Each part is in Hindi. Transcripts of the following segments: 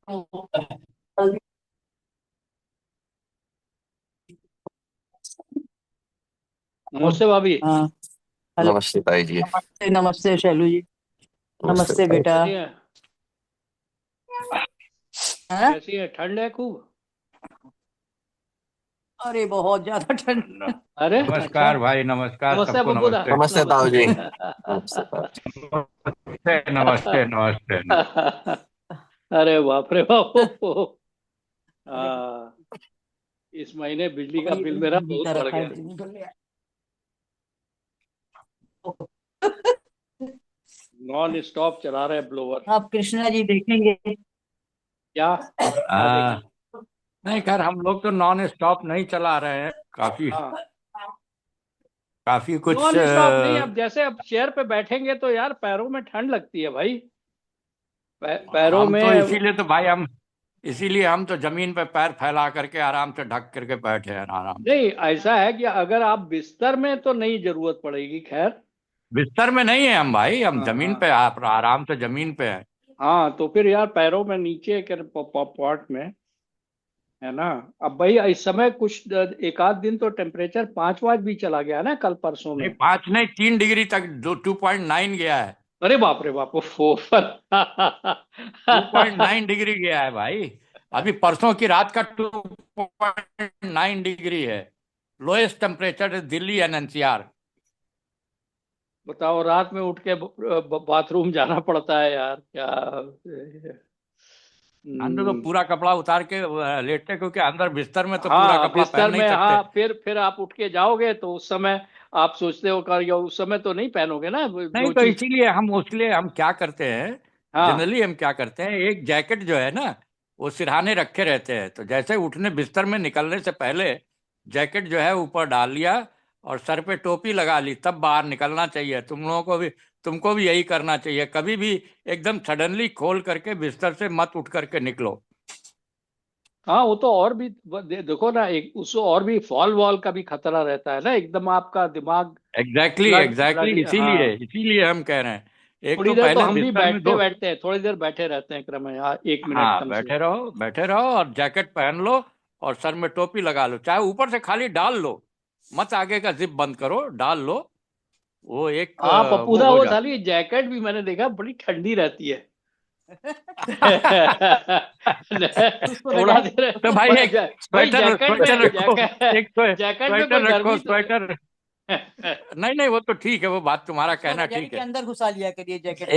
नमस्ते भाभी। हाँ। हेलो। नमस्ते ताई जी। नमस्ते नमस्ते शैलू जी। नमस्ते नमस्ते ताई। बेटा। कैसी है? हाँ? कैसी है? ठंड है खूब? अरे बहुत ज्यादा ठंड। अरे अच्छा। नमस्कार भाई, नमस्कार नमस्ते सबको, बब्बू दा। नमस्ते। नमस्ते ताऊ जी। नमस्ते। नमस्ते ताऊ जी। नमस्ते नमस्ते नमस्ते। अरे बाप रे बाप। अरे हाँ, इस महीने बिजली का बड़ी बिल मेरा गीता बहुत बढ़ रखा गया। है। नॉन स्टॉप चला रहे ब्लोवर। आप कृष्णा जी देखेंगे? क्या क्या आ, देखें? नहीं खैर, हम लोग तो नॉन स्टॉप नहीं चला रहे हैं। काफी हाँ, काफी कुछ नॉन स्टॉप नहीं। अब जैसे अब चेयर पे बैठेंगे तो यार पैरों में ठंड लगती है भाई। पैरों हम तो में। इसीलिए हम तो जमीन पे पैर फैला करके आराम से ढक करके बैठे हैं आराम से। नहीं, ऐसा है कि अगर आप बिस्तर में तो नहीं जरूरत पड़ेगी, खैर। बिस्तर में नहीं है हम भाई, हम हाँ जमीन हाँ। पे आप आराम से जमीन पे हैं। हाँ तो फिर यार पैरों में नीचे के पॉट में, है ना। अब भाई इस समय कुछ एक आध दिन तो टेम्परेचर 5 5 भी चला गया ना, कल परसों नहीं, में। 5 नहीं, 3 डिग्री तक, 2.9 गया है। अरे बाप रे बाप, फो पर। 2.9 डिग्री गया है भाई। अभी परसों की रात का 2.9 डिग्री है। Lowest temperature Delhi and NCR. बताओ, रात में उठ के बाथरूम जाना पड़ता है यार, क्या। अंदर तो हम्म, पूरा कपड़ा उतार के लेटते, क्योंकि अंदर बिस्तर में तो पूरा हाँ कपड़ा पहन बिस्तर नहीं में, सकते। हाँ। फिर आप उठ के जाओगे तो उस समय आप सोचते हो कर, या उस समय तो नहीं पहनोगे ना नहीं जो तो चीज। इसीलिए हम क्या करते हैं। हाँ जनरली हम क्या करते हैं, एक जैकेट जो है ना, वो सिरहाने रखे रहते हैं, तो जैसे उठने बिस्तर में निकलने से पहले जैकेट जो है ऊपर डाल लिया और सर पे टोपी लगा ली, तब बाहर निकलना चाहिए। तुमको भी यही करना चाहिए। कभी भी एकदम सडनली खोल करके बिस्तर से मत उठ करके निकलो। हाँ, वो तो और भी देखो ना, एक उसको और भी फॉल वॉल का भी खतरा रहता है ना, एकदम आपका दिमाग। एग्जैक्टली ब्लड एग्जैक्टली, ब्लड इसीलिए हाँ। इसीलिए हम कह रहे हैं। एक थोड़ी तो देर तो पहले हम भी बिस्तर में बैठते दो। बैठते हैं, थोड़ी देर बैठे रहते हैं क्रम में, हाँ, 1 मिनट हाँ, कम से बैठे कम। रहो बैठे रहो और जैकेट पहन लो और सर में टोपी लगा लो, चाहे ऊपर से खाली डाल लो। मत आगे का जिप बंद करो, डाल लो। वो एक हाँ वो पपूदा, हो वो जाता साली जैकेट भी मैंने देखा बड़ी ठंडी रहती है। उसको थोड़ा रजाई देर। तो भाई एक भाई स्वेटर जैकेट स्वेटर में, रखो। एक जैकेट में स्वेटर कोई रखो, गर्मी तो स्वेटर। नहीं नहीं, वो तो ठीक है, वो बात तुम्हारा उसको कहना रजाई ठीक के है। अंदर घुसा लिया करिए जैकेट को।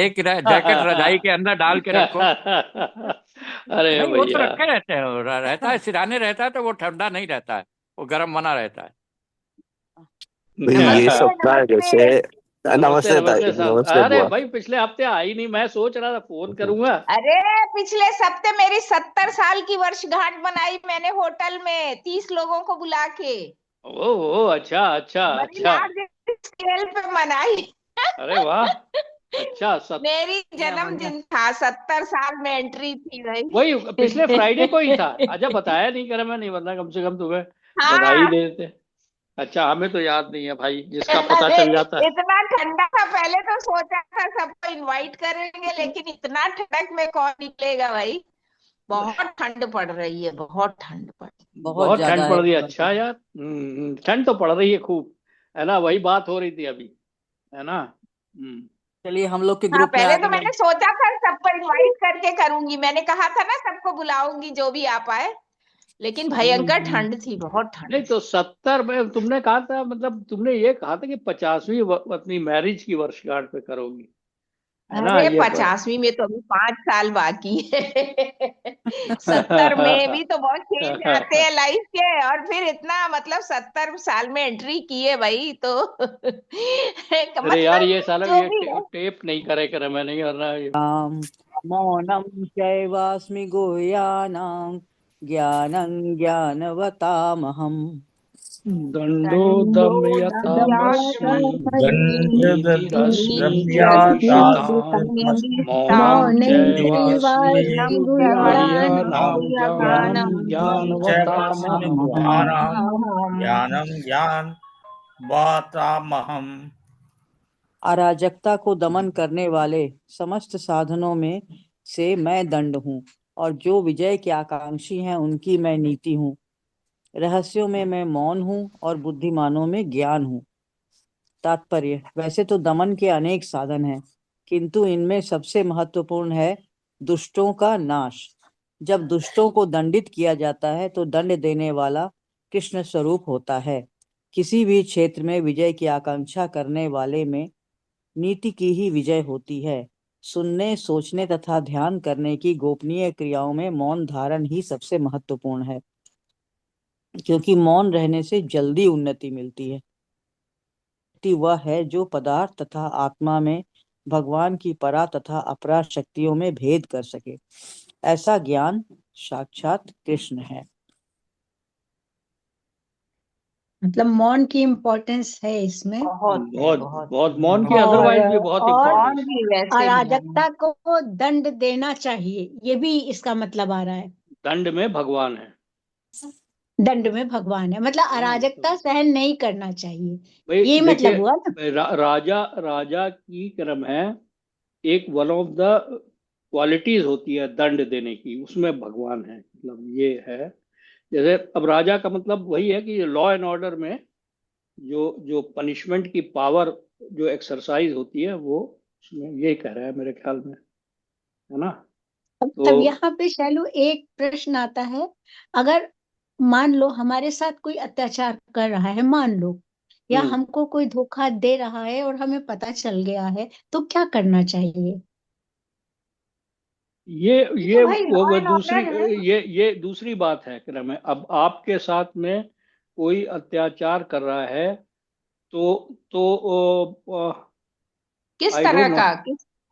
जैकेट रजाई के अंदर डाल के रखो। अरे नहीं, वो तो भैया। रखे रहते हैं, रहता है, सिराने रहता है, तो वो ठंडा नहीं रहता है। वो गर्म बना रहता है। तो ये नमस्ते सब था नमस्ते। जैसे। नमस्ते नमस्ते ताई, नमस्ते साहब। नमस्ते अरे बुआ। भाई पिछले हफ्ते आई नहीं, मैं सोच रहा था फोन करूंगा। अरे पिछले सप्ते मेरी 70 साल की वर्षगांठ मनाई मैंने होटल में 30 लोगों को बुला के। ओ अच्छा अच्छा बड़ी अच्छा। लार्ज स्केल पे मनाई। अरे वाह। अच्छा मेरी बढ़िया बढ़िया। जन्मदिन था, 70 साल में एंट्री थी भाई। वही पिछले फ्राइडे को ही था। अच्छा, बताया नहीं, करा मैं नहीं, वरना कम से कम तुम्हें बधाई हाँ। दे देते। अच्छा, हमें तो याद नहीं है भाई, जिसका पता अरे चल जाता है। इतना ठंडा था, पहले तो सोचा था सबको इनवाइट करेंगे, लेकिन इतना ठंडक में कौन निकलेगा भाई। बहुत ठंड पड़ रही है, बहुत ठंड पड़। बहुत बहुत ठंड ज्यादा पड़ है रही है, इस बार अच्छा तो। यार। ठंड तो पड़ रही है खूब, है ना। वही बात हो रही थी अभी, है ना। चलिए हम लोग के हाँ, ग्रुप में पहले आ तो गए। मैंने सोचा था सबको इनवाइट करके करूंगी, मैंने कहा था ना सबको बुलाऊंगी जो भी आ पाए। लेकिन भयंकर हम्म। ठंड थी, बहुत नहीं ठंड तो थी। 70 में तुमने कहा था, मतलब तुमने ये कहा था कि 50वीं अपनी मैरिज की वर्षगांठ पे करोगी, है ना अरे ये 50वीं में तो अभी 5 साल बाकी है। 70 में भी तो बहुत चेंज आते हैं लाइफ के, और फिर इतना मतलब 70 साल में एंट्री की है भाई तो। अरे यार, मतलब ये साला जो ये भी है। टेप नहीं करे करे, मैं नहीं करना ये। आम मौनम चैवास्मि गुह्यानां ज्ञानं ज्ञानवतामहम्। दंडो दंडो दमयतामस्मि नीतिरस्मीति मौनं चैवास्मि गुह्यानां ज्ञानं ज्ञानवतामहम्। ज्ञानम ज्ञान वातामहम। अराजकता को दमन करने वाले समस्त साधनों में से मैं दंड हूँ। और जो विजय के आकांक्षी हैं उनकी मैं नीति हूँ। रहस्यों में मैं मौन हूँ और बुद्धिमानों में ज्ञान हूँ। तात्पर्य, वैसे तो दमन के अनेक साधन हैं, किंतु इनमें सबसे महत्वपूर्ण है दुष्टों का नाश। जब दुष्टों को दंडित किया जाता है तो दंड देने वाला कृष्ण स्वरूप होता है। किसी भी क्षेत्र में विजय की आकांक्षा करने वाले में नीति की ही विजय होती है। सुनने, सोचने तथा ध्यान करने की गोपनीय क्रियाओं में मौन धारण ही सबसे महत्वपूर्ण है, क्योंकि मौन रहने से जल्दी उन्नति मिलती है। वह है जो पदार्थ तथा आत्मा में भगवान की परा तथा अपरा शक्तियों में भेद कर सके। ऐसा ज्ञान साक्षात कृष्ण है। मतलब मौन की इम्पोर्टेंस है इसमें। बहुत है, बहुत बहुत बहुत मौन की और अदरवाइज भी बहुत और और इम्पोर्टेंस भी वैसे भी है। अराजकता को दंड देना चाहिए, ये भी इसका मतलब आ रहा है। दंड में भगवान है। दंड में भगवान है, मतलब अराजकता सहन नहीं करना चाहिए, भाई ये देखिए, मतलब हुआ ना। राजा राजा की क्रम है, एक वन ऑफ द क्वालिटीज होती है दंड देने की, उसमें भगवान है, मतलब ये है। जैसे अब राजा का मतलब वही है कि लॉ एंड ऑर्डर में जो जो पनिशमेंट की पावर जो एक्सरसाइज होती है, वो उसमें ये कह रहा है मेरे ख्याल में, है ना। अब तो यहाँ पे शैलू एक प्रश्न आता है, अगर मान लो हमारे साथ कोई अत्याचार कर रहा है, मान लो, या हम्म, हमको कोई धोखा दे रहा है और हमें पता चल गया है, तो क्या करना चाहिए? ये तो भाई लॉ वो एंड दूसरी, ऑर्डर है। ये दूसरी बात है क्रम है। अब आपके साथ में कोई अत्याचार कर रहा है, तो किस आई तरह डोंट नो। का,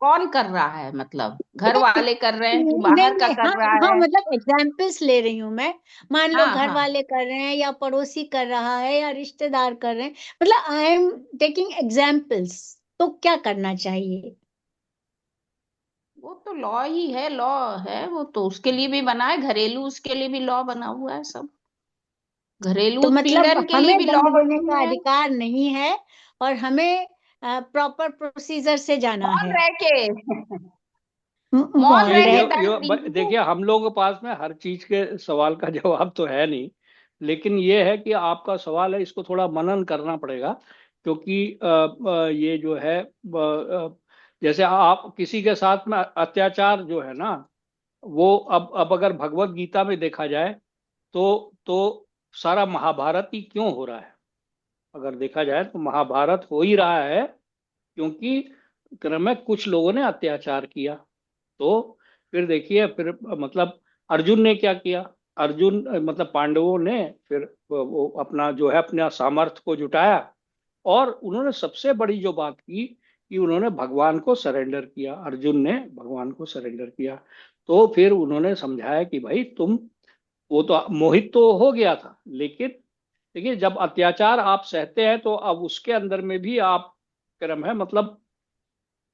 कौन कर रहा है, मतलब घर नहीं वाले कर रहे हैं कि नहीं बाहर का नहीं, कर हाँ रहा हाँ, है? मतलब एग्जाम्पल्स ले रही हूँ मैं। मान लो हाँ घर हाँ, वाले कर रहे हैं या पड़ोसी कर रहा है या रिश्तेदार कर रहे हैं, मतलब आई एम टेकिंग एग्जाम्पल्स, तो क्या करना चाहिए? वो तो लॉ ही है, लॉ है वो तो, उसके लिए भी बना है, घरेलू उसके लिए भी लॉ बना हुआ है सब, घरेलू तो मतलब उत्पीड़न के लिए हमें भी लॉ दंड देने बनी का है। अधिकार नहीं है और हमें प्रॉपर प्रोसीजर से जाना मौन है। रह के मौन मौन रह रहे। के दंड दीजिए। देखिए, हम लोगों के पास में हर चीज के सवाल का जवाब तो है नहीं, लेकिन ये है कि आपका सवाल है, इसको थोड़ा मनन करना पड़ेगा। क्योंकि ये जो है, जैसे आप किसी के साथ में अत्याचार जो है ना, वो अब अगर भगवत गीता में देखा जाए, तो सारा महाभारत ही क्यों हो रहा है? अगर देखा जाए तो महाभारत हो ही रहा है क्योंकि क्रम में कुछ लोगों ने अत्याचार किया। तो फिर देखिए, फिर मतलब अर्जुन ने क्या किया? अर्जुन मतलब पांडवों ने फिर वो अपना जो है अपना सामर्थ्य को जुटाया, और उन्होंने सबसे बड़ी जो बात की कि उन्होंने भगवान को सरेंडर किया। अर्जुन ने भगवान को सरेंडर किया। तो फिर उन्होंने समझाया कि भाई तुम, वो तो मोहित तो हो गया था, लेकिन देखिए, जब अत्याचार आप सहते हैं तो अब उसके अंदर में भी आप क्रम है, मतलब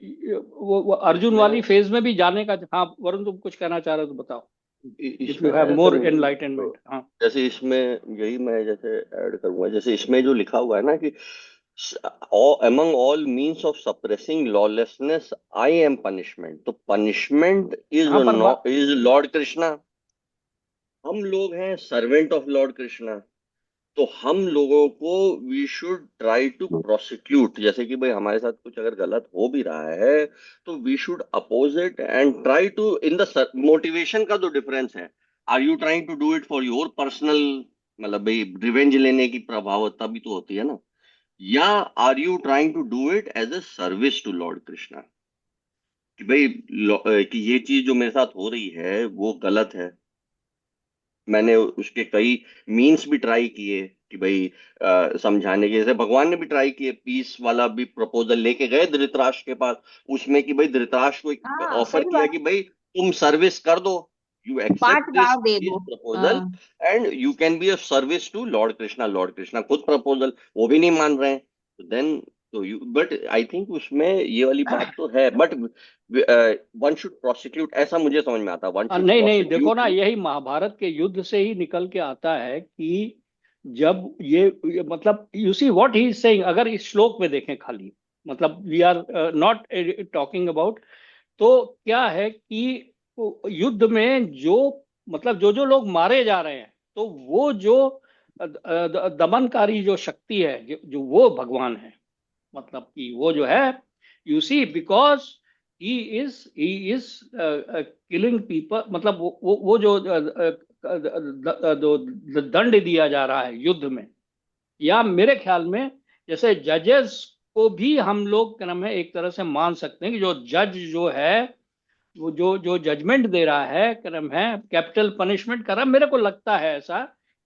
वो अर्जुन वाली फेज में भी जाने का। हाँ वरुण, तुम कुछ कहना चाह रहे हो तो बताओ, इफ इसमें यू हैव ऐसा मोर नहीं है तो, एनलाइटनमेंट। हाँ। जैसे इसमें यही मैं जैसे ऐड करूंगा, जैसे इसमें जो लिखा हुआ है ना कि among all means of suppressing lawlessness I am punishment, तो punishment is हाँ पर not is Lord Krishna। हम लोग हैं सर्वेंट ऑफ लॉर्ड कृष्णा, तो हम लोगों को we should try to prosecute, जैसे कि भाई हमारे साथ कुछ अगर गलत हो भी रहा है तो we should oppose it and try to in the motivation का जो डिफरेंस है, are you trying to do it for your personal, मतलब भाई रिवेंज लेने की प्रभावता भी तो होती है ना, या are you trying to do it as a service to Lord Krishna, कि भाई कि ये चीज जो मेरे साथ हो रही है वो गलत है, मैंने उसके कई मीन्स भी ट्राई किए कि भाई समझाने के, जैसे भगवान ने भी ट्राई किए, पीस वाला भी प्रपोजल लेके गए धृतराष्ट्र के पास, उसमें कि भाई धृतराष्ट्र को एक हाँ ऑफर सही किया बात, कि भाई तुम सर्विस कर दो, यू एक्सेप्ट 5 दिस गांव दे दिस दो। प्रपोजल हाँ and you can be a service to Lord Krishna, Lord Krishna खुद प्रपोजल वो भी नहीं मान रहे हैं, तो देन तो यू, बट आई थिंक उसमें ये वाली बात तो है, बट वन शुड प्रोसिक्यूट, ऐसा मुझे समझ में आता है, वन शुड नहीं नहीं, देखो प्रोसिक्यूट। ना, यही महाभारत के युद्ध से ही निकल के आता है कि जब ये मतलब you see what he is saying, अगर इस श्लोक में देखें खाली, मतलब we are not talking about, तो क्या है कि युद्ध में जो मतलब जो लोग मारे जा रहे हैं, तो वो जो दमनकारी जो शक्ति है, जो वो भगवान है। मतलब कि वो जो है, you see, because he is killing people. मतलब वो जो दंड दिया जा रहा है युद्ध में, या मेरे ख्याल में जैसे जजेस को भी हम लोग क्रम है एक तरह से मान सकते हैं कि जो जज जो है, वो जो जो जजमेंट दे रहा है क्रम है, कैपिटल पनिशमेंट कर रहा है, मेरे को लगता है ऐसा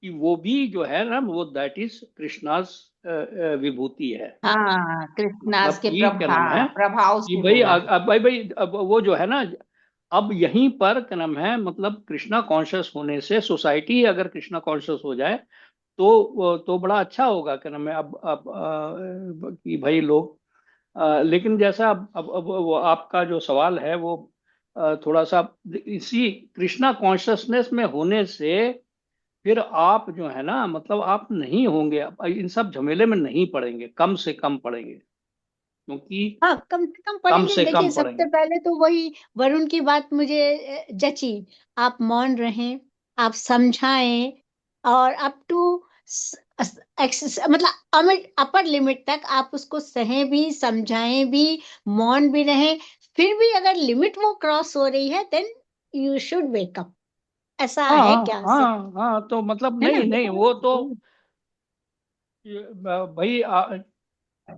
कि वो भी जो है ना, वो दैट इज कृष्णास विभूति है। हाँ, कृष्णास मतलब के कि क्या नाम है प्रभाव कि से भाई बोला। अब भाई अब वो जो है ना, अब यहीं पर क्या नाम है, मतलब कृष्णा कॉन्शियस होने से सोसाइटी अगर कृष्णा कॉन्शियस हो जाए तो बड़ा अच्छा होगा क्या नाम है। अब कि भाई लोग लेकिन जैसा अब वो आपका जो सवाल है वो थोड़ा सा इसी कृष्णा कॉन्शियसनेस में होने से फिर आप जो है ना, मतलब आप नहीं होंगे, आप इन सब झमेले में नहीं पड़ेंगे, कम से कम पड़ेंगे, क्योंकि हाँ, कम से कम कम पढ़ेंगे। से कम देखिए, सबसे पड़ेंगे। पहले तो वही वरुण की बात मुझे जची। आप मौन रहें, आप समझाएं, और अप टू मतलब अपर लिमिट तक आप उसको सहें भी, समझाएं भी, मौन भी रहें। फिर भी अगर लिमिट वो क्रॉस हो रही है, then you should wake up. ऐसा है हाँ क्या सर? हाँ हाँ, तो मतलब है ना? नहीं नहीं, वो तो भाई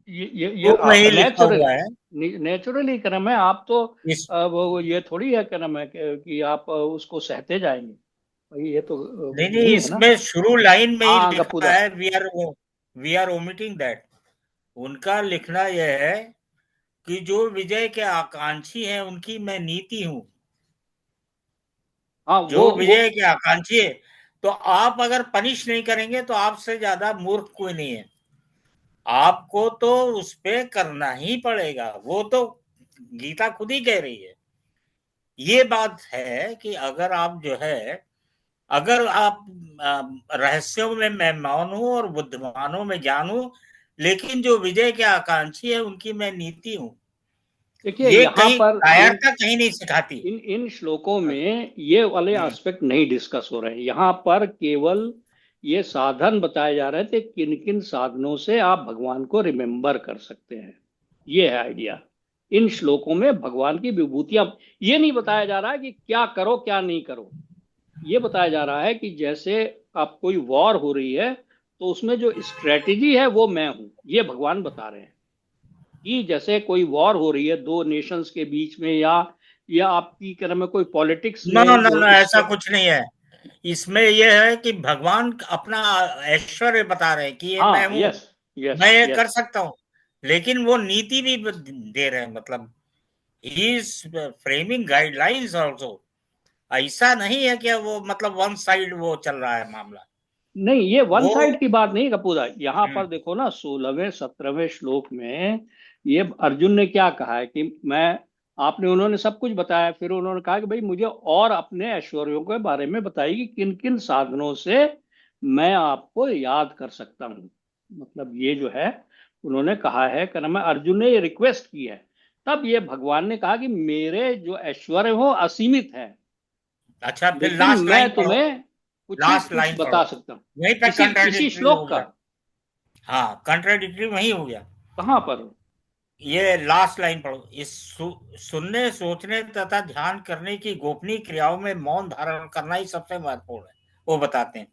ये वो नहीं लिखा नेचुरली, हुआ है नेचुरली क्रम है। आप तो इस वो ये थोड़ी है क्रम है कि आप उसको सहते जाएंगे, भाई ये तो नहीं नहीं, नहीं है ना। इसमें शुरू लाइन में ही हाँ लिखा गप्पूदा, है, वी आर ओमिटिंग दैट। उनका लिखना यह है कि जो विजय के आकांक्षी हैं उनकी मैं नीति हूं। हाँ जो वो विजय के आकांक्षी है, तो आप अगर पनिश नहीं करेंगे तो आपसे ज्यादा मूर्ख कोई नहीं है। आपको तो उस पे करना ही पड़ेगा, वो तो गीता खुद ही कह रही है। ये बात है कि अगर आप जो है, अगर आप रहस्यों में मैं मौन हूं और बुद्धिमानों में ज्ञान हूं, लेकिन जो विजय के आकांक्षी है उनकी मैं नीति हूं। देखिए ये यहाँ कहीं पर कायरता कहीं नहीं सिखाती। इन श्लोकों में ये वाले एस्पेक्ट नहीं डिस्कस हो रहे हैं। यहाँ पर केवल ये साधन बताए जा रहे थे, किन किन साधनों से आप भगवान को रिमेम्बर कर सकते हैं, ये है आइडिया। इन श्लोकों में भगवान की विभूतियां, ये नहीं बताया जा रहा है कि क्या करो क्या नहीं करो। ये बताया जा रहा है कि जैसे आप कोई वॉर हो रही है, तो उसमें जो स्ट्रेटेजी है वो मैं हूं, ये भगवान बता रहे हैं। कि जैसे कोई वॉर हो रही है दो नेशंस के बीच में, या आपकी क्रम में कोई पॉलिटिक्स ना में ना जो ना, ऐसा कुछ नहीं है। इसमें यह है कि भगवान अपना ऐश्वर्य बता रहे हैं कि ये मैं हाँ, हूं, यस यस मैं ये कर यस। सकता हूं। लेकिन वो नीति भी दे रहे हैं, मतलब he is framing guidelines also. ऐसा नहीं है कि वो मतलब वन साइड वो चल रहा है मामला। नहीं, ये वन वो साइड की बात नहीं कपूरा। यहाँ हम्म, पर देखो ना, 16वें 17वें श्लोक में ये अर्जुन ने क्या कहा है कि मैं, आपने, उन्होंने सब कुछ बताया, फिर उन्होंने कहा कि भाई मुझे और अपने ऐश्वर्यों के बारे में बताइए कि किन किन साधनों से मैं आपको याद कर सकता हूँ। मतलब ये जो है उन्होंने कहा है कि मैं, अर्जुन ने ये रिक्वेस्ट की है। तब ये भगवान ने कहा कि मेरे जो ऐश्वर्य हो असीमित है, अच्छा, फिर लेकिन लास्ट लाइन मैं पढ़ो। तुम्हें कुछ ही लास्ट कुछ लाइन बता पढ़ो, सकता हूँ। वहीं पे इसी कंट्राडिक्टरी श्लोक हो का, गया। हाँ, कंट्राडिक्टरी वही हो गया। कहाँ पर? ये लास्ट लाइन पढ़ो। सुनने, सोचने तथा ध्यान करने की गोपनीय क्रियाओं में मौन धारण करना ही सबसे महत्वपूर्ण है, वो बताते हैं।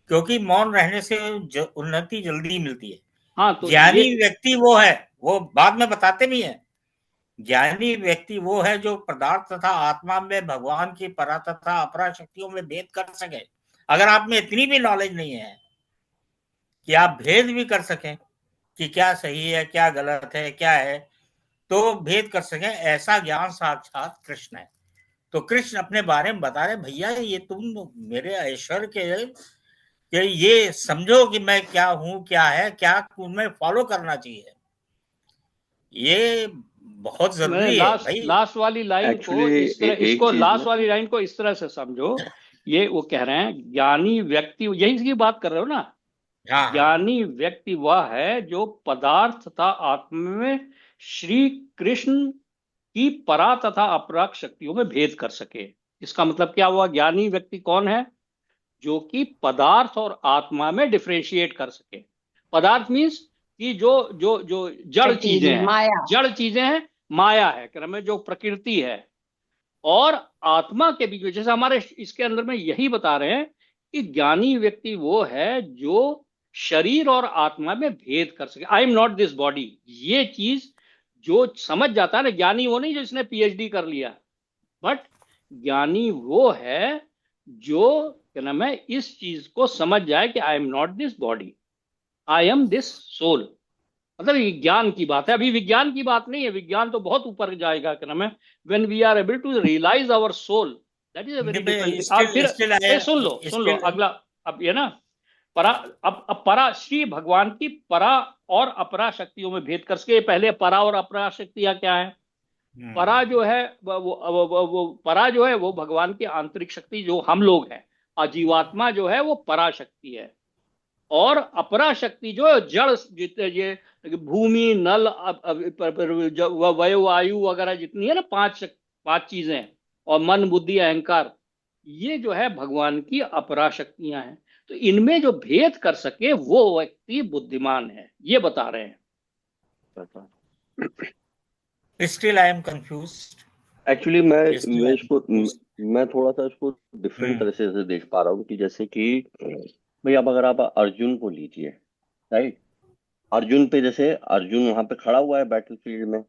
क्योंकि मौन रहने से उन्नति जल्दी मिलती है। हाँ तो ये, ज्ञानी व्यक्ति वो है, वो बाद में बताते भी हैं। ज्ञानी व्यक्ति वो है जो पदार्थ तथा आत्मा में भगवान की परा तथा अपरा शक्तियों में भेद कर सके। अगर आप में इतनी भी नॉलेज नहीं है कि आप भेद भी कर सकें कि क्या सही है, क्या गलत है, क्या है, तो भेद कर सकें, ऐसा ज्ञान साक्षात कृष्ण है। तो कृष्ण अपने बारे में बता रहे, भैया ये तुम मेरे ऐश्वर्य के ये समझो कि मैं क्या हूं, क्या है, क्या तुम्हें फॉलो करना चाहिए। ये बहुत मैंने जरूरी है लास्ट भाई। लास्ट वाली लाइन को एक्चुअली इस तरह, एक इसको चीज लास्ट ना, वाली लाइन को इस तरह से समझो। ये वो कह रहे हैं ज्ञानी व्यक्ति, यही की बात कर रहे हो ना, हाँ हाँ ज्ञानी व्यक्ति वह है जो पदार्थ तथा आत्मा में श्री कृष्ण कि परा तथा अपरा शक्तियों में भेद कर सके। इसका मतलब क्या हुआ? ज्ञानी व्यक्ति कौन है? जो कि पदार्थ और आत्मा में डिफरेंशिएट कर सके। पदार्थ मीन्स कि जो जो जो जड़ चीजें मटेरियल, हैं, माया। जड़ चीजें हैं, माया है क्रम में जो प्रकृति है, और आत्मा के बीच में, जैसे हमारे इसके अंदर में यही बता रहे हैं कि ज्ञानी व्यक्ति वो है जो शरीर और आत्मा में भेद कर सके। आई एम नॉट दिस बॉडी, ये चीज जो समझ जाता है ना, ज्ञानी वो नहीं जो इसने पीएचडी कर लिया, बट ज्ञानी वो है जो क्या नाम है, इस चीज को समझ जाए कि I am not this body, I am this soul. मतलब ये ज्ञान की बात है, अभी विज्ञान की बात नहीं है, विज्ञान तो बहुत ऊपर जाएगा। क्या नाम है, when we are able to realise our soul, that is a very different. अब फिर सुन लो अगला। अब ये ना परा, अब परा श्री भगवान की परा और अपरा शक्तियों में भेद कर सके। पहले परा और अपरा शक्तियां क्या है? परा जो है वो परा जो है वो भगवान की आंतरिक शक्ति जो हम लोग हैं, अजीवात्मा जो है वो परा शक्ति है। और अपरा शक्ति जो है जड़, जितने ये भूमि, नल, वायु वगैरह जितनी है ना, पांच चीजें, और मन, बुद्धि, अहंकार, ये जो है भगवान की अपरा शक्तियां हैं। तो इनमें जो भेद कर सके वो व्यक्ति बुद्धिमान है, ये बता रहे हैं। Still I am confused. Actually मैं थोड़ा सा इसको डिफरेंट तरह से देख पा रहा हूँ कि जैसे कि भाई अब अगर आप अर्जुन को लीजिए, राइट, अर्जुन पे, जैसे अर्जुन वहां पे खड़ा हुआ है बैटलफील्ड में।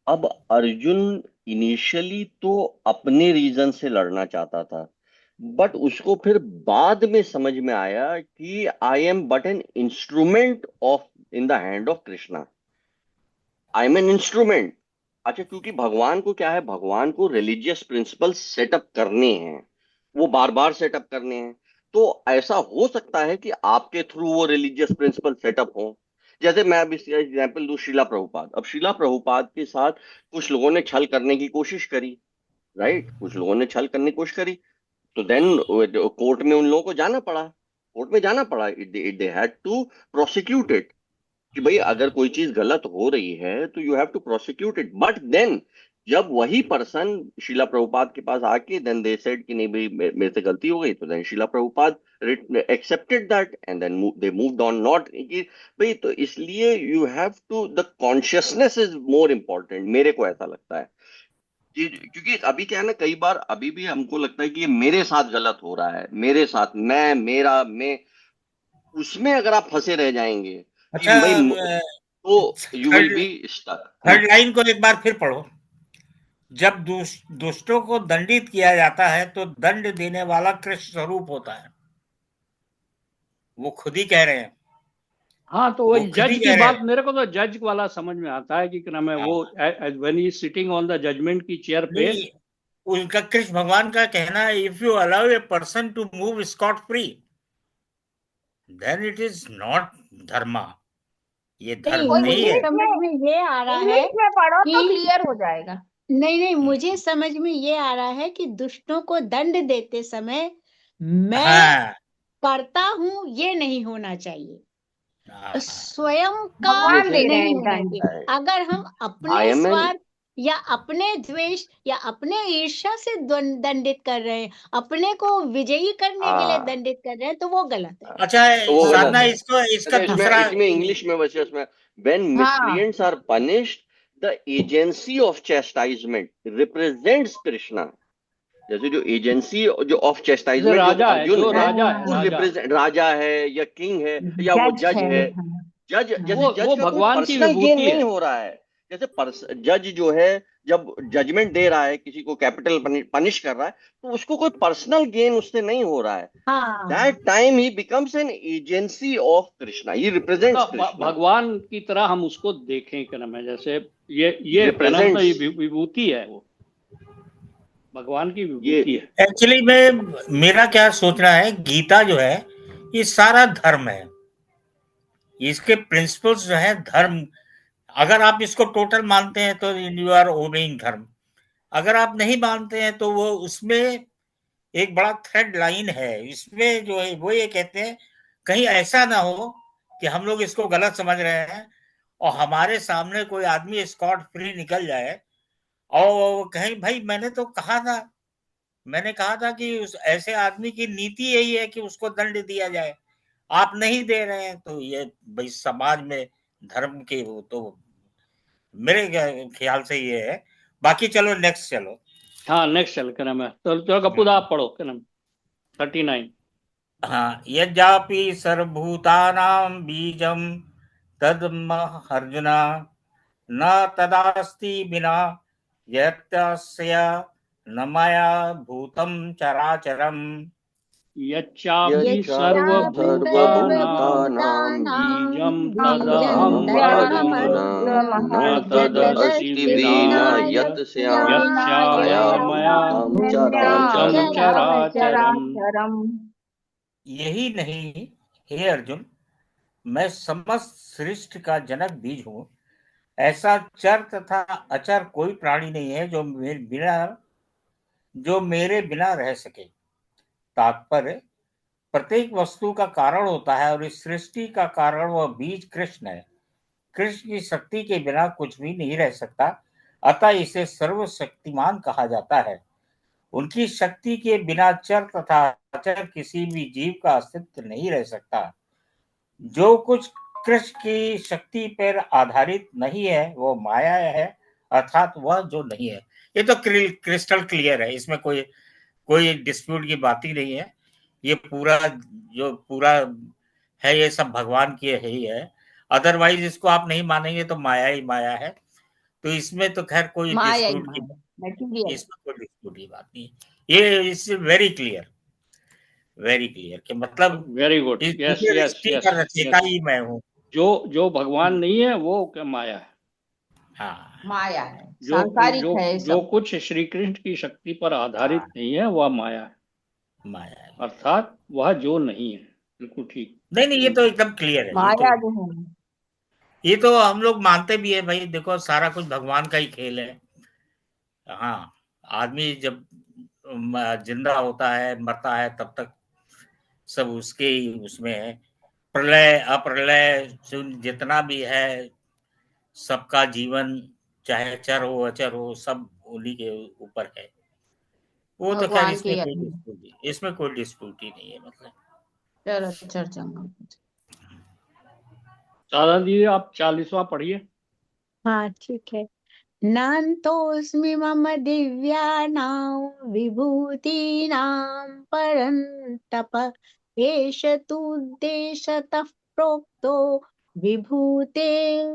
अब अर्जुन इनिशियली तो अपने रीजन से लड़ना चाहता था, बट उसको फिर बाद में समझ में आया कि I M but an instrument of in the hand of Krishna, I am an instrument. अच्छा, क्योंकि भगवान को क्या है, भगवान को रिलीजियस प्रिंसिपल सेटअप करने हैं, वो बार बार सेटअप करने हैं। तो ऐसा हो सकता है कि आपके थ्रू वो रिलीजियस प्रिंसिपल सेटअप हो। जैसे मैं अब इसका एग्जाम्पल दूं, शीला प्रभुपाद। अब शीला प्रभुपाद के साथ कुछ लोगों ने छल करने की कोशिश करी, राइट, कुछ लोगों ने छल करने की कोशिश करी, तो देन कोर्ट में उन लोगों को जाना पड़ा, कोर्ट में जाना पड़ा, they had to prosecute it, कि भाई अगर कोई चीज गलत हो रही है तो you have to prosecute it. But then जब वही पर्सन शीला प्रभुपाद के पास आके देन दे सेड कि नहीं भाई मेरे से गलती हो गई, तो then Srila Prabhupada accepted that and then they moved on. Not कि भाई, तो इसलिए you have to, the consciousness is more important, मेरे को ऐसा लगता है। क्योंकि अभी क्या है ना, कई बार अभी भी हमको लगता है कि ये मेरे साथ गलत हो रहा है, मेरे साथ, मैं उसमें अगर आप फंसे रह जाएंगे कि अच्छा, भाई, तो you will be stuck. Third line को एक बार फिर पढ़ो। जब दुष्टों को दंडित किया जाता है तो दंड देने वाला कृष्ण स्वरूप होता है, वो खुद ही कह रहे हैं। हाँ, तो वही जज की बात, मेरे को तो जज वाला समझ में आता है कि क्या नाम है वो, when he sitting on the judgment की चेयर पे, उनका कृष्ण भगवान का कहना है, if you allow a person to move scot free then it is not dharma, ये धर्म नहीं है। समझ में ये आ रहा है इंग्लिश में पढ़ो तो कि क्लियर हो जाएगा। नहीं, मुझे समझ में ये आ रहा है कि दुष्टों को दंड देते समय मैं करता हूँ ये नहीं होना चाहिए, स्वयं का भगवान दे रहे नहीं हैं होना दंड। चाहिए। अगर हम अपने स्वार्थ या अपने द्वेष या अपने ईर्ष्या से दंडित कर रहे हैं, अपने को विजयी करने के लिए दंडित कर रहे हैं, तो वो गलत है। अच्छा, साधना इसका दूसरा इसमें इंग्लिश में बचे, उसमें when miscreants are punished, the agency of chastisement represents Krishna। जैसे जो एजेंसी जो ऑफ चेस्टाइजमेंट राजा है, अर्जुन जो है, राजा है, वो रिप्रेजेंट राजा है या किंग है या वो जज है। जज, जैसे जज का कोई पर्सनल गेन नहीं हो रहा है। जैसे जज जो है जब जजमेंट दे रहा है, किसी को कैपिटल पनिश कर रहा है, तो उसको कोई पर्सनल गेन उससे नहीं हो रहा है। That time he becomes an agency of Krishna, he represents Krishna. भगवान की तरह हम उसको देखें, क्या नाम है, जैसे ये विभूति है, वो भगवान की विभूति है। एक्चुअली में मेरा क्या सोचना है, गीता जो है ये सारा धर्म है, इसके प्रिंसिपल्स जो है धर्म। अगर आप इसको टोटल मानते हैं तो यू आर ओबेइंग धर्म, अगर आप नहीं मानते हैं तो वो उसमें एक बड़ा थ्रेड लाइन है। इसमें जो है वो ये कहते हैं कहीं ऐसा ना हो कि हम लोग इसको गलत समझ रहे हैं और हमारे सामने कोई आदमी स्कॉट फ्री निकल जाए और कहें भाई मैंने कहा था कि उस ऐसे आदमी की नीति यही है कि उसको दंड दिया जाए, आप नहीं दे रहे हैं, तो ये भाई समाज में धर्म के वो तो मेरे ख्याल से ये है। बाकी चलो नेक्स्ट चलो। हाँ नेक्स्ट चल क्या नाम है, चलो गप्पू दा आप पढ़ो क्या नाम 39। हाँ, यद्यापि सर्वभूतानां बीजं तदर्जुन न तदास्ति विना यत्तस्य न मया भूतं चराचरम् यच्चापि यच्चापि सर्वभूतानां बीजं तदहं अर्जुन न तदस्ति विना यत् यच्चावया मया भूतं चराचरम्। यही नहीं हे अर्जुन, मैं समस्त सृष्टि का जनक बीज हूँ। ऐसा चर तथा अचर कोई प्राणी नहीं है जो मेरे बिना रह सके। तात्पर्य, प्रत्येक वस्तु का कारण होता है और इस सृष्टि का कारण वह बीज कृष्ण है। कृष्ण की शक्ति के बिना कुछ भी नहीं रह सकता, अतः इसे सर्वशक्तिमान कहा जाता है। उनकी शक्ति के बिना चर तथा अचर किसी भी जीव का अस्तित्व नहीं रह सकता। जो कुछ कृष्ण की शक्ति पर आधारित नहीं है वो माया है, अर्थात वह जो नहीं है। ये तो क्रिस्टल क्लियर है, इसमें कोई डिस्प्यूट की बात ही नहीं है। ये पूरा है ये सब भगवान की है ही है, अदरवाइज इसको आप नहीं मानेंगे तो माया ही माया है। तो इसमें तो खैर कोई डिस्प्यूट की बात नहीं है। ये इज वेरी क्लियर कि मतलब very good, yes yes yes, रचयिता ही मैं हूँ। जो भगवान नहीं है वो क्या माया है। हाँ, माया है, जो सांसारिक जो है जो सब। कुछ श्री कृष्ण की शक्ति पर आधारित नहीं है वह माया है, अर्थात वह जो नहीं है। बिल्कुल ठीक। नहीं ये तो एकदम क्लियर है। माया जो है ये तो हम लोग मानते भी है भाई, देखो सारा कुछ भगवान का ही खेल है। हाँ, आदमी जब जिंदा होता है मरता है तब तक सब उसके ही उसमें है। प्रलय अप्रलय जितना भी है सबका जीवन, चाहे चर हो अचर हो, सब उन्हीं के ऊपर है। वो तो खैर भगवान की इसमें कोई डिस्प्यूट ही नहीं है। मतलब चर्चा। दादा जी आप 40वां पढ़िए। हाँ ठीक है। नान्तोऽस्मि मम दिव्यानां विभूतीनां परन्तप एष तूद्देशतः प्रोक्तो विभूतेर्विस्तरो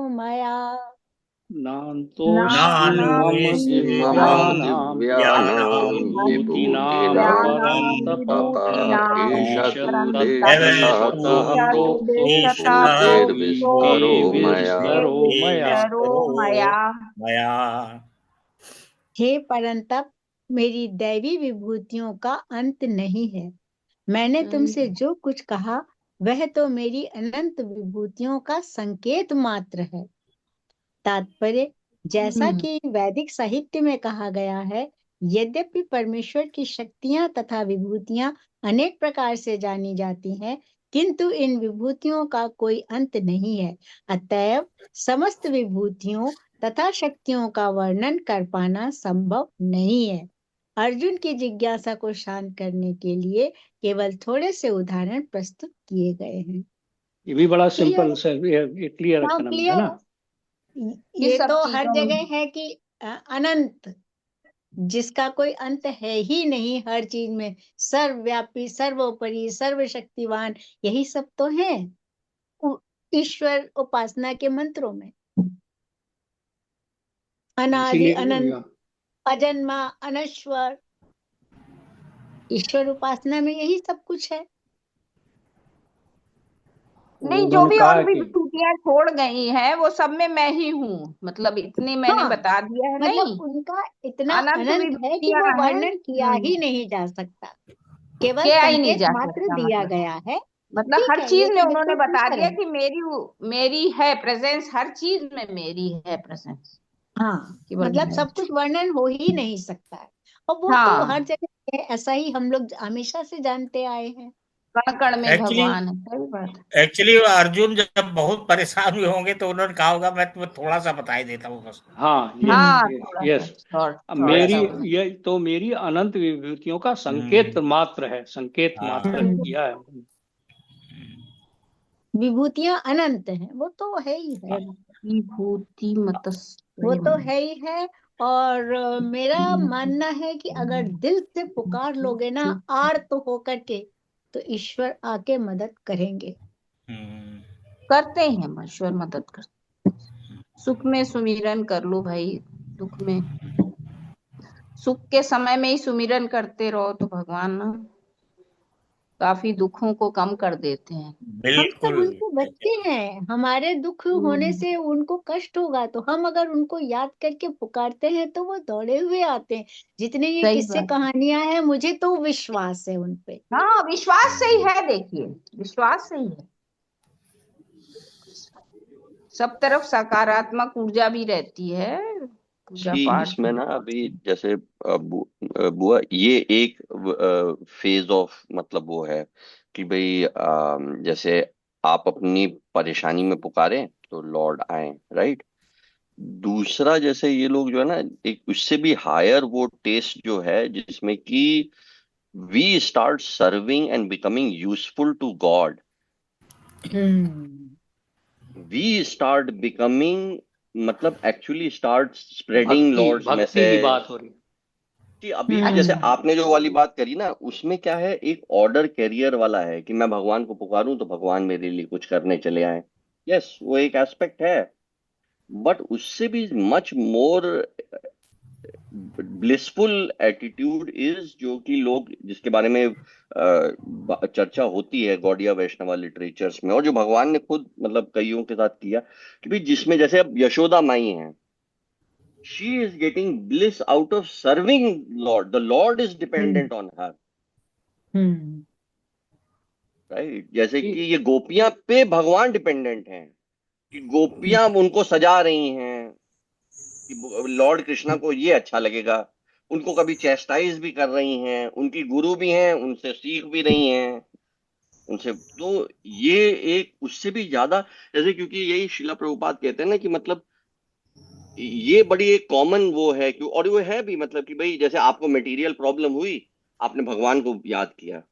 मया। नान्तोऽस्मि मम दिव्यानां विभूतीनां परन्तप एष तद्देशतः प्रोक्तो विभूतिर्विस्तरो मया। हे परंतप, मेरी दैवी विभूतियों का अंत नहीं है। मैंने तुमसे जो कुछ कहा वह तो मेरी अनंत विभूतियों का संकेत मात्र है। तात्पर्य, जैसा कि वैदिक साहित्य में कहा गया है, यद्यपि परमेश्वर की शक्तियां तथा विभूतियां अनेक प्रकार से जानी जाती हैं, किंतु इन विभूतियों का कोई अंत नहीं है। अतएव समस्त विभूतियों तथा शक्तियों का वर्णन कर पाना संभव नहीं है। अर्जुन की जिज्ञासा को शांत करने के लिए केवल थोड़े से उदाहरण प्रस्तुत किए गए हैं। ये भी बड़ा सिंपल से क्लियर है ना। ये तो हर जगह है कि अनंत, जिसका कोई अंत है ही नहीं, हर चीज में सर्वव्यापी, सर्वोपरि, सर्वशक्तिवान, यही सब तो है ईश्वर उपासना के मंत्रों में। अनादि अनंत अजन्मा अनश्वर, ईश्वर उपासना में यही सब कुछ है। नहीं, जो भी और भी विभूतियां छोड़ गई हैं वो सब में मैं ही हूँ, मतलब इतनी मैंने बता दिया है। मतलब नहीं, उनका इतना अनंत अनंत है कि वो वर्णन किया ही नहीं जा सकता, केवल संकेत मात्र दिया गया है। मतलब हर चीज में उन्होंने बता दिया कि मेरी है प्रेजेंस, हर चीज में मेरी है प्रेजेंस। हाँ, मतलब सब कुछ वर्णन हो ही नहीं सकता है, और वो तो हर जगह है, ऐसा ही हम लोग हमेशा से जानते आए हैं। कण कण में एक्चुअली भगवान है, सही बात है। एक्चुअली अर्जुन जब बहुत परेशान हुए होंगे तो उन्होंने कहा होगा मैं तुम्हें थोड़ा सा बता ही देता हूँ बस। हाँ, हाँ, ये थोड़ा सा यस। शॉर्ट अब शॉर्ट मेरी ऐसा शॉर्ट होगा। में। ये तो मेरी अनंत विभूतियों का संकेत हम्म, मात्र है, संकेत मात्र हाँ। किया है। विभूतियां अनंत हैं, वो तो है ही है, विभूति वो तो मतस्वयम्। है ही है। और मेरा मानना है कि अगर दिल से पुकार लोगे ना, आर्त तो होकर के, तो ईश्वर आके मदद करेंगे। हम्म, करते हैं, ईश्वर मदद करते। सुख में सुमिरन कर लो भाई, दुख में, सुख के समय में ही सुमिरन करते रहो तो भगवान ना काफी दुखों को कम कर देते हैं। हम सब बिल्कुल। उनके बच्चे हैं, हमारे दुख होने से उनको कष्ट होगा, तो हम अगर उनको याद करके पुकारते हैं तो वो दौड़े हुए आते हैं। जितने ये सही किस्से बात। कहानियां हैं, मुझे तो विश्वास है उन पे। हाँ, विश्वास से ही है, देखिए विश्वास से ही है। सब तरफ सकारात्मक ऊर्जा भी रहती है, पूजा जी, पाठ इसमें भी। ना अभी जैसे बुआ ये एक फेज ऑफ मतलब वो है कि भाई जैसे आप अपनी परेशानी में पुकारें तो लॉर्ड आए, राइट। दूसरा जैसे ये लोग जो है ना, एक उससे भी हायर वो टेस्ट जो है जिसमें कि we start serving and becoming useful to God, hmm. We start becoming मतलब actually start spreading bhakti Lord's bhakti की मैसेज। बात हो रही कि अभी जैसे हम्म। आपने जो वाली बात करी ना, उसमें क्या है, एक ऑर्डर कैरियर वाला है कि मैं भगवान को पुकारूं तो भगवान मेरे लिए कुछ करने चले आए। यस, वो एक एस्पेक्ट है। बट उससे भी much more blissful attitude is, जो कि लोग जिसके बारे में चर्चा होती है गौड़िया वैष्णवा लिटरेचर्स में, और जो भगवान ने खुद मतलब कईयों के साथ किया, कि भाई जिसमें जैसे अब यशोदा माई है, she is getting bliss out of serving Lord, the Lord is hmm. Dependent on her, hmm. Right. जैसे थी। कि ये गोपियां पे भगवान डिपेंडेंट हैं, कि गोपियां उनको सजा रही हैं कि लॉर्ड कृष्णा को ये अच्छा लगेगा, उनको कभी चेस्टाइज भी कर रही हैं, उनकी गुरु भी हैं, उनसे सीख भी रही हैं, उनसे तो ये एक उससे भी ज्यादा, जैसे क्योंकि यही शिला प्रभुपाद कहते हैं ना कि मतलब ये बड़ी एक कॉमन वो है कि, और वो है भी मतलब कि भाई जैसे आपको मटेरियल प्रॉब्लम हुई, आपने भगवान को याद किया,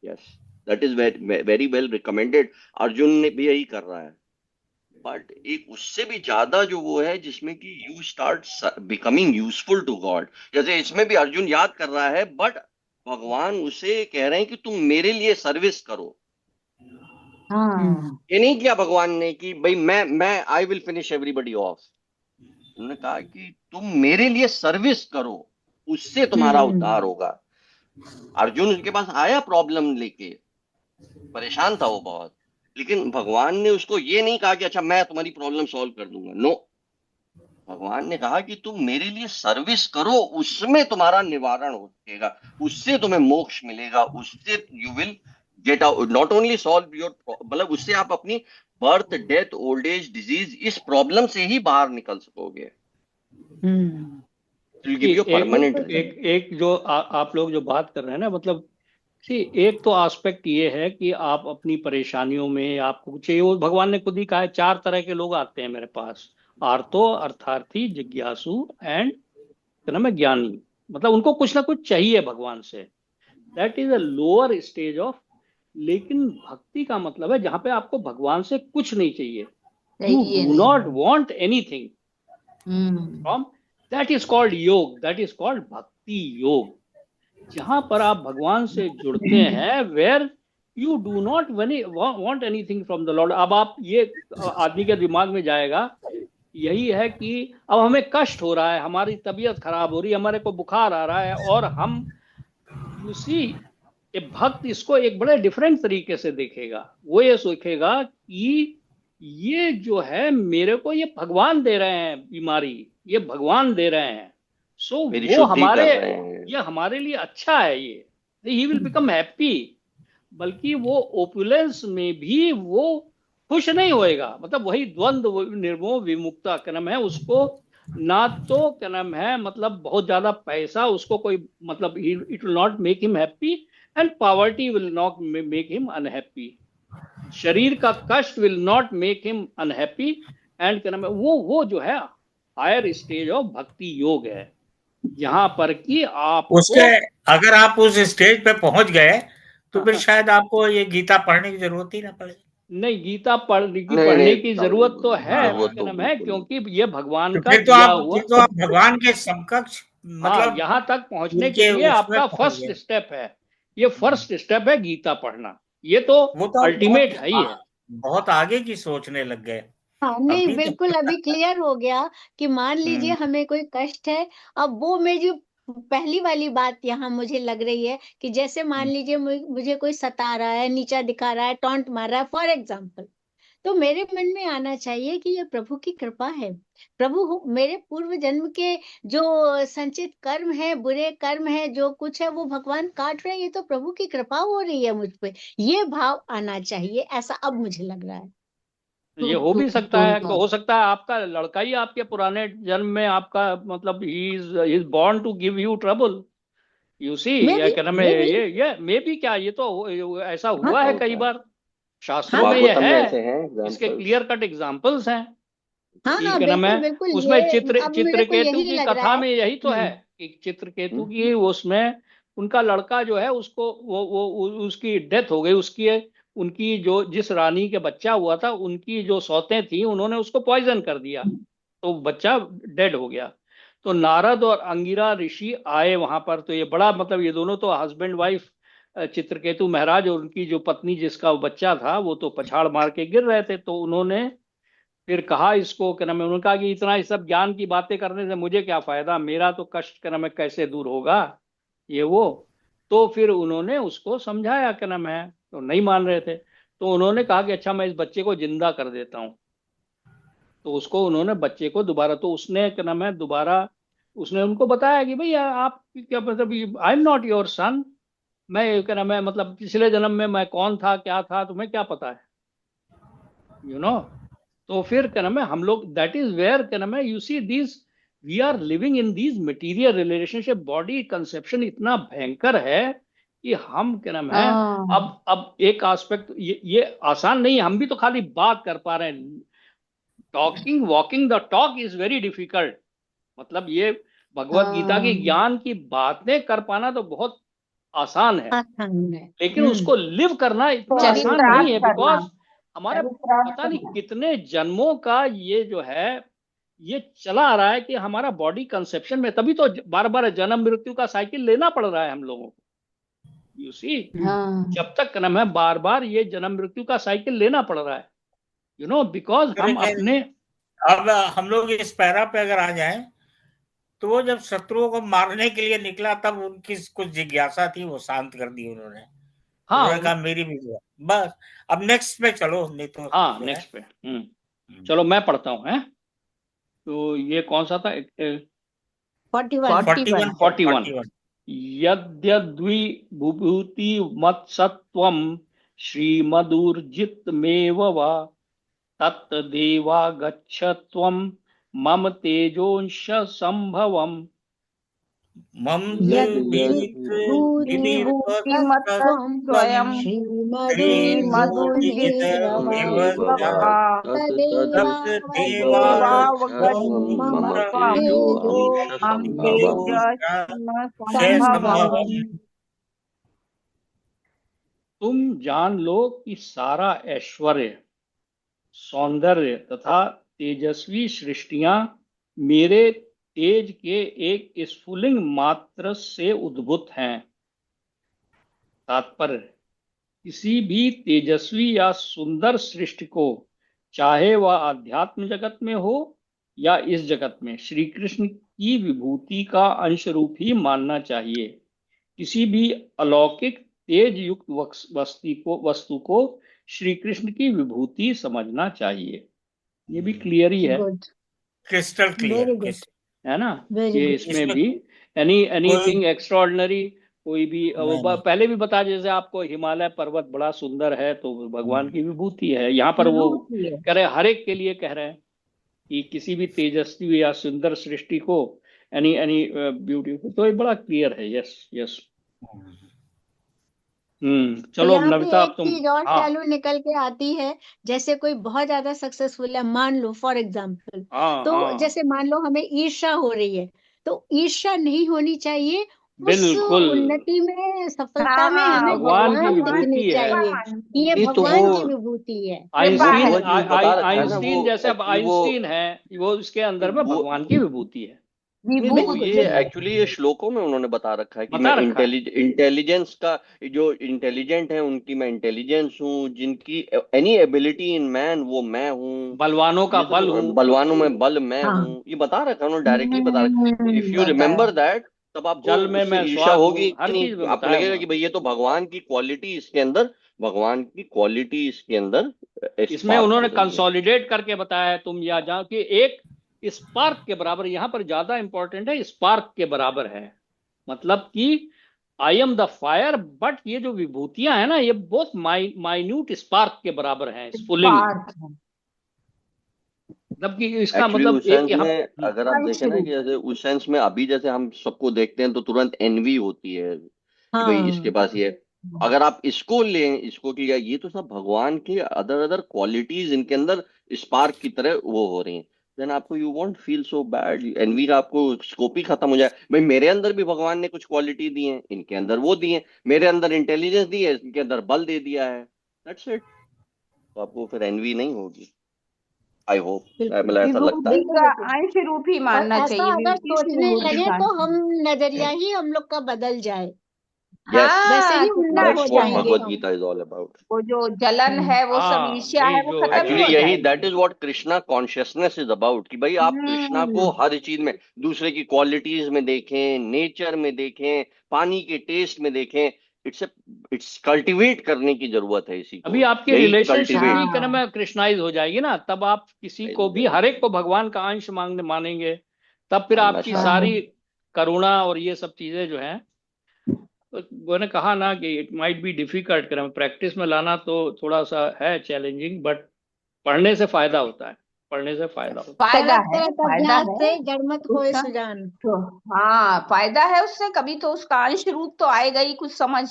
yes, that is very well recommended. Arjun ने भी यही कर रहा है। बट एक उससे भी ज्यादा जो वो है जिसमें कि you start becoming useful to God, जैसे इसमें भी अर्जुन याद कर रहा है, बट भगवान उसे कह रहे हैं कि तुम मेरे लिए सर्विस करो। हाँ। ये नहीं किया भगवान ने कि भाई मैं I will finish everybody of. उन्होंने कहा कि तुम मेरे लिए सर्विस करो, उससे तुम्हारा उद्धार हम्म। होगा। अर्जुन उनके पास आया प्रॉब्लम लेके, परेशान था वो बहुत, लेकिन भगवान ने उसको ये नहीं कहा कि अच्छा मैं तुम्हारी प्रॉब्लम सॉल्व कर दूंगा, नो। भगवान ने कहा कि तुम मेरे लिए सर्विस करो, उसमें तुम्हारा निवारण हो सकेगा, उससे तुम्हें मोक्ष मिलेगा, उससे you will get out, not only solve your, मतलब उससे आप अपनी birth death old age disease इस प्रॉब्लम से ही बाहर निकल सकोगे, हम्म। विल कि गिव यू एक परमानेंट एक रिजल्ट। एक जो आप लोग जो बात कर रहे हैं ना, मतलब सी एक तो एस्पेक्ट ये है कि आप अपनी परेशानियों में आपको कुछ चाहिए, वो भगवान ने खुद ही कहा है, 4 तरह के लोग आते हैं मेरे पास, आर्तो, अर्थार्थी, जिज्ञासु एंड क्या नाम है, ज्ञानी। मतलब उनको कुछ ना कुछ चाहिए भगवान से, that is a lower stage of. लेकिन भक्ति का मतलब है जहां पे आपको भगवान से कुछ नहीं चाहिए, यू चाहिए डू नहीं। Not want anything hmm. From, that is called yoga, that is called bhakti yoga. जहां पर आप भगवान से जुड़ते हैं, where you do not want anything from the Lord. अब आप ये आदमी के दिमाग में जाएगा, यही है कि अब हमें कष्ट हो रहा है, हमारी तबीयत खराब हो रही है, हमारे को बुखार आ रहा है, और हम, यू सी, ये भक्त इसको एक बड़े डिफरेंट तरीके से देखेगा। वो ये सोचेगा कि ये जो है मेरे को ये भगवान दे रहे हैं बीमारी, ये भगवान दे रहे हैं, सो मेरी वो शुद्धि हमारे, कर रहे हैं। ये हमारे लिए अच्छा है, ये ही विल बिकम हैप्पी। बल्कि वो ओपुलेंस में भी वो खुश नहीं होएगा, मतलब वही द्वंद्व निर्मोह विमुक्ता क्या नाम है उसको, ना तो क्या नाम है मतलब बहुत ज्यादा पैसा उसको कोई मतलब, it will not make him happy, and poverty will not make him unhappy. शरीर का कष्ट will not make him unhappy. And क्या नाम है, वो जो है हायर स्टेज ऑफ भक्ति योग है, यहाँ पर कि उसके आपको अगर आप उस स्टेज पे पहुंच गए तो फिर हाँ, शायद आपको ये गीता पढ़ने की जरूरत ही ना पड़े। नहीं गीता पढ़ने नहीं की ताऊ जी, जरूरत तो है, हाँ, वो क्या तो नाम है, बिल्कुल। क्योंकि ये भगवान तो का दिया हुआ। फिर तो आप भगवान के समकक्ष हाँ, मतलब यहाँ तक पहुंचने के उनके लिए उसमें आपका पहुंच फर्स्ट गए। स्टेप है, ये फर्स्ट स्टेप है गीता पढ़ना, ये तो वो तो आप अल्टीमेट है ही है। बहुत आगे की सोचने लग गए। हाँ नहीं अभी तो बिल्कुल, अभी क्लियर हो गया कि मान लीजिए हमें कोई कष्ट है। अब वो मेरी पहली वाली बात यहाँ मुझे लग रही है कि जैसे मान लीजिए मुझे कोई सता रहा है, नीचा दिखा रहा है, टॉन्ट मार रहा है फॉर एग्जाम्पल, तो मेरे मन में आना चाहिए कि ये प्रभु की कृपा है। मेरे पूर्व जन्म के जो संचित कर्म है, बुरे कर्म है, जो कुछ है वो भगवान काट रहे हैं, ये तो प्रभु की कृपा हो रही है मुझ पे, ये भाव आना चाहिए, ऐसा अब मुझे लग रहा है। ये हो भी सकता है, हो सकता है आपका लड़का ही आपके पुराने जन्म में आपका मतलब he is born to give you trouble, you see, मे या भी क्या नाम है, मे भी ये मे भी क्या, ये तो ऐसा हाँ हुआ है कई होता है, बार, शास्त्रों में ये भागवतम में है, ऐसे हैं इसके एग्जाम्पल्स। क्लियर कट एग्जाम्पल्स हैं हाँ कि हाँ क्या नाम है। बिल्कुल बिल्कुल, उसमें ये अब मेरे को चित्रकेतु यही की लग रहा कथा है। में यही तो है कि चित्रकेतु की उसमें उनका लड़का जो है उसको उसकी डेथ हो गई, उसकी उनकी जो जिस रानी के बच्चा हुआ था उनकी जो सौतें थी उन्होंने उसको पॉइजन कर दिया, तो बच्चा डेड हो गया। तो नारद और अंगिरा ऋषि आए वहां पर, तो ये बड़ा मतलब ये दोनों तो हस्बैंड वाइफ, चित्रकेतु महाराज और उनकी जो पत्नी जिसका बच्चा था वो तो पछाड़ मार के गिर रहे थे, तो उन्होंने फिर कहा इसको क्या नाम है, उन्होंने कहा कि इतना इस सब ज्ञान की बातें करने से मुझे क्या फायदा, मेरा तो कष्ट क्या नाम है कैसे दूर होगा, ये वो। तो फिर उन्होंने उसको समझाया क्या नाम है, तो नहीं मान रहे थे, तो उन्होंने कहा कि अच्छा मैं इस बच्चे को जिंदा कर देता हूँ। तो उसको उन्होंने बच्चे को दोबारा, तो उसने क्या नाम है दोबारा उसने उनको बताया कि भैया आप क्या मतलब, आई एम नॉट योर सन, मैं क्या नाम है मतलब पिछले जन्म में मैं कौन था क्या था तुम्हें क्या पता है, यू नो। तो फिर क्या नाम है हम लोग, दैट इज वेयर क्या नाम है, you see these we are living in these material relationship, body conception इतना भयंकर है कि हम क्या नाम है, अब एक एस्पेक्ट ये आसान नहीं है, हम भी तो खाली बात कर पा रहे हैं, talking walking the talk is very difficult, मतलब ये भगवत गीता की ज्ञान की बातें कर पाना तो बहुत आसान है, आसान है। लेकिन उसको लिव करना इतना आसान चरितार्थ नहीं है, करना, बिकॉज हमारे चरितार्थ पता नहीं करना। कितने जन्मों का ये जो है ये चला आ रहा है कि हमारा बॉडी कंसेप्शन में, तभी तो बार बार जन्म मृत्यु का साइकिल लेना पड़ रहा है हम लोगों को, यू सी। हाँ जब तक क्रम है बार बार ये जन्म मृत्यु का साइकिल लेना पड़ रहा है, यू नो, बिकॉज हम अपने अब हम लोग इस पैरा पे अगर आ जाएं तो वो जब शत्रुओं को मारने के लिए निकला तब उनकी कुछ जिज्ञासा थी वो शांत कर दी उन्होंने। उन्होंने हाँ कहा मेरी भी हुआ बस, अब नेक्स्ट पे चलो नहीं तो हाँ जो है। नेक्स्ट पे चलो मैं पढ़ता हूँ है, तो ये कौन सा था, 41 41 41। यद्यद्विभूति मत्सत्वं श्रीमदूर्जितमेव वा तत्तदेवागच्छत्वं मम तेजोंश संभवम्। मम यद्विभूतिमत्सत्त्वं स्वयं श्रीमदूर्जित श्रीमदूर्जितमेव तदेवावगच्छत्वं मम तदेवावगच्छत्वं तेजो अंश मम संभवम्। तेजस्संभवम्। तुम जान लो कि सारा ऐश्वर्य, सौंदर्य तथा तेजस्वी सृष्टियां मेरे तेज के एक स्फुलिंग मात्र से उद्भूत हैं। तात्पर्य, किसी भी तेजस्वी या सुंदर सृष्टि को, चाहे वह आध्यात्म जगत में हो या इस जगत में, श्री कृष्ण की विभूति का अंश रूप ही मानना चाहिए। किसी भी अलौकिक तेज युक्त वस्तु को श्री कृष्ण की विभूति समझना चाहिए। ये भी क्लियर ही है, good, crystal clear very good, है ना, वेरी ये गुड। इसमें इसमें भी एनीथिंग एक्स्ट्राऑर्डिनरी कोई भी वो नहीं। पहले भी बता, जैसे आपको हिमालय पर्वत बड़ा सुंदर है तो भगवान की विभूति है, यहाँ पर वो कह रहे हर एक के लिए कह रहे हैं कि किसी भी तेजस्वी या सुंदर सृष्टि को, एनी एनी ब्यूटी को, तो ये बड़ा क्लियर है। यस यस तो चलो यहाँ पे नविता एक अब तुम। चीज और हाँ चालू निकल के आती है। जैसे कोई बहुत ज्यादा सक्सेसफुल है, मान लो फॉर एग्जाम्पल, हाँ तो हाँ, जैसे मान लो हमें ईर्ष्या हो रही है, तो ईर्ष्या नहीं होनी चाहिए। उस बिल्कुल। उन्नति में, सफलता में हाँ हमें वो भगवान की भगवान भगवान दिखने विभूति की है। कृपा चाहिए कि माननी ये नहीं तो चाहिए। वो भगवान की विभूति है। कृपा वो है। वो चीज बता रखा है ना, वो आइंस्टीन जैसे, अब एक्चुअली आइंस्टीन है, वो इसके अंदर में वो भगवान की विभूति है। नहीं वो विभूति ये है। एक्चुअली ये श्लोकों में उन्होंने बता रखा है कि मैं बता रखा है। इंटेलिजेंस का, जो इंटेलिजेंट है उनकी मैं इंटेलिजेंस हूँ, जिनकी एनी एबिलिटी इन मैन वो मैं हूँ। बलवानों का ये सब बल हूँ। बलवानों में बल मैं हाँ, हूँ, ये बता रखा है उन्होंने, डायरेक्टली बता रखा है। इफ यू बताया। रिमेम्बर दैट, तब आपको जल में उससे मैं ईर्ष्या सुहाग हूँ, होगी हर कि चीज नहीं, में आपको बताया लगेगा कि उन्होंने। भाई ये तो भगवान की क्वालिटी इसके अंदर, भगवान की क्वालिटी इसके अंदर इसमें स्पार्क हो उन्होंने रही है। कंसोलिडेट करके बताया है, तुम या जाओ कि एक स्पार्क के बराबर, यहां पर ज्यादा इंपॉर्टेंट है, स्पार्क के बराबर है। मतलब कि I am the fire, but ये जो विभूतियां हैं ना, ये बहुत माइन्यूट स्पार्क के बराबर हैं, स्फुलिंग। पार्क है। मतलब कि इसका एक्चुअली मतलब उस एक सेंस यहाँ। में अगर आप अंश देखें ना, कि रूप। जैसे उस सेंस में अभी जैसे हम सबको देखते हैं तो तुरंत एनवी होती है कि भाई इसके हाँ, पास ये, अगर आप इसको लें, इसको कि ये तो सब भगवान के अदर अदर क्वालिटीज इनके अंदर स्पार्क की तरह वो हो रही हैं, देन आपको you won't feel so bad, envy का आपको स्कोप ही खत्म हो जाए। भाई मेरे अंदर भी भगवान ने कुछ क्वालिटी दी है, इनके अंदर वो दी है, मेरे अंदर इंटेलिजेंस दी है, इनके अंदर बल दे दिया है, दैट्स इट। तो आपको फिर एनवी नहीं होगी, आई होप, बिल्कुल मतलब ऐसा लगता विभूति है। बिल्कुल का बिल्कुल। अंश रूप ही और मानना ऐसा चाहिए, अगर विभूति से सोचने विभूति लगे का तो अंश। हम, नजरिया ही हम लोग का बदल जाए, यस, वैसे हाँ ही कितना उन्नत हो दैट्स अच्छा व्हाट है। जाएंगे भगवत हम। Gita is all about. वो जो जलन हम्म। है, वो सब हाँ, ईर्ष्या यही है, वो जो खत्म ही एक्चुअली हो है। यही, दैट जाएगी। Is what Krishna consciousness is about, कि भाई आप कृष्णा को हम्म। हर चीज में, दूसरे की क्वालिटीज में देखें, नेचर में देखें, पानी के टेस्ट में देखें। इट्स इट्स कल्टीवेट करने की जरूरत है इसी अभी को, आपकी यही रिलेशनशिप कल्टीवेट। भी क्या नाम हाँ है, कृष्णाइज हो जाएगी ना, तब आप किसी को भी, हर एक को भगवान का अंश मांगने मानेंगे। तब फिर मानना आपकी चाहते हाँ। सारी करुणा और ये सब चीजें जो हैं, तो मैंने कहा ना कि इट माइट बी डिफिकल्ट, कर प्रैक्टिस में लाना तो थोड़ा सा है चैलेंजिंग, बट पढ़ने से फायदा होता है, पढ़ने से फायदा होता फायदा करत है, करत फायदा अभ्यास है से जड़ मत होए उसका। सुजान। तो हाँ फायदा है उससे, कभी तो उसका अंश रूप तो आएगा ही कुछ समझ।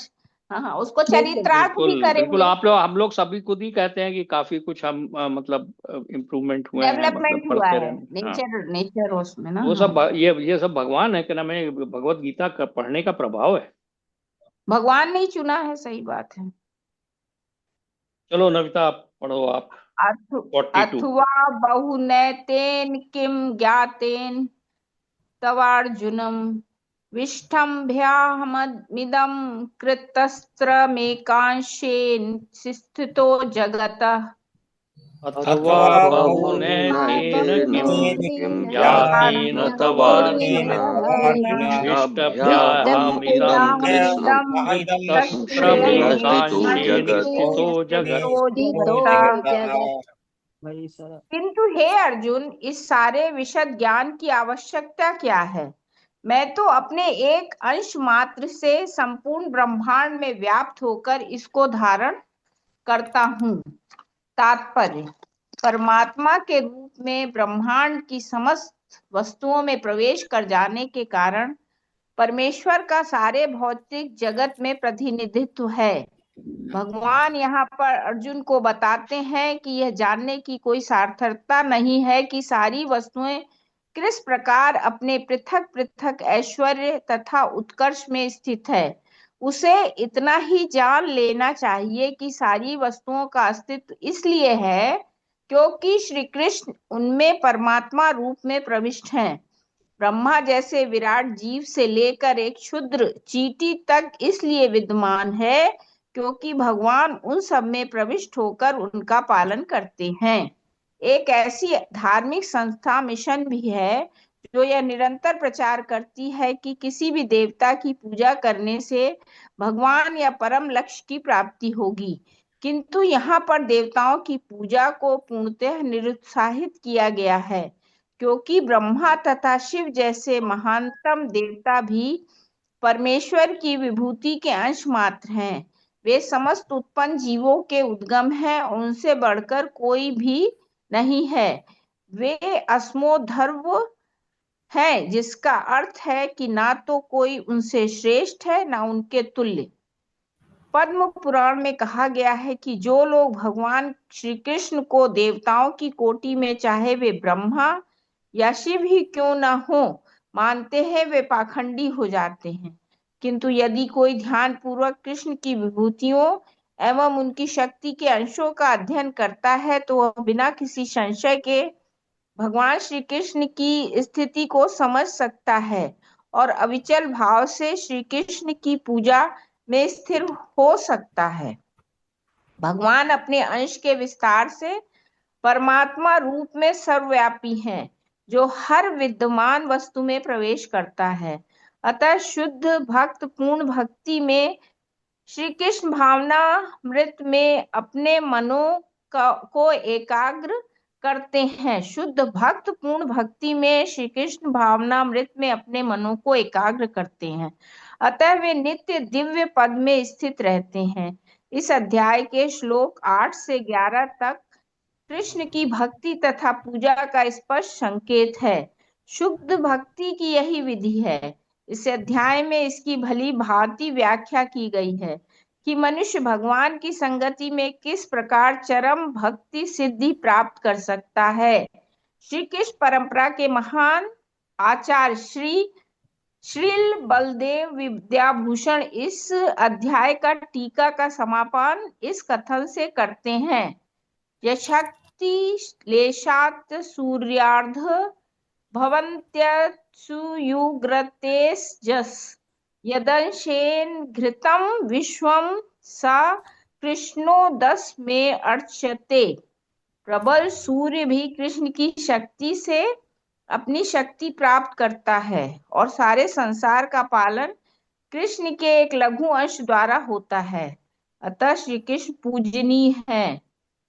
हाँ हाँ, उसको बिल्कुल है। चरित्रार्थ बिल्कुल भी बिल्कुल, करेंगे। आप लोग, हम लोग सभी खुद ही कहते हैं कि काफी कुछ हम मतलब इम्प्रूवमेंट हुए हैं, मतलब डेवलपमेंट हुआ पढ़ते है, रहने। हाँ, नेचर नेचर उसमें ना। वो हाँ सब ये सब भगवान है, क्या नाम है, भगवत गीता का पढ़ने का प्रभाव है। भगवान ने ही चुना है, सही बात है। चलो नविता, आप पढ़ो आप। अथु 42। अथवा बहुनैतेन किं ज्ञातेन तवार्जुनम् विष्टम्भ्याहममिदं कृतस्त्रमेकांशेन स्थितो जगतः। अथवा अथवा बहुनैतेन किं बहुनैतेन किं किं ज्ञातेन ज्ञातेन तवार्जुन तवार्जुन विष्टभ्याहमिदं विष्टभ्याहमिदं कृत्स्नम् कृत्स्नमिनश्चितो कृतस्त्रमेकांशेन जगत्। स्थितो जगत्। जगत। वही सारा। किंतु हे अर्जुन, इस सारे विशद ज्ञान की आवश्यकता क्या है? मैं तो अपने एक अंश मात्र से संपूर्ण ब्रह्मांड में व्याप्त होकर इसको धारण करता हूँ। तात्पर्य, परमात्मा के रूप में ब्रह्मांड की समस्त वस्तुओं में प्रवेश कर जाने के कारण परमेश्वर का सारे भौतिक जगत में प्रतिनिधित्व है। भगवान यहाँ पर अर्जुन को बताते हैं कि यह जानने की कोई सार्थकता नहीं है कि सारी वस्तुएं किस प्रकार अपने पृथक पृथक ऐश्वर्य तथा उत्कर्ष में स्थित है। उसे इतना ही जान लेना चाहिए कि सारी वस्तुओं का अस्तित्व इसलिए है क्योंकि श्री कृष्ण उनमें परमात्मा रूप में प्रविष्ट हैं। ब्रह्मा जैसे विराट जीव से लेकर एक क्षुद्र चींटी तक इसलिए विद्यमान है क्योंकि भगवान उन सब में प्रविष्ट होकर उनका पालन करते हैं। एक ऐसी धार्मिक संस्था मिशन भी है जो यह निरंतर प्रचार करती है कि किसी भी देवता की पूजा करने से भगवान या परम लक्ष्य की प्राप्ति होगी। किंतु यहाँ पर देवताओं की पूजा को पूर्णतः निरुत्साहित किया गया है क्योंकि ब्रह्मा तथा शिव जैसे महानतम देवता भी परमेश्वर की विभूति के अंश मात्र हैं। वे समस्त उत्पन्न जीवों के उद्गम हैं और उनसे बढ़कर कोई भी नहीं है। वे अस्मोधर्व हैं, जिसका अर्थ है कि ना तो कोई उनसे श्रेष्ठ है ना उनके तुल्य। पद्म पुराण में कहा गया है कि जो लोग भगवान श्री कृष्ण को देवताओं की कोटि में, चाहे वे ब्रह्मा या शिव ही क्यों न हो, मानते हैं, वे पाखंडी हो जाते हैं। किंतु यदि कोई ध्यान पूर्वक कृष्ण की विभूतियों एवं उनकी शक्ति के अंशों का अध्ययन करता है तो वह बिना किसी संशय के भगवान श्री कृष्ण की स्थिति को समझ सकता है और अविचल भाव से श्री कृष्ण की पूजा में स्थिर हो सकता है। भगवान अपने अंश के विस्तार से परमात्मा रूप में सर्वव्यापी हैं, जो हर विद्यमान वस्तु में प्रवेश करता है। अतः शुद्ध भक्त पूर्ण भक्ति में श्री कृष्ण भावनामृत में अपने मनों को एकाग्र करते हैं। शुद्ध भक्त पूर्ण भक्ति में श्री कृष्ण भावनामृत में अपने मनों को एकाग्र करते हैं, अतः वे नित्य दिव्य पद में स्थित रहते हैं। इस अध्याय के श्लोक 8 से 11 तक कृष्ण की भक्ति तथा पूजा का स्पष्ट संकेत है। शुद्ध भक्ति की यही विधि है। इस अध्याय में इसकी भली भांति व्याख्या की गई है कि मनुष्य भगवान की संगति में किस प्रकार चरम भक्ति सिद्धि प्राप्त कर सकता है। श्री कृष्ण परंपरा के महान आचार्य श्रील बलदेव विद्याभूषण इस अध्याय का टीका का समापन इस कथन से करते हैं। यशक्ति लेशात् सूर्यार्ध भवन्त्यसुयुग्रतेजस् यदंशेन घृतं विश्वं स कृष्णो दस में अर्च्यते। प्रबल सूर्य भी कृष्ण की शक्ति से अपनी शक्ति प्राप्त करता है और सारे संसार का पालन कृष्ण के एक लघु अंश द्वारा होता है। अतः श्री कृष्ण पूजनीय है।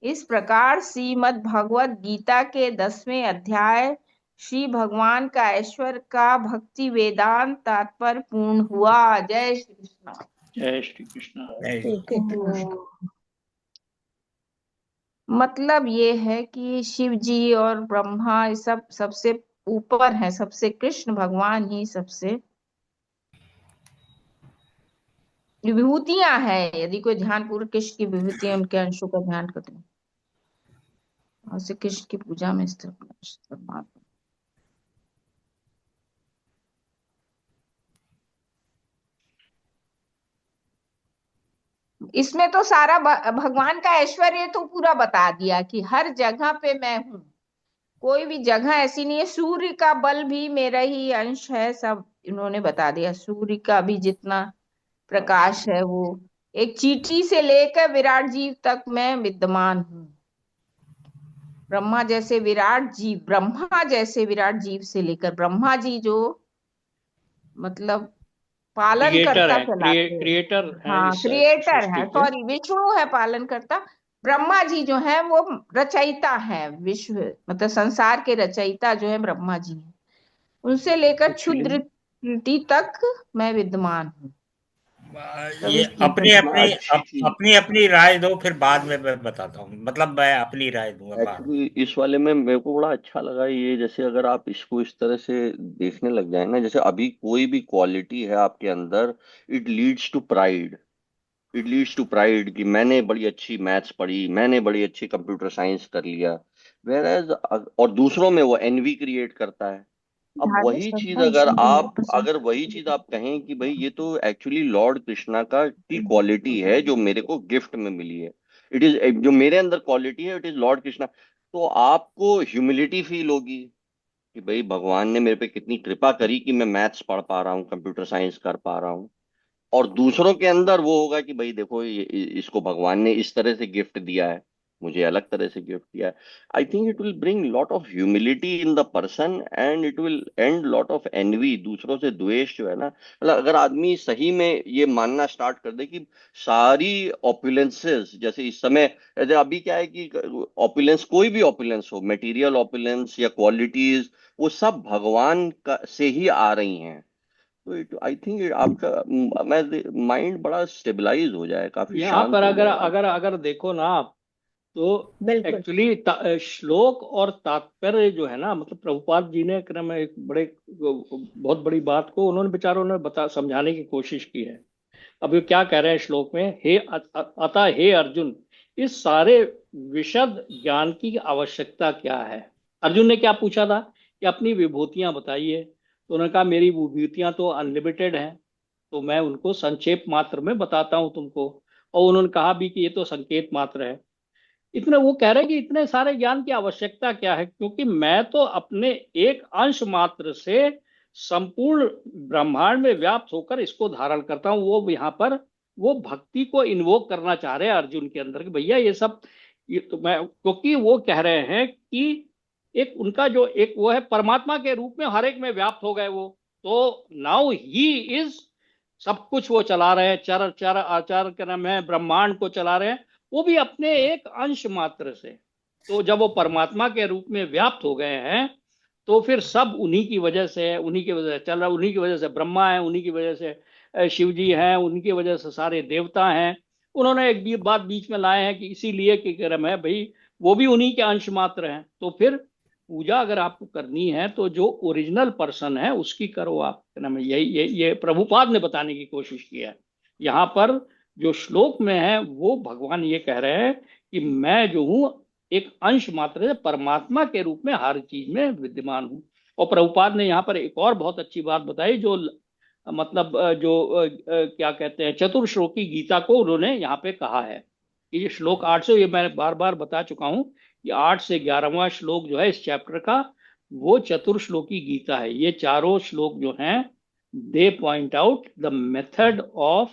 इस प्रकार श्रीमद् भगवद गीता के 10वें अध्याय श्री भगवान का ऐश्वर्य का भक्ति वेदांत तात्पर्य पूर्ण हुआ। जय श्री कृष्ण। जय श्री कृष्ण। ठीक है। मतलब ये है कि शिव जी और ब्रह्मा ये सब सबसे ऊपर है, सबसे कृष्ण भगवान ही सबसे विभूतियां हैं। यदि कोई ध्यान पूर्वक कृष्ण की विभूतियां उनके अंशों का ध्यान करते हैं और श्री कृष्ण की पूजा में स्थिर परमात्मा। इसमें तो सारा भगवान का ऐश्वर्य तो पूरा बता दिया कि हर जगह पे मैं हूँ, कोई भी जगह ऐसी नहीं है। सूर्य का बल भी मेरा ही अंश है, सब इन्होंने बता दिया। सूर्य का भी जितना प्रकाश है वो एक चींटी से लेकर विराट जीव तक मैं विद्यमान हूँ। ब्रह्मा जैसे विराट जीव से लेकर ब्रह्मा जी जो मतलब पालन क्रिएटर करता है, चलाते हैं। क्रिएटर है हाँ, इस क्रिएटर सृष्टि है, के। सॉरी विष्णु है पालन करता। ब्रह्मा जी जो है वो रचयिता है, विश्व मतलब संसार के रचयिता जो है ब्रह्मा जी है। उनसे लेकर क्षुद्र त्रुटि तक मैं विद्यमान हूँ। ये अपनी अपनी अपनी अपनी राय दो, फिर बाद में मैं बताता हूँ। मतलब मैं अपनी राय दूंगा बाद में। एक्चुअली इस वाले में मेरे को बड़ा अच्छा लगा ये, जैसे अगर आप इसको इस तरह से देखने लग जाए ना, जैसे अभी कोई भी क्वालिटी है आपके अंदर, it leads to pride. It leads to pride कि मैंने बड़ी अच्छी मैथ्स पढ़ी, मैंने बड़ी अच्छी कंप्यूटर साइंस कर लिया, वेर एज और दूसरों में वो एनवी क्रिएट करता है। अब वही चीज अगर वही चीज आप कहें कि भाई ये तो एक्चुअली लॉर्ड कृष्णा का की क्वालिटी है जो मेरे को गिफ्ट में मिली है, इट इज जो मेरे अंदर क्वालिटी है, इट इज लॉर्ड कृष्णा, तो आपको ह्यूमिलिटी फील होगी कि भाई भगवान ने मेरे पे कितनी कृपा करी कि मैं मैथ्स पढ़ पा रहा हूँ, कंप्यूटर साइंस कर पा रहा हूँ। और दूसरों के अंदर वो होगा कि भाई देखो इसको भगवान ने इस तरह से गिफ्ट दिया है, मुझे अलग तरह से गिफ्ट दिया है। I think it will bring lot of humility in the person and it will end lot of envy, दूसरों से द्वेष जो है ना। मतलब अगर आदमी सही में ये मानना स्टार्ट कर दे कि सारी ऑपुलेंसेस, जैसे इस समय, जैसे अभी क्या है कि ऑपुलेंस, कोई भी ऑपुलेंस हो, मटेरियल ऑपुलेंस या क्वालिटीज, वो सब भगवान का से ही आ रही हैं। तो इट आई थिंक आपका माइंड बड़ा स्टेबलाइज हो जाए, काफी यहाँ शांत पर हो अगर जाएगा। अगर अगर देखो ना आप, तो बिल्कुल। एक्चुअली श्लोक और तात्पर्य जो है ना, मतलब प्रभुपाद जी ने क्रम एक बहुत बड़ी बात को उन्होंने बेचारों ने समझाने की कोशिश की है। अब ये क्या कह रहे हैं श्लोक में, अतः हे अर्जुन, इस सारे विशद ज्ञान की आवश्यकता क्या है। अर्जुन ने क्या पूछा था कि अपनी विभूतियां बताइए, तो उन्होंने कहा मेरी विभूतियां तो अनलिमिटेड हैं, तो मैं उनको संक्षेप मात्र में बताता हूं तुमको। और उन्होंने कहा भी कि ये तो संकेत मात्र है। इतने वो कह रहे हैं कि इतने सारे ज्ञान की आवश्यकता क्या है, क्योंकि मैं तो अपने एक अंश मात्र से संपूर्ण ब्रह्मांड में व्याप्त होकर इसको धारण करता हूं। वो यहाँ पर वो भक्ति को इन्वोक करना चाह रहे हैं अर्जुन के अंदर कि भैया ये सब, ये तो मैं, क्योंकि वो कह रहे हैं कि एक उनका जो एक वो है परमात्मा के रूप में हर एक में व्याप्त हो गए वो। तो नाउ ही इज, सब कुछ वो चला रहे हैं, चर चर आचार के नाम है, ब्रह्मांड को चला रहे हैं, वो भी अपने एक अंश मात्र से। तो जब वो परमात्मा के रूप में व्याप्त हो गए हैं, तो फिर सब उन्हीं की वजह से है, उन्हीं की वजह से चल रहा है, उन्हीं की वजह से ब्रह्मा है, उन्हीं की वजह से शिव जी हैं, उनकी वजह से सारे देवता हैं। उन्होंने एक भी बात बीच में लाए हैं कि इसीलिए कि क्रम है भाई, वो भी उन्हीं के अंश मात्र हैं। तो फिर पूजा अगर आपको करनी है तो जो ओरिजिनल पर्सन है उसकी करो आप। ये प्रभुपाद ने बताने की कोशिश की है। यहाँ पर जो श्लोक में है वो भगवान ये कह रहे हैं कि मैं जो हूं एक अंश मात्र से परमात्मा के रूप में हर चीज में विद्यमान हूं। और प्रभुपाद ने यहाँ पर एक और बहुत अच्छी बात बताई, जो मतलब क्या कहते हैं, चतुर्श्लोकी गीता को उन्होंने यहाँ पे कहा है कि ये श्लोक 8 से, ये मैं बार बार बता चुका हूँ, ये 8 से 11वां श्लोक जो है इस चैप्टर का, वो चतुर्श्लोकी गीता है। ये चारों श्लोक जो हैं they point out the method of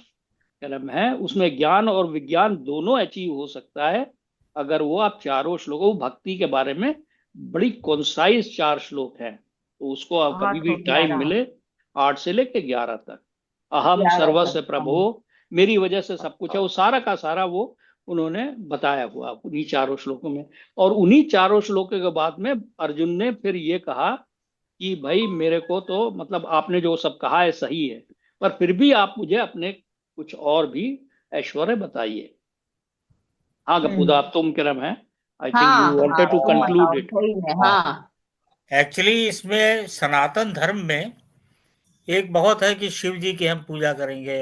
karma है, उसमें ज्ञान और विज्ञान दोनों अचीव हो सकता है अगर वो आप चारों श्लोकों, भक्ति के बारे में बड़ी कॉन्साइज 4 श्लोक हैं, तो उसको आप कभी 8 भी और टाइम 11, मिले 8 से लेके 11 तक, अहम 11 सर्वस्व तक। प्रभो, मेरी वजह से सब कुछ है, वो सारा का सारा वो उन्होंने बताया हुआ उन्हीं चारों श्लोकों में। और उन्हीं चारों श्लोकों के बाद में अर्जुन ने फिर ये कहा कि भाई मेरे को तो मतलब आपने जो सब कहा है सही है, पर फिर भी आप मुझे अपने कुछ और भी ऐश्वर्य बताइए। हाँ गपुदा, अब तुम क्रम है, आई थिंक यू हाँ हाँ, वांटेड टू तुम कंक्लूड बताओ, इट। सही है। हाँ, हाँ एक्चुअली इसमें सनातन धर्म में एक बहुत है कि शिव जी की हम पूजा करेंगे,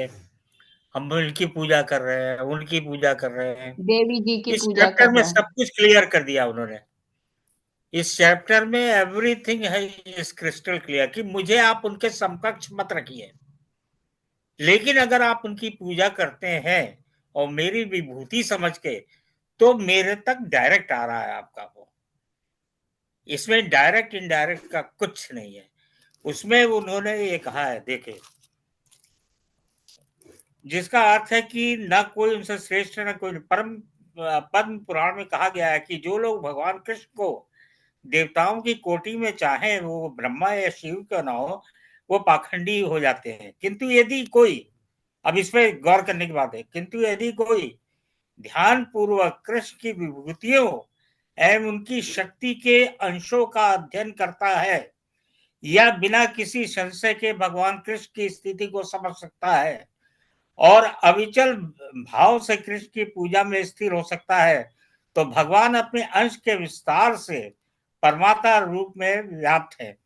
हम उनकी पूजा कर रहे हैं, उनकी पूजा कर रहे हैं। देवी जी की इस पूजा चैप्टर कर में रहे हैं। सब कुछ क्लियर कर दिया उन्होंने। इस चैप्टर में एवरीथिंग है इस क्रिस्टल क्लियर कि मुझे आप उनके समकक्ष मत रखिए, लेकिन अगर आप उनकी पूजा करते हैं और मेरी विभूति समझ के, तो मेरे तक डायरेक्ट आ रहा है आपका वो। इसमें डायरेक्ट इनडायरेक्ट का कुछ नहीं है। उसमें उन्होंने ये कहा है, देखे, जिसका अर्थ है कि न कोई उनसे श्रेष्ठ न कोई परम। पद्म पुराण में कहा गया है कि जो लोग भगवान कृष्ण को देवताओं की कोटि में चाहे, वो ब्रह्मा या शिव क्यों ना हो, वो पाखंडी हो जाते हैं। किंतु यदि कोई, अब इस पे गौर करने की बात है, किंतु यदि कोई ध्यान पूर्वक कृष्ण की विभूतियों एवं उनकी शक्ति के अंशों का अध्ययन करता है, या बिना किसी संशय के भगवान कृष्ण की स्थिति को समझ सकता है और अविचल भाव से कृष्ण की पूजा में स्थिर हो सकता है, तो भगवान अपने अंश के विस्तार से परमात्मा रूप में व्याप्त है।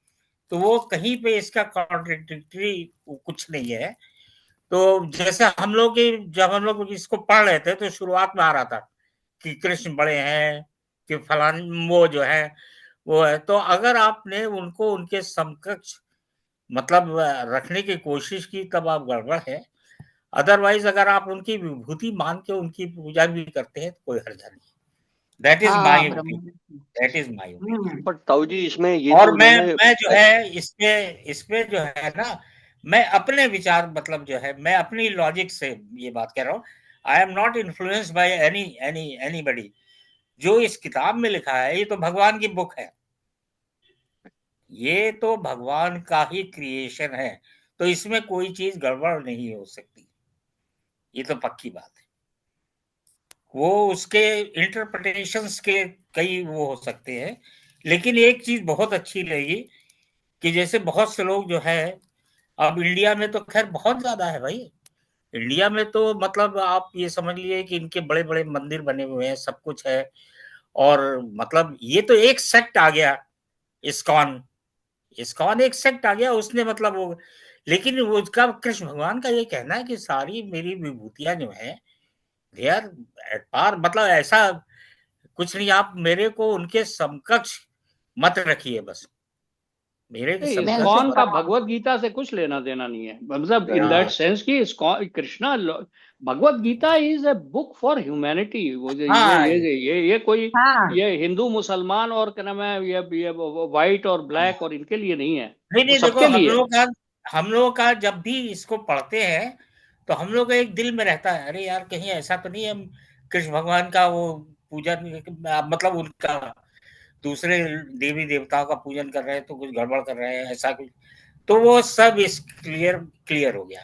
तो वो कहीं पे इसका कॉन्ट्रडिक्टरी कुछ नहीं है। तो जैसे हम लोग जब हम लोग इसको पढ़ रहे थे तो शुरुआत में आ रहा था कि कृष्ण बड़े हैं, कि फलान वो जो है वो है। तो अगर आपने उनको उनके समकक्ष मतलब रखने की कोशिश की, तब आप गड़बड़ है। अदरवाइज अगर आप उनकी विभूति मान के उनकी पूजा भी करते हैं तो कोई हर्जा नहीं। दैट इज हाँ my Brahma. Opinion, that is my opinion. पर ताऊ जी इसमें ये और तो उन्होंने मैं जो है इसमें जो है ना, मैं अपने विचार मतलब जो है, मैं अपनी लॉजिक से ये बात कह रहा हूँ। आई am not influenced by anybody. जो इस किताब में लिखा है ये तो भगवान की बुक है, ये तो भगवान का ही क्रिएशन है, तो इसमें कोई चीज गड़बड़ नहीं हो सकती, ये तो पक्की बात है। वो उसके इंटरप्रिटेशंस के कई वो हो सकते हैं, लेकिन एक चीज बहुत अच्छी लगी कि जैसे बहुत से लोग जो है, अब इंडिया में तो खैर बहुत ज्यादा है भाई। इंडिया में तो मतलब आप ये समझ लिए कि इनके बड़े बड़े मंदिर बने हुए हैं, सब कुछ है। और मतलब ये तो एक सेक्ट आ गया, इस्कॉन। इस्कॉन एक सेक्ट आ गया, उसने मतलब वो, लेकिन उसका कृष्ण भगवान का ये कहना है कि सारी मेरी विभूतियां जो है दे आर एट पार, मतलब ऐसा कुछ नहीं, आप मेरे को उनके समकक्ष मत रखिए, बस मेरे नहीं, मैं समकक्ष उससे इस्कॉन मत। का कहा भगवत गीता से कुछ लेना देना नहीं है, मतलब इन दैट हाँ सेंस कि ISKCON Krishna Bhagavad Gita is a book for humanity. वो हाँ ये कोई हाँ ये हिंदू मुसलमान और क्या नाम है ये वाइट और ब्लैक और इनके लिए नहीं है, नहीं वो नहीं, देखो सबके लिए है। हम लोगों का जब भी इसको पढ़ते हैं तो हम लोग का एक दिल में रहता है, अरे यार कहीं ऐसा तो नहीं हम कृष्ण भगवान का वो पूजन, मतलब उनका दूसरे देवी देवताओं का पूजन कर रहे हैं तो कुछ गड़बड़ कर रहे हैं, ऐसा कुछ। तो वो सब इस क्लियर हो गया।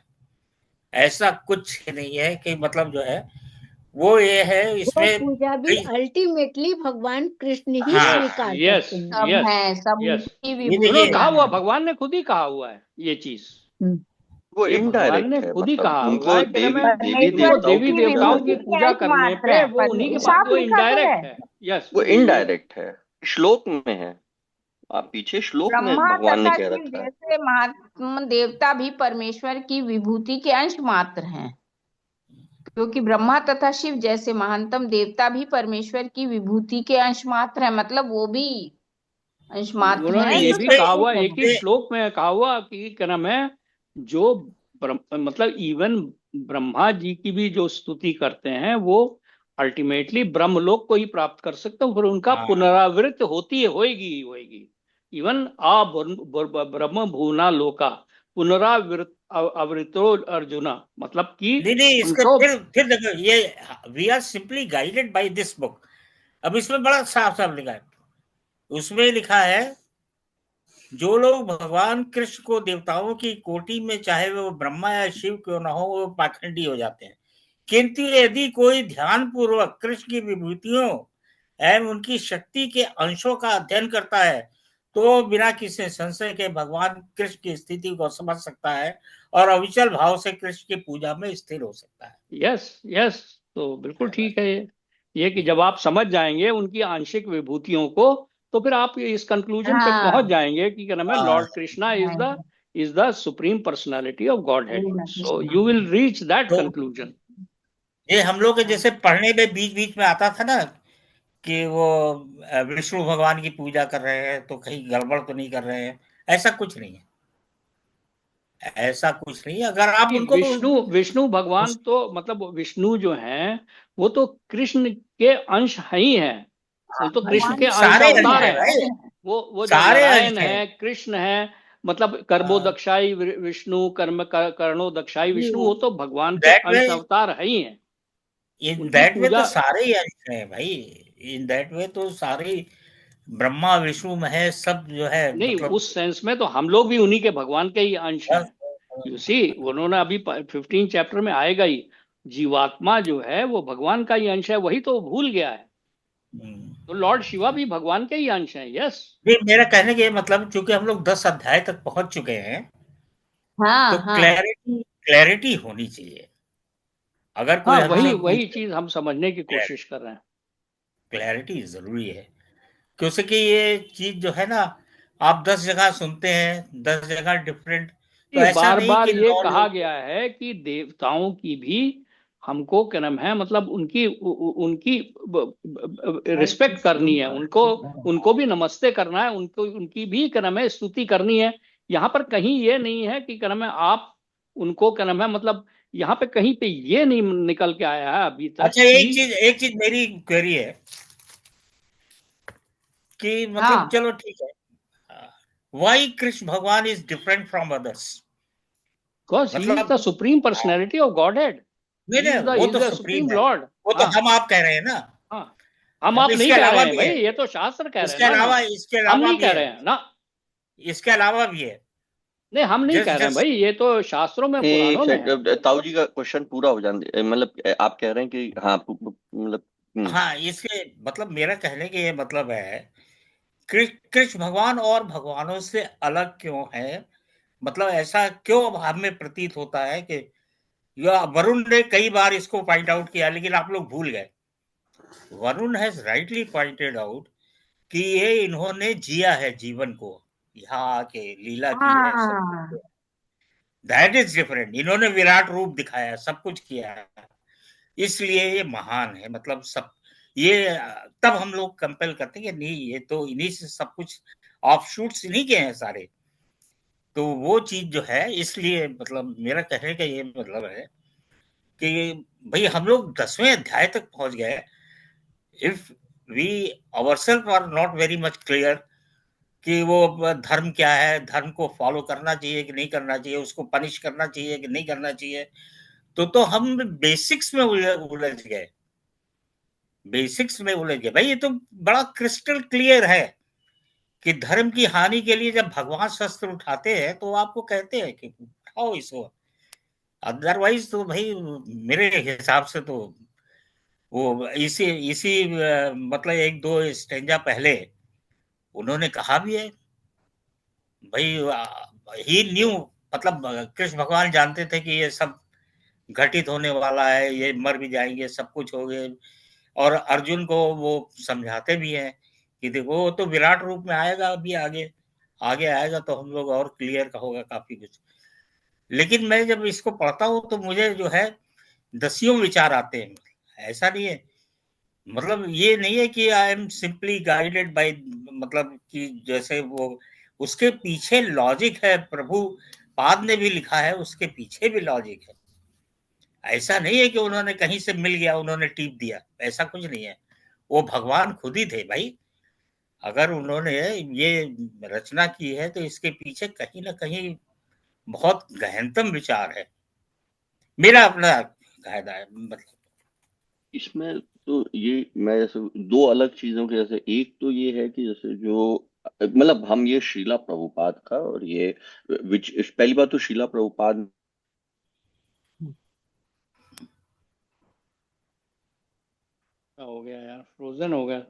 ऐसा कुछ नहीं है कि मतलब जो है वो ये है वो इसमें पूजा भी कई। अल्टीमेटली भगवान कृष्ण ही हाँ यस स्वीकार यस करते हैं। सब यस है, सब यस उनकी ये उन्होंने देखिए, कहा विभूतियां हुआ, हैं। भगवान ने खुद ही कहा हुआ है ये चीज। हम्म। वो ये भगवान इनडायरेक्ट ने है, खुद ही मतलब कहा हुआ उनको है कि ना मैं देवी देवी उनको परमेश्वर देवताओं देवी की की पूजा देवताओं में की विभूति वो के पूजा अंश करने मात्र पे है, वो पर उन्हीं के पास, साफ वो लिखा तो है, इनडायरेक्ट है। यस वो इनडायरेक्ट है, श्लोक में है। आप पीछे श्लोक में ब्रह्मा भगवान ने तथा कह शिव रखा है। जैसे महात्म देवता भी परमेश्वर की विभूति के अंश मात्र हैं। क्योंकि ब्रह्मा तथा शिव जैसे महानतम देवता भी परमेश्वर की विभूति के अंश मात्र है, मतलब वो भी अंश मात्र उन्होंने है, नहीं ये भी इसमें कहा विभूति हुआ, है एक वो। ही ये श्लोक में कहा हुआ कि क्या नाम है, जो मतलब इवन ब्रह्मा जी की भी जो स्तुति करते हैं वो अल्टीमेटली ब्रह्मलोक को ही प्राप्त कर सकते हैं, फिर उनका हाँ पुनरावृत्ति होती है, होएगी ही होएगी। इवन आ ब्रह्म भुवना लोका पुनरावृत अवृतो अर्जुना, मतलब कि नहीं नहीं, इसका उनको फिर देखो ये we are simply guided by this book. अब इसमें बड़ा साफ साफ लिखा है, उसमें लिखा है जो लोग भगवान कृष्ण को देवताओं की कोटि में, चाहे वो ब्रह्मा या शिव क्यों ना हो, वो पाखंडी हो जाते हैं। किंतु यदि कोई ध्यान पूर्वक कृष्ण की विभूतियों एवं उनकी शक्ति के अंशों का अध्ययन करता है तो बिना किसी संशय के भगवान कृष्ण की स्थिति को समझ सकता है और अविचल भाव से कृष्ण की पूजा में स्थिर हो सकता यस यस, तो बिल्कुल है। ठीक है ये कि जब आप समझ जाएंगे उनकी आंशिक विभूतियों को तो फिर आप इस कंक्लूजन पे पहुंच हाँ जाएंगे कि क्या नाम है, हाँ, लॉर्ड कृष्णा हाँ, is the supreme personality of god head, वही ना सो Krishna. You will reach that तो कंक्लूजन। ये हम लोग के हाँ जैसे पढ़ने में बीच बीच में आता था ना कि वो विष्णु भगवान की पूजा कर रहे हैं तो कहीं गड़बड़ तो नहीं कर रहे हैं, ऐसा कुछ नहीं है। ऐसा कुछ नहीं है, अगर आप उनको विष्णु विष्णु भगवान उस, तो मतलब विष्णु जो हैं वो तो कृष्ण के अंश ही हैं, वो तो कृष्ण भगवान के अंश सारे अंश अवतार है हैं। भाई, वो जो सारे अंश नारायण हैं। है, कृष्ण है, मतलब कर्मो दक्षाई विष्णु, कर्णो दक्षाई विष्णु, वो तो भगवान के दैट वे, अंश अवतार ही हैं। इन उनकी दैट वे तो पूजा सारे ही अंश हैं भाई। इन दैट वे तो सारे ब्रह्मा विष्णु महेश सब जो है, नहीं, मतलब उस सेंस में तो हम लोग भी उन्हीं के भगवान के ही अंश बस, हैं। यू सी, उन्होंने अभी 15 चैप्टर में आएगा ही, जीवात्मा जो है वो भगवान का ही अंश है, वही तो भूल गया है। हम्म। तो लॉर्ड शिवा भी भगवान के ही अंश हैं। यस, नहीं, मेरा कहने के मतलब चूंकि हम लोग 10 अध्याय तक पहुंच चुके हैं तो हाँ हाँ क्लैरिटी होनी चाहिए। अगर कोई हाँ, हमसे वही वही पूछे, चीज हम समझने की कोशिश कर रहे हैं। क्लैरिटी जरूरी है, क्योंकि ये चीज जो है ना, आप 10 जगह सुनते हैं, 10 जगह डिफरेंट, तो ये ऐसा बार नहीं बार कि ये 9 कहा लोग। गया है कि देवताओं की भी हमको क्या नाम है, मतलब उनकी रिस्पेक्ट करनी है, उनको उनको भी नमस्ते करना है, उनको उनकी भी क्या नाम है स्तुति करनी है। यहाँ पर कहीं ये नहीं है कि क्या नाम है आप उनको क्या नाम है, मतलब यहाँ पे कहीं पे ये नहीं निकल के आया है अभी तक अच्छा, कि एक चीज मेरी क्वेरी है कि मतलब हाँ चलो ठीक है, why Krishna Bhagwan is different from others? Because he is the मतलब supreme personality of god head, नहीं नहीं, वो ही इज तो द सुप्रीम सुप्रीम है, लॉर्ड। वो तो हाँ हम आप कह रहे हैं ना। हाँ, हम अब आप नहीं इसके कह रहे अलावा हैं भी भाई, है, ये तो शास्त्र कह रहे हैं इसके ना ना, अलावा इसके हम अलावा नहीं भी कह है, रहे हैं ना। इसके अलावा भी है। नहीं, हम नहीं कह जस्ट रहे हैं भाई, जस्ट ये तो शास्त्रों में एक पुराणों में है। सेकंड, ताऊ जी का क्वेश्चन पूरा हो जाने मतलब आप कह रहे हैं कि हाँ मतलब हाँ, इसके मतलब मेरा कहने का ये मतलब है, कृष्ण भगवान और भगवानों से अलग क्यों है? मतलब ऐसा क्यों हमें प्रतीत होता है कि वरुण ने कई बार इसको पॉइंट आउट किया लेकिन आप लोग भूल गए। Varun has rightly pointed out कि ये इन्होंने जिया है जीवन को, यहाँ आके लीला की है, सब कुछ हाँ किया। That is different. इन्होंने विराट रूप दिखाया, सब कुछ किया है, इसलिए ये महान है। मतलब सब ये तब हम लोग कंपेल करते हैं कि नहीं, ये तो इन्हीं से सब कुछ ऑफशूट्स इन्हीं के हैं सारे। तो वो चीज जो है, इसलिए मतलब मेरा कहने का ये मतलब है कि भाई हम लोग 10वें अध्याय तक पहुंच गए। If we ourselves are not very much clear कि वो धर्म क्या है, धर्म को फॉलो करना चाहिए कि नहीं करना चाहिए, उसको पनिश करना चाहिए कि नहीं करना चाहिए, तो हम बेसिक्स में उलझ गए। बेसिक्स में उलझ गए भाई। ये तो बड़ा क्रिस्टल क्लियर है कि धर्म की हानि के लिए जब भगवान शस्त्र उठाते हैं तो आपको कहते हैं कि उठाओ इसको, अदरवाइज तो भाई मेरे हिसाब से तो वो इसी इसी मतलब एक दो स्टेंजा पहले उन्होंने कहा भी है भाई, ही न्यू, मतलब कृष्ण भगवान जानते थे कि ये सब घटित होने वाला है, ये मर भी जाएंगे, सब कुछ हो गए। और अर्जुन को वो समझाते भी हैं कि देखो वो तो विराट रूप में आएगा, अभी आगे आगे आएगा तो हम लोग और क्लियर का होगा काफी कुछ। लेकिन मैं जब इसको पढ़ता हूँ तो मुझे जो है दसियों विचार आते हैं। ऐसा नहीं है, मतलब ये नहीं है कि I M simply guided bye, मतलब कि जैसे वो उसके पीछे लॉजिक है। प्रभु पाद ने भी लिखा है, उसके पीछे भी लॉजिक है। ऐसा नहीं है कि उन्होंने कहीं से मिल गया उन्होंने टीप दिया, ऐसा कुछ नहीं है। वो भगवान खुद ही थे भाई। अगर उन्होंने ये रचना की है तो इसके पीछे कहीं ना कहीं बहुत गहनतम विचार है। मेरा अपना कायदा है मतलब। इसमें तो ये मैं जैसे दो अलग चीजों के, जैसे एक तो ये है कि जैसे जो मतलब हम ये शीला प्रभुपाद का और ये विच पहली बात तो शीला प्रभुपाद क्या हो गया यार, फ्रोजन हो गया।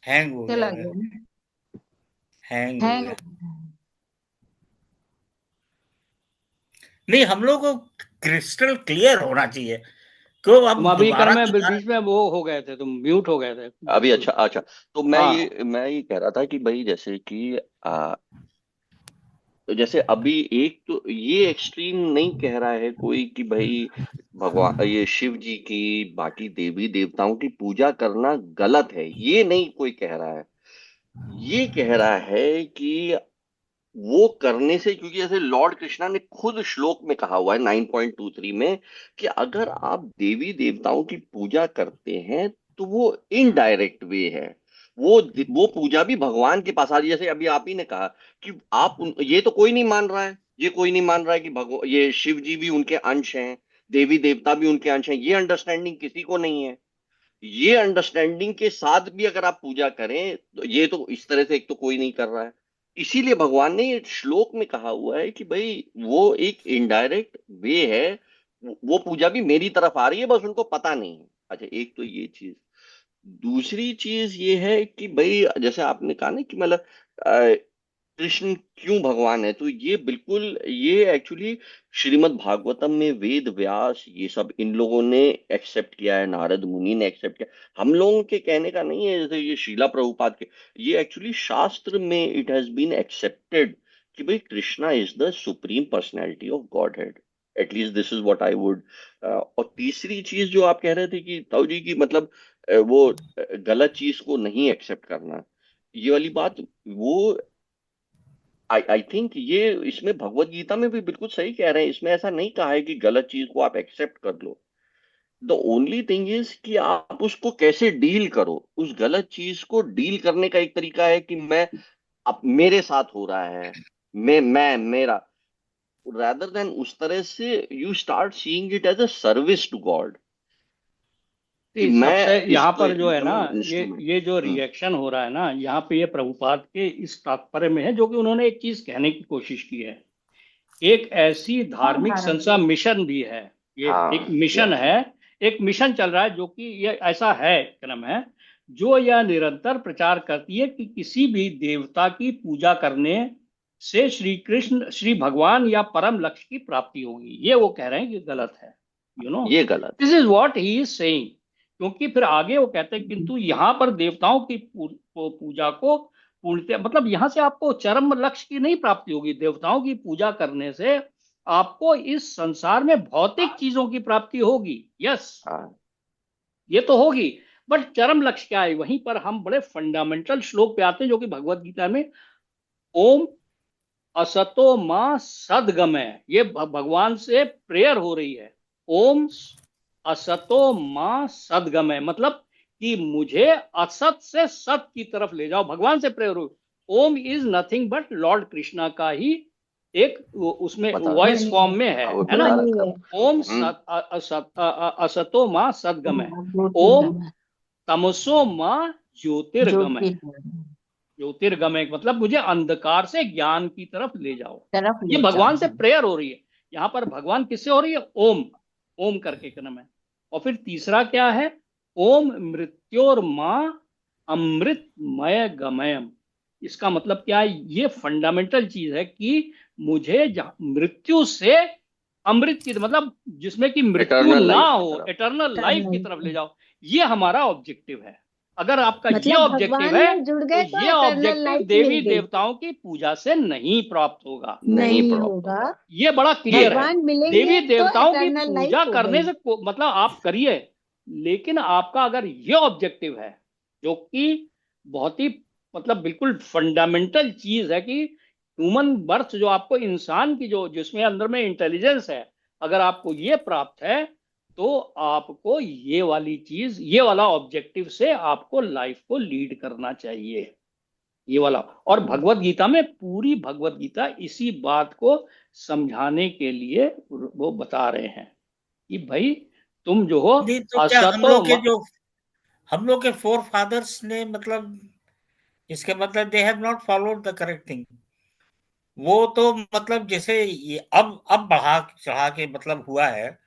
हैंग हो चला गया, गया, हैंग हो हैंग। गया। नहीं, हम लोग को क्रिस्टल क्लियर होना चाहिए क्यों तुम हम अभी कर दोबारा में दोबारा। बीच में वो हो गए थे, तुम म्यूट हो गए थे अभी। बिल्कुल। अच्छा अच्छा, तो हाँ। मैं ये कह रहा था कि भाई जैसे कि तो जैसे अभी एक तो ये एक्सट्रीम नहीं कह रहा है कोई कि भाई भगवान ये शिव जी की बाकी देवी देवताओं की पूजा करना गलत है, ये नहीं कोई कह रहा है। ये कह रहा है कि वो करने से, क्योंकि जैसे लॉर्ड कृष्णा ने खुद श्लोक में कहा हुआ है 9.23 में कि अगर आप देवी देवताओं की पूजा करते हैं तो वो इनडायरेक्ट वे है। वो पूजा भी भगवान के पास आ रही है। जैसे अभी आप ही ने कहा कि ये तो कोई नहीं मान रहा है, ये कोई नहीं मान रहा है कि भगवान ये शिव जी भी उनके अंश हैं, देवी देवता भी उनके अंश हैं, ये अंडरस्टैंडिंग किसी को नहीं है। ये अंडरस्टैंडिंग के साथ भी अगर आप पूजा करें तो ये तो इस तरह से एक तो कोई नहीं कर रहा है। इसीलिए भगवान ने ये श्लोक में कहा हुआ है कि भाई वो एक इनडायरेक्ट वे है, वो पूजा भी मेरी तरफ आ रही है, बस उनको पता नहीं है। अच्छा, एक तो ये चीज। दूसरी चीज ये है कि भाई जैसे आपने कहा ना कि मतलब कृष्ण क्यों भगवान है, तो ये बिल्कुल ये एक्चुअली श्रीमद् भागवतम में वेद व्यास ये सब इन लोगों ने एक्सेप्ट किया है, नारद मुनि ने एक्सेप्ट किया, हम लोगों के कहने का नहीं है। जैसे ये शीला प्रभुपाद के, ये एक्चुअली शास्त्र में इट हैज बीन एक्सेप्टेड कि भाई Krishna is the supreme personality of god head. At least this is what I would. और तीसरी चीज जो आप कह रहे थे कि ताऊ जी की मतलब वो गलत चीज को नहीं एक्सेप्ट करना, ये वाली बात, वो आई थिंक ये इसमें भगवत गीता में भी बिल्कुल सही कह रहे हैं। इसमें ऐसा नहीं कहा है कि गलत चीज को आप एक्सेप्ट कर लो। द ओनली थिंग इज कि आप उसको कैसे डील करो। उस गलत चीज को डील करने का एक तरीका है कि मैं, अब मेरे साथ हो रहा है, मैं मेरा, rather देन उस तरह से you start seeing it as a service to God कि सबसे मैं यहाँ इसको पर जो है ना, इंस्ट्रूमेंट। ये जो रिएक्शन हो रहा है ना यहाँ पे, ये प्रभुपाद के इस तात्पर्य में है जो कि उन्होंने एक चीज कहने की कोशिश की है। एक ऐसी और धार्मिक भारत संस्था मिशन भी है, ये एक हाँ या मिशन है, एक मिशन चल रहा है जो कि ये ऐसा है क्रम है जो यह निरंतर प्रचार करती है कि किसी भी देवता की पूजा करने से श्री कृष्ण श्री भगवान या परम लक्ष्य की प्राप्ति होगी। ये वो कह रहे हैं कि गलत है, यू नो, ये गलत this is what he is saying. क्योंकि फिर आगे वो कहते हैं किंतु यहाँ पर देवताओं की पूजा को पूर्णतः, मतलब यहाँ से आपको चरम लक्ष्य की नहीं प्राप्ति होगी। देवताओं की पूजा करने से आपको इस संसार में भौतिक चीजों की प्राप्ति होगी, यस, हाँ, ये तो होगी, बट चरम लक्ष्य क्या है? वहीं पर हम बड़े फंडामेंटल श्लोक पे आते हैं, जो कि भगवत गीता में ओम असतो मां सदगमय, ये भगवान से प्रेयर हो रही है। ओम असतो मां सदगमय, मतलब कि मुझे असत से सत की तरफ ले जाओ, भगवान से प्रेयर हो। Om is nothing but lord Krishna का ही एक उसमें बता वॉइस ध्वनि फॉर्म में है हाँ, वो है ना। बता ध्वनि रखा। है। ओम असतो मां सदगमय, ओम ज्योतिर्गमय, तमसो मां ज्योतिर्गमय। ज्योतिर्गमय ज्योतिर्गमय मतलब मुझे अंधकार से ज्ञान की तरफ ले जाओ। तरफ ये ले भगवान से जाओ। प्रेयर हो रही है। यहाँ पर भगवान किससे हो रही है? ओम, ओम करके क्रम है। और फिर तीसरा क्या है? ओम मृत्योर्मा अमृतमय गमयम। इसका मतलब क्या है? ये फंडामेंटल चीज है कि मुझे मृत्यु से अमृत की, मतलब जिसमें कि मृत्यु इटर्नल ना लाइफ की हो, तरफ। एटर्नल लाइफ की तरफ ले टर्नल, जाओ। ये हमारा ऑब्जेक्टिव है। अगर आपका ये मतलब ऑब्जेक्टिव भगवान है में जुड़ तो गए तो ये एटर्नल ऑब्जेक्टिव लाइफ मिल देवी गई। देवताओं की पूजा से नहीं प्राप्त होगा। नहीं नहीं प्राप्त होगा, होगा। ये बड़ा क्लियर है। भगवान मिलेंगे देवी तो देवताओं की एटर्नल लाइफ पूजा हो करने गई। से मतलब आप करिए, लेकिन आपका अगर ये ऑब्जेक्टिव है, जो कि बहुत ही मतलब बिल्कुल फंडामेंटल चीज है कि ह्यूमन बर्थ, जो आपको इंसान की जो जिसमें अंदर में इंटेलिजेंस है, अगर आपको ये प्राप्त है तो आपको ये वाली चीज, ये वाला ऑब्जेक्टिव से आपको लाइफ को लीड करना चाहिए, ये वाला। और भगवत गीता में पूरी भगवत गीता इसी बात को समझाने के लिए वो बता रहे हैं कि भाई तुम जो हो नहीं तो क्या असतो हम लोग के फोर फादर्स ने मतलब इसके मतलब they have not followed the correct thing. वो तो मतलब जैसे ये अब बढ़ा चढ़ा के मतलब हुआ है।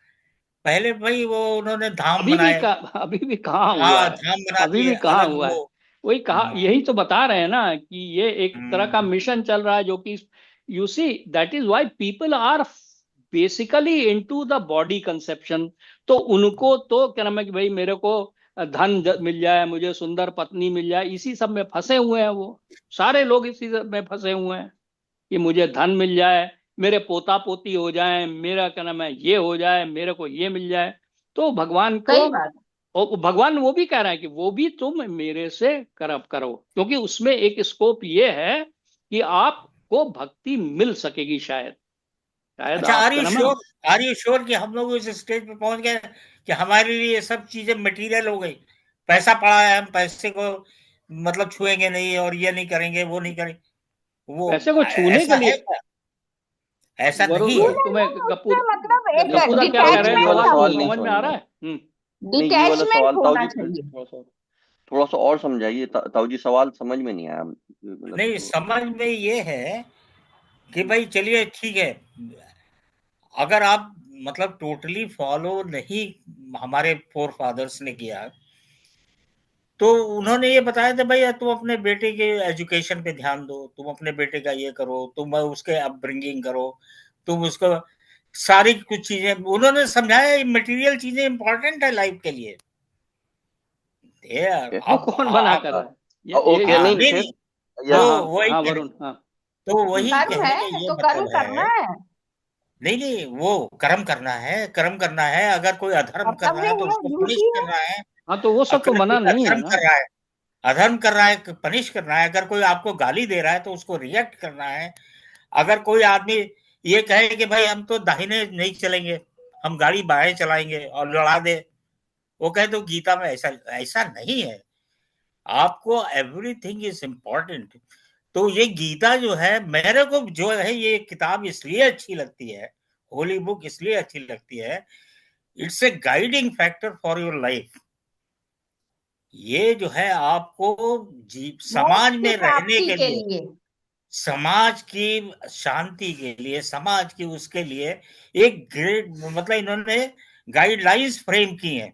पहले भाई वो उन्होंने धाम बनाए। अभी भी कहाँ हुआ हाँ, है? धाम बना अभी दिए भी कहाँ अलग हुआ है? वो। वही कहा, हाँ, यही तो बता रहे हैं ना कि ये एक तरह का मिशन चल रहा है, जो कि you see that is why people are basically into the body conception. तो उनको तो क्या नाम है कि भाई मेरे को धन मिल जाए, मुझे सुंदर पत्नी मिल जाए, इसी सब में फंसे हुए हैं वो। सारे लोग इसी सब में फंसे हुए हैं कि मुझे धन मिल जाए, मेरे पोता पोती हो जाए, मेरा क्या नाम है ये हो जाए, मेरे को ये मिल जाए। तो भगवान को, सही बात। और भगवान वो भी कह रहा है कि वो भी तुम मेरे से करो, क्योंकि उसमें एक स्कोप ये है कि आपको भक्ति मिल सकेगी, शायद शायद अच्छा, आप क्या नाम है। आर यू श्योर कि हम लोग इस स्टेज पे पहुंच गए कि हमारे लिए ये सब चीजें मटेरियल हो गई? पैसा पड़ा है, हम पैसे को मतलब छुएंगे नहीं और ये नहीं करेंगे, वो नहीं करेंगे। वो पैसे को छूने के ऐसा है लिए क्या? ऐसा नहीं वरुण, है। नहीं, तुम्हें उससे मतलब एक कपूरदा क्या कह रहे हैं? ये वाला डिटैचमेंट सवाल सवाल तुमको नहीं चाहिए, समझ में आ समझ रहा में। है? नहीं, ये वाला डिटैचमेंट सवाल ताऊ होना जी चाहिए। थोड़ा सा और समझाइए। ताऊ जी, सवाल समझ में नहीं आया मतलब नहीं, समझ में ये है कि भाई चलिए ठीक है, अगर आप मतलब टोटली फॉलो नहीं हमारे फोर फादर्स ने किया, तो उन्होंने ये बताया था भाई तुम अपने बेटे के एजुकेशन पे ध्यान दो, तुम अपने बेटे का ये करो, तुम उसके अपब्रिंगिंग करो, तुम उसको सारी कुछ चीजें उन्होंने समझाया। मटेरियल चीजें इंपॉर्टेंट है लाइफ के लिए। ये वो अब कौन मना कर रहा है? ओके, हाँ, नहीं नहीं फिर नहीं, हाँ यस। हाँ तो वही हाँ कहने वरुण, हाँ। तो वही कर्म कहने का है ये तो कर्म मतलब करना है। है, नहीं नहीं, वो कर्म करना है, कर्म करना है। अगर कोई अधर्म कर रहा कर्तव्य है तो है, उसको पनिश ड्यूटी है। करना है। हाँ तो वो सब तो अगर मना कोई नहीं है अधर्म ना। कर रहा है, अधर्म कर रहा है, पनिश करना है। अगर कोई आपको गाली दे रहा है तो उसको रिएक्ट करना है। अगर कोई आदमी ये कहे कि भाई हम तो दाहिने नहीं चलेंगे, हम गाड़ी बाएं चलाएंगे और लड़ा दे, वो कहे तो गीता में ऐसा ऐसा नहीं है। आपको एवरीथिंग इज इम्पोर्टेंट। तो ये गीता जो है, मेरे को जो है ये किताब इसलिए अच्छी लगती है, होली बुक इसलिए अच्छी लगती है, it's a guiding factor for your life. ये जो है आपको समाज मोक्ष की में रहने प्राप्ति के के लिए, लिए। समाज की शांति के लिए, समाज की उसके लिए एक ग्रेट मतलब इन्होंने गाइडलाइंस फ्रेम की हैं।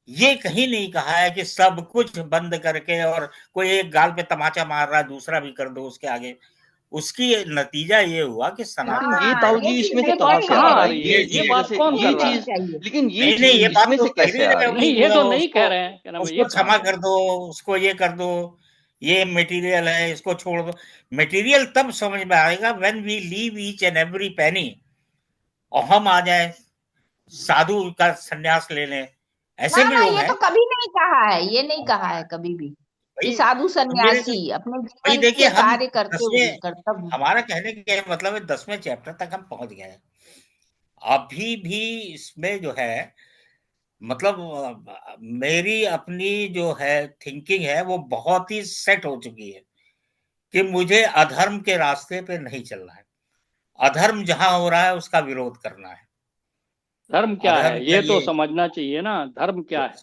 ये कहीं नहीं कहा है कि सब कुछ बंद करके और कोई एक गाल पे तमाचा मार रहा है दूसरा भी कर दो उसके आगे। उसकी नतीजा ये हुआ कि लेकिन सनातन ये हाँ, ताऊ ये जी चीज इसमें से ये नहीं कहाँ बात कही से आ कहाँ रहा आ है? रही है? ये बात कौन ये कर रहा है? चीज, चाहिए। लेकिन ये नहीं नहीं, चीज ये बात इसमें तो से कह कैसे नहीं आ रहे रही अभी नहीं, ये तो नहीं कह उसको रहे हैं, क्या नाम है, ये उसको क्षमा कर दो, उसको ये कर दो। ये मटेरियल है, इसको छोड़ दो। मटेरियल तब समझ में आएगा when we leave each and every penny, और हम आ जाए साधु का संन्यास ले लें। ऐसे ना भी ना, लोग ये हैं तो कभी नहीं कहा है, ये नहीं कहा है कभी भी कि भाई। साधु तो मेरे सन्यासी अपने भाई जीवन देखिए, के हम कार्य करते हुए 10वें, कर्तव्य। हमारा कहने का मतलब है 10वें चैप्टर तक हम पहुंच गए हैं। अभी भी इसमें जो है मतलब मेरी अपनी जो है थिंकिंग है वो बहुत ही सेट हो चुकी है कि मुझे अधर्म के रास्ते पे नहीं चलना है। अधर्म जहां हो रहा है उसका विरोध करना है। धर्म क्या अधर्म है क्या ये तो ये समझना चाहिए ना, धर्म क्या है।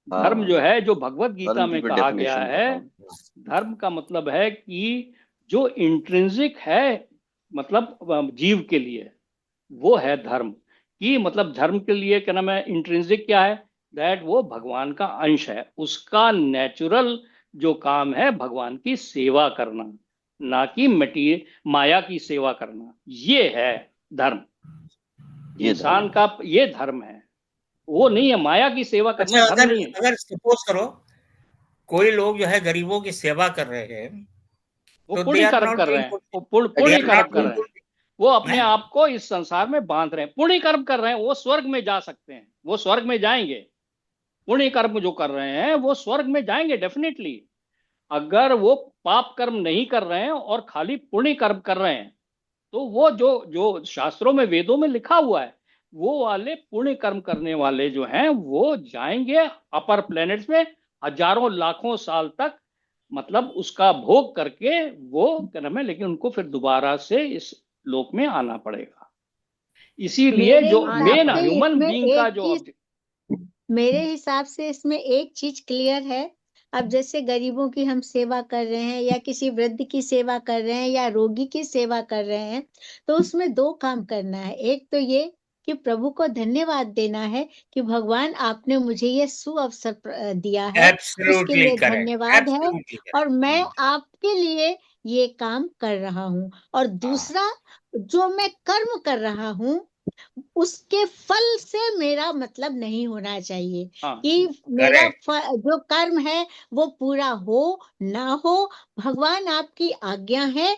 धर्म जो हाँ, है, जो भगवत गीता धर्म की में कोई कहा गया डेफिनेशन है, बताओ। धर्म का मतलब है कि जो इंट्रिंसिक है, मतलब जीव के लिए, वो है धर्म। कि मतलब धर्म के लिए क्या नाम है, इंट्रिंसिक क्या है, दैट वो भगवान का अंश है, उसका नेचुरल जो काम है भगवान की सेवा करना, ना कि मटीरियल माया की सेवा करना। ये है धर्म, ये धर्म इंसान है। का ये धर्म है। वो नहीं है, माया की सेवा करना अच्छा, धर्म अगर नहीं है। अगर सपोज करो कोई लोग जो है गरीबों की सेवा कर रहे हैं, वो तो दे पुण्य आर कर्म नॉट कर रहे डूइंग हैं, गुड, वो दे पुण्य आर कर्म नॉट कर डूइंग रहे हैं। गुड। वो अपने आप को इस संसार में बांध रहे हैं, पुण्य कर्म कर रहे हैं, वो स्वर्ग में जा सकते हैं, वो स्वर्ग में जाएंगे। पुण्य कर्म जो कर रहे हैं वो स्वर्ग में जाएंगे डेफिनेटली। अगर वो पाप कर्म नहीं कर रहे हैं और खाली पुण्य कर्म कर रहे हैं, तो वो जो जो शास्त्रों में वेदों में लिखा हुआ है, वो वाले पुण्य कर्म करने वाले जो हैं वो जाएंगे अपर प्लैनेट्स में, हजारों लाखों साल तक, मतलब उसका भोग करके वो क्या नाम है, लेकिन उनको फिर दोबारा से इस लोक में आना पड़ेगा। इसीलिए मेरे जो हिसाब मेन आना से ह्यूमन इसमें बीइंग का एक जो चीज मेरे हिसाब से इसमें एक चीज क्लियर है। अब जैसे गरीबों की हम सेवा कर रहे हैं या किसी वृद्ध की सेवा कर रहे हैं या रोगी की सेवा कर रहे हैं, तो उसमें दो काम करना है। एक तो ये कि प्रभु को धन्यवाद देना है कि भगवान आपने मुझे ये सुअवसर दिया है, उसके एब्सोल्युटली लिए करेक्ट, धन्यवाद है। एब्सोल्युटली और मैं करेक्ट। आपके लिए ये काम कर रहा हूँ। और दूसरा, जो मैं कर्म कर रहा हूँ उसके फल से मेरा मतलब नहीं होना चाहिए हाँ, कि मेरा करेक्ट। जो कर्म है वो पूरा हो ना हो। भगवान आपकी आज्ञा है,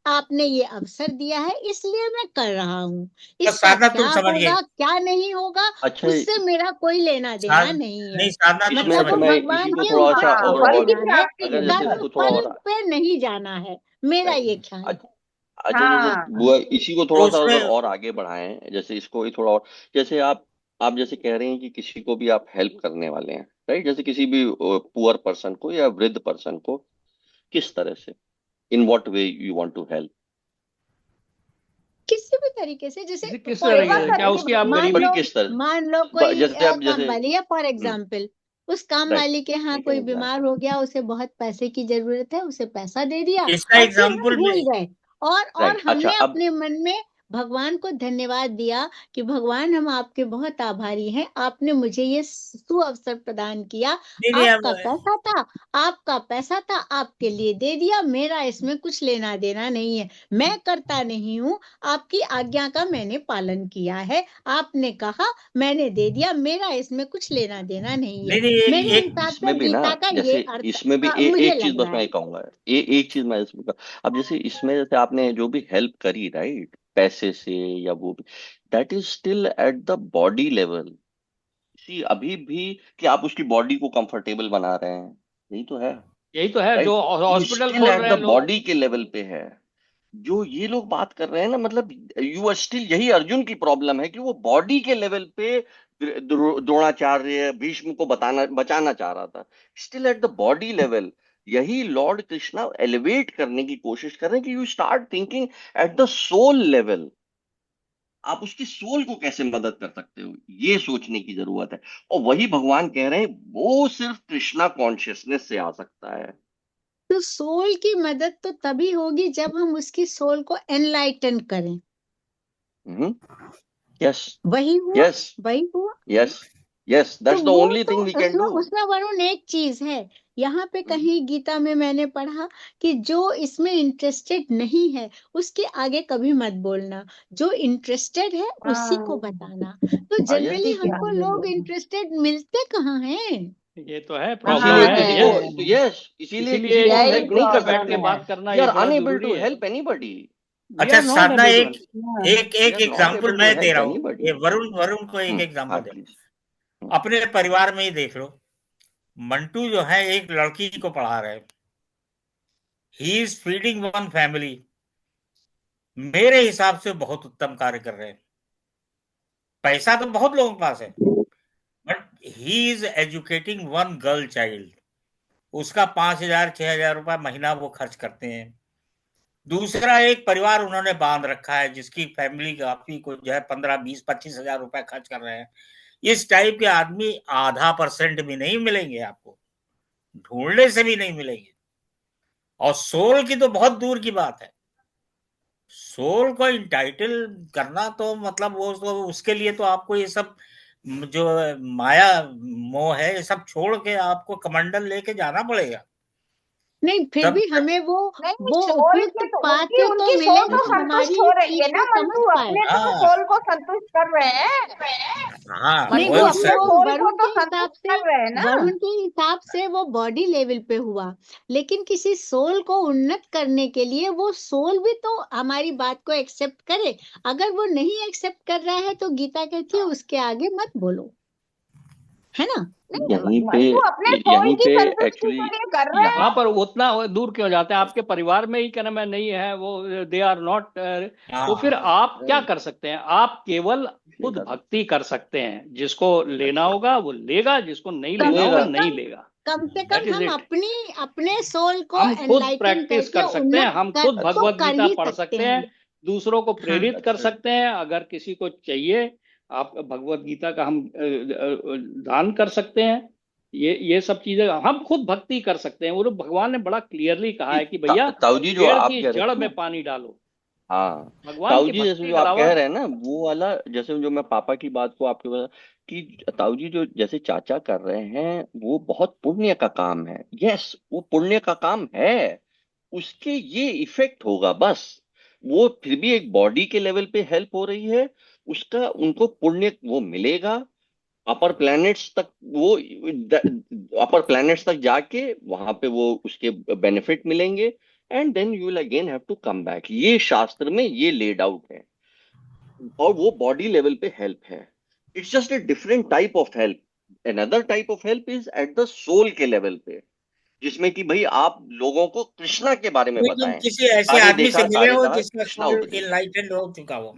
आपने ये अवसर दिया है, इसलिए मैं कर रहा हूँ। बस इसका साधना तुम क्या समझ गई। होगा क्या नहीं होगा अच्छा, उससे मेरा कोई लेना देना साध नहीं है। नहीं, साधना तुम इसमें मतलब समझ अच्छा वो गई। मैं इसी भगवान को के थोड़ा सा ऊपर हाँ, और फल और की छोड़ना है, प्राप्ति अगर नहीं जैसे है। कर्म इसको थोड़ा फल और पे नहीं जाना है, मेरा राइट, ये ख्याल है। अच्छा जैसे हाँ, बुआ इसी को तो थोड़ा सा अगर उसमें और आगे बढ़ाएं, जैसे इसको ही थोड़ा और, जैसे आप जैसे कह रहे हैं कि किसी को भी आप हेल्प करने वाले हैं, राइट, जैसे किसी भी पुअर पर्सन को या वृद्ध पर्सन को, किस तरह से, in what way you want to help. किसी भी तरीके से, जैसे किसी किस फॉर तरीके सेवा से, क्या करके उसकी एग्जाम्पल आप भाई। मान बट गरीबी। लो, किस तरह, मान लो कोई जैसे आप काम जैसे वाली या फॉर एग्जाम्पल उस काम राइट, वाली के यहाँ टेक एन कोई बीमार एग्जांपल। हो गया, उसे बहुत पैसे की जरूरत है, उसे पैसा दे दिया इसका और फिर हम एग्जाम्पल में भूल गए। और राइट, अच्छा हमने अब अपने मन में भगवान को धन्यवाद दिया कि भगवान हम आपके बहुत आभारी हैं, आपने मुझे ये सुअवसर प्रदान किया। नहीं नहीं अब आपका पैसा था, आपके लिए दे दिया, मेरा इसमें कुछ लेना देना नहीं है। मैं करता नहीं हूँ, आपकी आज्ञा का मैंने पालन किया है, आपने कहा मैंने दे दिया, मेरा इसमें कुछ लेना देना नहीं है। नहीं नहीं मेरे एक हिसाब से इसमें भी ना, गीता का ये जैसे अर्थ इसमें भी मुझे एक चीज लग बस रहा मैं है। ये कहूंगा, एक चीज मैं इसमें अब जैसे इसमें जैसे आपने जो भी हेल्प करी, राइट, पैसे से या वो भी, that is still at the body level. See अभी भी कि आप उसकी बॉडी को कंफर्टेबल बना रहे हैं, यही तो है, यही तो है जो राइट, ये हॉस्पिटल स्टिल खोल एट रहे द हैं लोग। बॉडी के लेवल पे है। जो ये लोग बात कर रहे हैं ना, मतलब यू आर स्टिल, यही अर्जुन की प्रॉब्लम है कि वो बॉडी के लेवल पे द्रोणाचार्य भीष्म को बचाना चाह रहा था, still at the body level. यही लॉर्ड कृष्णा एलिवेट करने की कोशिश कर रहे हैं कि you start thinking at the soul level. आप उसकी सोल को कैसे मदद कर सकते हो, ये सोचने की जरूरत है। और वही भगवान कह रहे हैं वो सिर्फ कृष्णा कॉन्शियसनेस से आ सकता है। तो सोल की मदद तो तभी होगी जब हम उसकी सोल को एनलाइटन करें। यस, वही हुआ, यस, वही हुआ। यस, यस, तो दैट्स द वो ओनली तो थिंग वी कैन उसमें डू। उसमें वरुण एक चीज है, यहाँ पे कहीं गीता में मैंने पढ़ा कि जो इसमें इंटरेस्टेड नहीं है उसके आगे कभी मत बोलना, जो इंटरेस्टेड है उसी को हाँ, बताना। तो हाँ, यस, जनरली ठीक है हमको आगे लोग बोलो। इंटरेस्टेड मिलते कहाँ हैं? ये तो है, प्रॉब्लम इसीलिए है। किसी यस, को, यस, इसीलिए इसीलिए किसी को हम यही हेल्प ग्रुप नहीं में कर बैठ प्रॉब्लम के सकते। है। बात करना वी ये आर बड़ा अनेबल जरूरी टू है। Help anybody. वी अच्छा आर नॉट साधना, एबल एक टू। हाँ, एक वी एक are not example able to मैं दे हेल्प रहा हूँ, एनीबडी। ये वरुण को एक एग्जाम्पल हाँ दे। प्लीज। अपने परिवार में ही देख लो, मंटू जो है एक लड़की को पढ़ा रहे, he is feeding one family, मेरे हिसाब से बहुत उत्तम कार्य कर रहे हैं। पैसा तो बहुत लोगों के पास है, but he is educating one girl child, उसका 5,000 6,000 रुपया महीना वो खर्च करते हैं। दूसरा एक परिवार उन्होंने बांध रखा है जिसकी फैमिली काफी को जो है 15 20 25 हजार रुपए खर्च कर रहे हैं। इस टाइप के आदमी 0.5% भी नहीं मिलेंगे आपको, ढूंढने से भी नहीं मिलेंगे। और सोल की तो बहुत दूर की बात है, सोल को इंटाइटल करना तो मतलब वो तो उसके लिए तो आपको ये सब जो माया मोह है ये सब छोड़ के आपको कमंडल लेके जाना पड़ेगा, नहीं, फिर तब भी हमें नहीं, वो सोल उपयुक्त के तो उनकी पात्र तो उनकी मिले सोल तो जो संतुष्ट हमारी हो इस रही है चीज ना को समझ मंटू, पाए। अपने तो हाँ सोल को संतुष्ट कर रहे हैं। हाँ नहीं, मंटू वो वही अपने सब। वो सोल को वरुण तो के हिसाब संतुष्ट से कर रहे हैं ना। वरुण के हिसाब से वो बॉडी लेवल पे हुआ, लेकिन किसी सोल को उन्नत करने के लिए वो सोल भी तो हमारी बात को एक्सेप्ट करे। अगर वो नहीं एक्सेप्ट कर रहा है तो गीता कहती है उसके आगे मत बोलो, है ना। यहीं पे मंटू अपने सोल यहीं की पे संतुष्टि एक्चुअली के लिए कर रहे यहाँ हाँ, पर उतना दूर क्यों जाते हैं? आपके परिवार में ही क्या नाम है नहीं है वो, दे आर नॉट, तो फिर हाँ आप क्या कर सकते हैं? आप केवल नहीं खुद कर भक्ति कर सकते हैं। जिसको लेना सकते। होगा वो लेगा, जिसको नहीं कम लेना होगा से लेगा। नहीं कम लेगा। कम से दैट कम इज हम इट। अपने सोल को हम खुद एनलाइटन प्रैक्टिस करके कर सकते हैं, उन्नत हम कर खुद तो भगवत कर गीता ही पढ़ सकते सकते हैं, हैं। दूसरों को हाँ, प्रेरित कर That's it. सकते हैं। अगर किसी को चाहिए, आप भगवत गीता का हम दान कर सकते हैं। ये सब चीजें हम खुद भक्ति कर सकते हैं। वो लोग, भगवान ने बड़ा क्लियरली कहा है कि भैया ताऊ जी जो पेड़ आप की कह रहे जड़ थे ना, में पानी डालो। हाँ भगवान ताऊ की जी जैसे भक्ति जो के आप अलावा। कह रहे हैं ना वो वाला, जैसे जो मैं पापा की बात को आपके बता कि ताऊ जी जो जैसे चाचा कर रहे हैं वो बहुत पुण्य का काम है। यस, वो पुण्य का काम है, उसके ये इफेक्ट होगा बस। वो फिर भी एक बॉडी के लेवल पे हेल्प हो रही है, उसका उनको पुण्य वो मिलेगा। अपर प्लैनेट्स तक वो, अपर प्लैनेट्स तक जाके वहां पे वो उसके बेनिफिट मिलेंगे। And then you will again have to come back. ये शास्त्र में ये लेड आउट है, और वो बॉडी लेवल पे हेल्प है। It's just a different type of help. Another type of help is at the soul के लेवल पे, जिसमें कि भाई आप लोगों को कृष्णा के बारे में कोई तुम बताएं। किसी ऐसे कार्य आदमी से देखा, मिले कार्य हो कहा, जिसका कृष्णा सोल उपदेश। इनलाइटेंड हो चुका हो?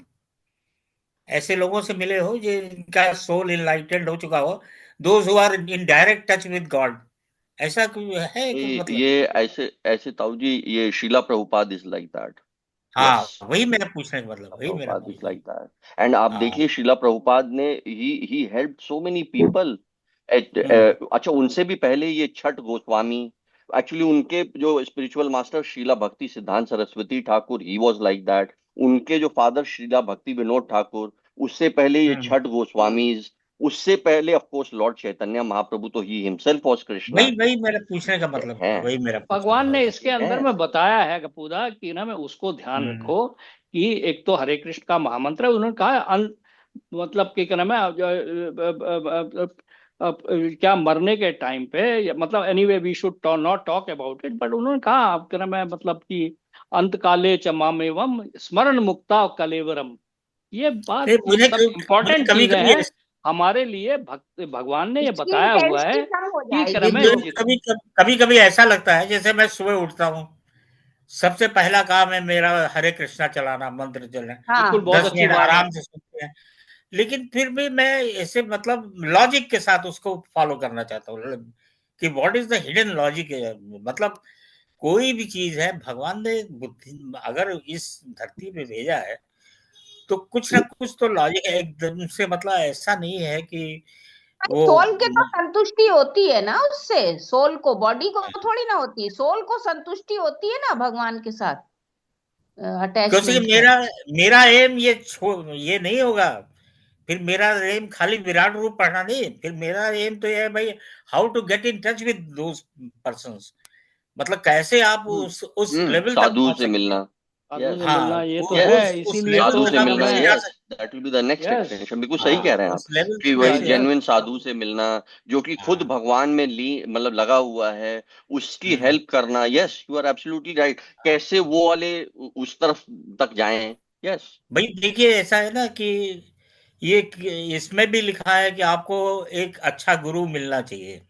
ऐसे लोगों से मिले हो जिनका सोल इनलाइटेंड हो चुका हो, those who are in direct touch with God? ऐसा कोई है कोई मतलब? ये ऐसे ऐसे ताऊ जी, ये Srila Prabhupada is like that. Yes, हाँ वही मेरा पूछने का मतलब, वही मेरा प्रभुपाद इज पूछने लाइक दैट। एंड आप का। हाँ। देखिए शीला प्रभुपाद ने ही help so many people at. Hmm, अच्छा, उनसे भी पहले ये छठ गोस्वामी, एक्चुअली उनके जो स्पिरिचुअल मास्टर शीला भक्ति सिद्धांत Saraswati Thakur, he was like that. उनके जो फादर शीला भक्ति विनोद ठाकुर, उससे पहले ये हम्म। छठ गोस्वामीज, उससे पहले of course Lord Chaitanya Mahaprabhu, तो ही हिमसेल्फ वाज कृष्णा वही वही मेरा पूछने का मतलब था, है। वही मेरा पूछने का भगवान ने मतलब। इसके अंदर है में बताया है कपूदा कि ना, मैं उसको ध्यान हम्म, रखो कि एक तो हरे कृष्ण का महामंत्र है। उन्होंने कहा मतलब कि क्या नाम है, क्या मरने के टाइम पे, मतलब anyway we should not talk about it, but उन्होंने कहा आप क्या नाम है, मतलब कि अंत काले च मामेवम स्मरण मुक्ता कलेवरम। ये बात नहीं, मतलब मुझे इम्पोर्टेंट कभी चीजें कभी हैं हमारे लिए। भक्त भगवान ने ये इसकी बताया हुआ इंटेंसिटी है कम हो कि क्या नाम जाएगी। है, कभी कभी ऐसा लगता है जैसे मैं सुबह उठता हूँ, सबसे पहला काम है मेरा हरे कृष्णा चलाना, मंत्र चलना, बिल्कुल हाँ, बहुत 10 अच्छी मिनट बात है। आराम से सुनते हैं। लेकिन फिर भी मैं ऐसे मतलब लॉजिक के साथ उसको फॉलो करना चाहता हूँ कि what is the hidden logic. मतलब कोई भी चीज है, भगवान ने बुद्धि अगर इस धरती पे भेजा है तो कुछ ना कुछ तो लॉजिक है एकदम से। मतलब ऐसा नहीं है कि वो सोल के तो संतुष्टि होती है ना उससे, सोल को, बॉडी को थोड़ी ना होती है, सोल को संतुष्टि होती है ना भगवान के साथ क्योंकि अटैचमेंट है। मेरा एम ये नहीं होगा। फिर मेरा एम खाली विराट रूप पढ़ना नहीं, फिर मेरा एम तो ये है भाई, how to get in touch with those persons. मतलब कैसे आप उस लेवल तक साधु पहुंच से सकते हैं। मिलना। साधु यस से हाँ, मिलना ये तो वो यस है, उस इसीलिए लेवल साधु तो तक से आप मिलना, पहुंच उन्होंने जा यस सकते that will be the next yes extension. बिल्कुल हैं। सही हाँ, कह रहे हैं आप, उस लेवल कि तक वही कैसे जेन्युइन साधु से मिलना, जो कि खुद हाँ। भगवान में मतलब लगा हुआ है, उसकी हेल्प करना। Yes, you are absolutely right. कैसे वो वाले उस तरफ तक जाएं। यस भाई देखिए, ऐसा है ना कि ये इसमें भी लिखा है कि आपको एक अच्छा गुरु मिलना चाहिए।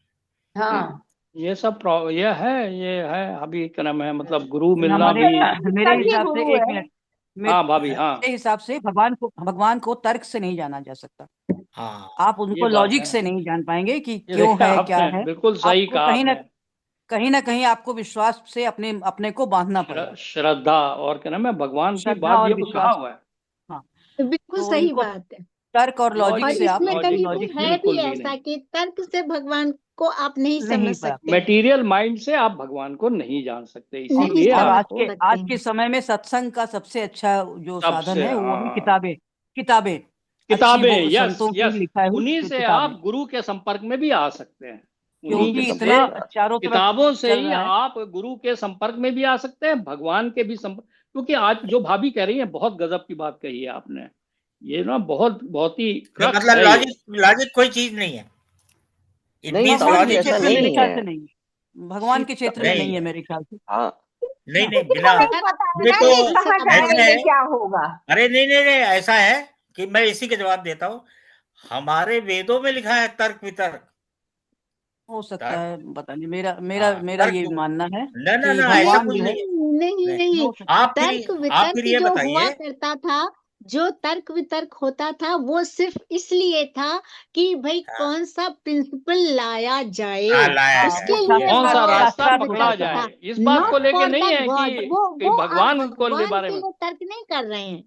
हाँ, ये सब ये है अभी क्या नाम है, मतलब गुरु मिलना हमारे भी। मेरे तभी हिसाब से गुरु एक है। मिनट, हाँ भाभी, हाँ मेरे हिसाब से भगवान को तर्क से नहीं जाना जा सकता। हाँ, आप ये उनको बात लॉजिक है। से नहीं जान पाएंगे कि ये क्यों देखिए, है क्या आपने है। बिल्कुल सही आपको कहा आपने। कहीं ना कहीं आपको विश्वास से अपने अपने को बांधना पड़ेगा, श्रद्धा और क्या नाम है, भगवान की श्रद्धा बात और ये तो कहा विश्वास। हुआ है। हाँ, तो बिल्कुल तो सही इनको बात है। तर्क और लॉजिक और लॉजिक से आप इसमें लॉजिक कहीं लॉजिक पे से है भी बिल्कुल भी ऐसा नहीं। कि तर्क से भगवान को आप नहीं नहीं समझ पा सकते हैं, मटेरियल माइंड से आप भगवान को नहीं जान सकते, नहीं इसीलिए और समझ आपको सकते आज के हैं। समय में सत्संग का सबसे अच्छा जो साधन सबसे, है वो है हाँ, किताबें। किताबें अच्छी किताबें, वो यस संतों की यस, लिखाई उन्हीं हुई से किताबें, आप गुरु के संपर्क में भी आ सकते हैं। गुरु उन्हीं के क्योंकि से, इतना संपर्क में चारों तरफ किताबों से चल ही रहा है। आप गुरु के संपर्क में भी आ सकते हैं, भगवान के भी संपर्क। क्योंकि आज जो भाभी कह रही है, बहुत गजब की बात कही है आपने। ये ना बहुत बहुत ही जो क्रक्स मतलब है ये। लॉजिक लॉजिक कोई चीज नहीं है। इट नहीं, मीन्स भगवान के ताऊजी लॉजिक ऐसा क्षेत्र कुछ में नहीं मेरे नहीं है। ख्याल है। से नहीं है, भगवान के क्षेत्र में नहीं नहीं है है। मेरे ख्याल से हाँ, नहीं ना। नहीं, किसी बिना को नहीं पता है ना देखो, कि से कहाँ आप ऐसा जाएंगे, है। क्या होगा। अरे नहीं नहीं नहीं, ऐसा है कि मैं इसी के जवाब देता हूँ। हमारे वेदों में लिखा है तर्क वितर्क। हो सकता तर्क, है, पता नहीं, मेरा मेरा हाँ, मेरा तर्क। ये मानना है ना ना कि ना, ऐसा भगवान कुछ जो है, नहीं है। नहीं नहीं नहीं, नहीं, हो सकता है। तर्क आप फिर वितर्क ये जो हुआ बताइए। करता था, जो तर्क वितर्क होता था वो सिर्फ इसलिए था कि भाई हाँ, कौन सा प्रिंसिपल लाया जाए, हाँ, लाया हाँ, वो उसके जाए, लिए यस। कौन वो सा रास्ता शास्त्रार्थ पकड़ा वितर्क होता जाए, था, था। इस बात को नॉट लेके फॉर नहीं द है गॉड। कि वो आप भगवान को ले भगवान बारे के में। लिए तर्क नहीं कर रहे हैं।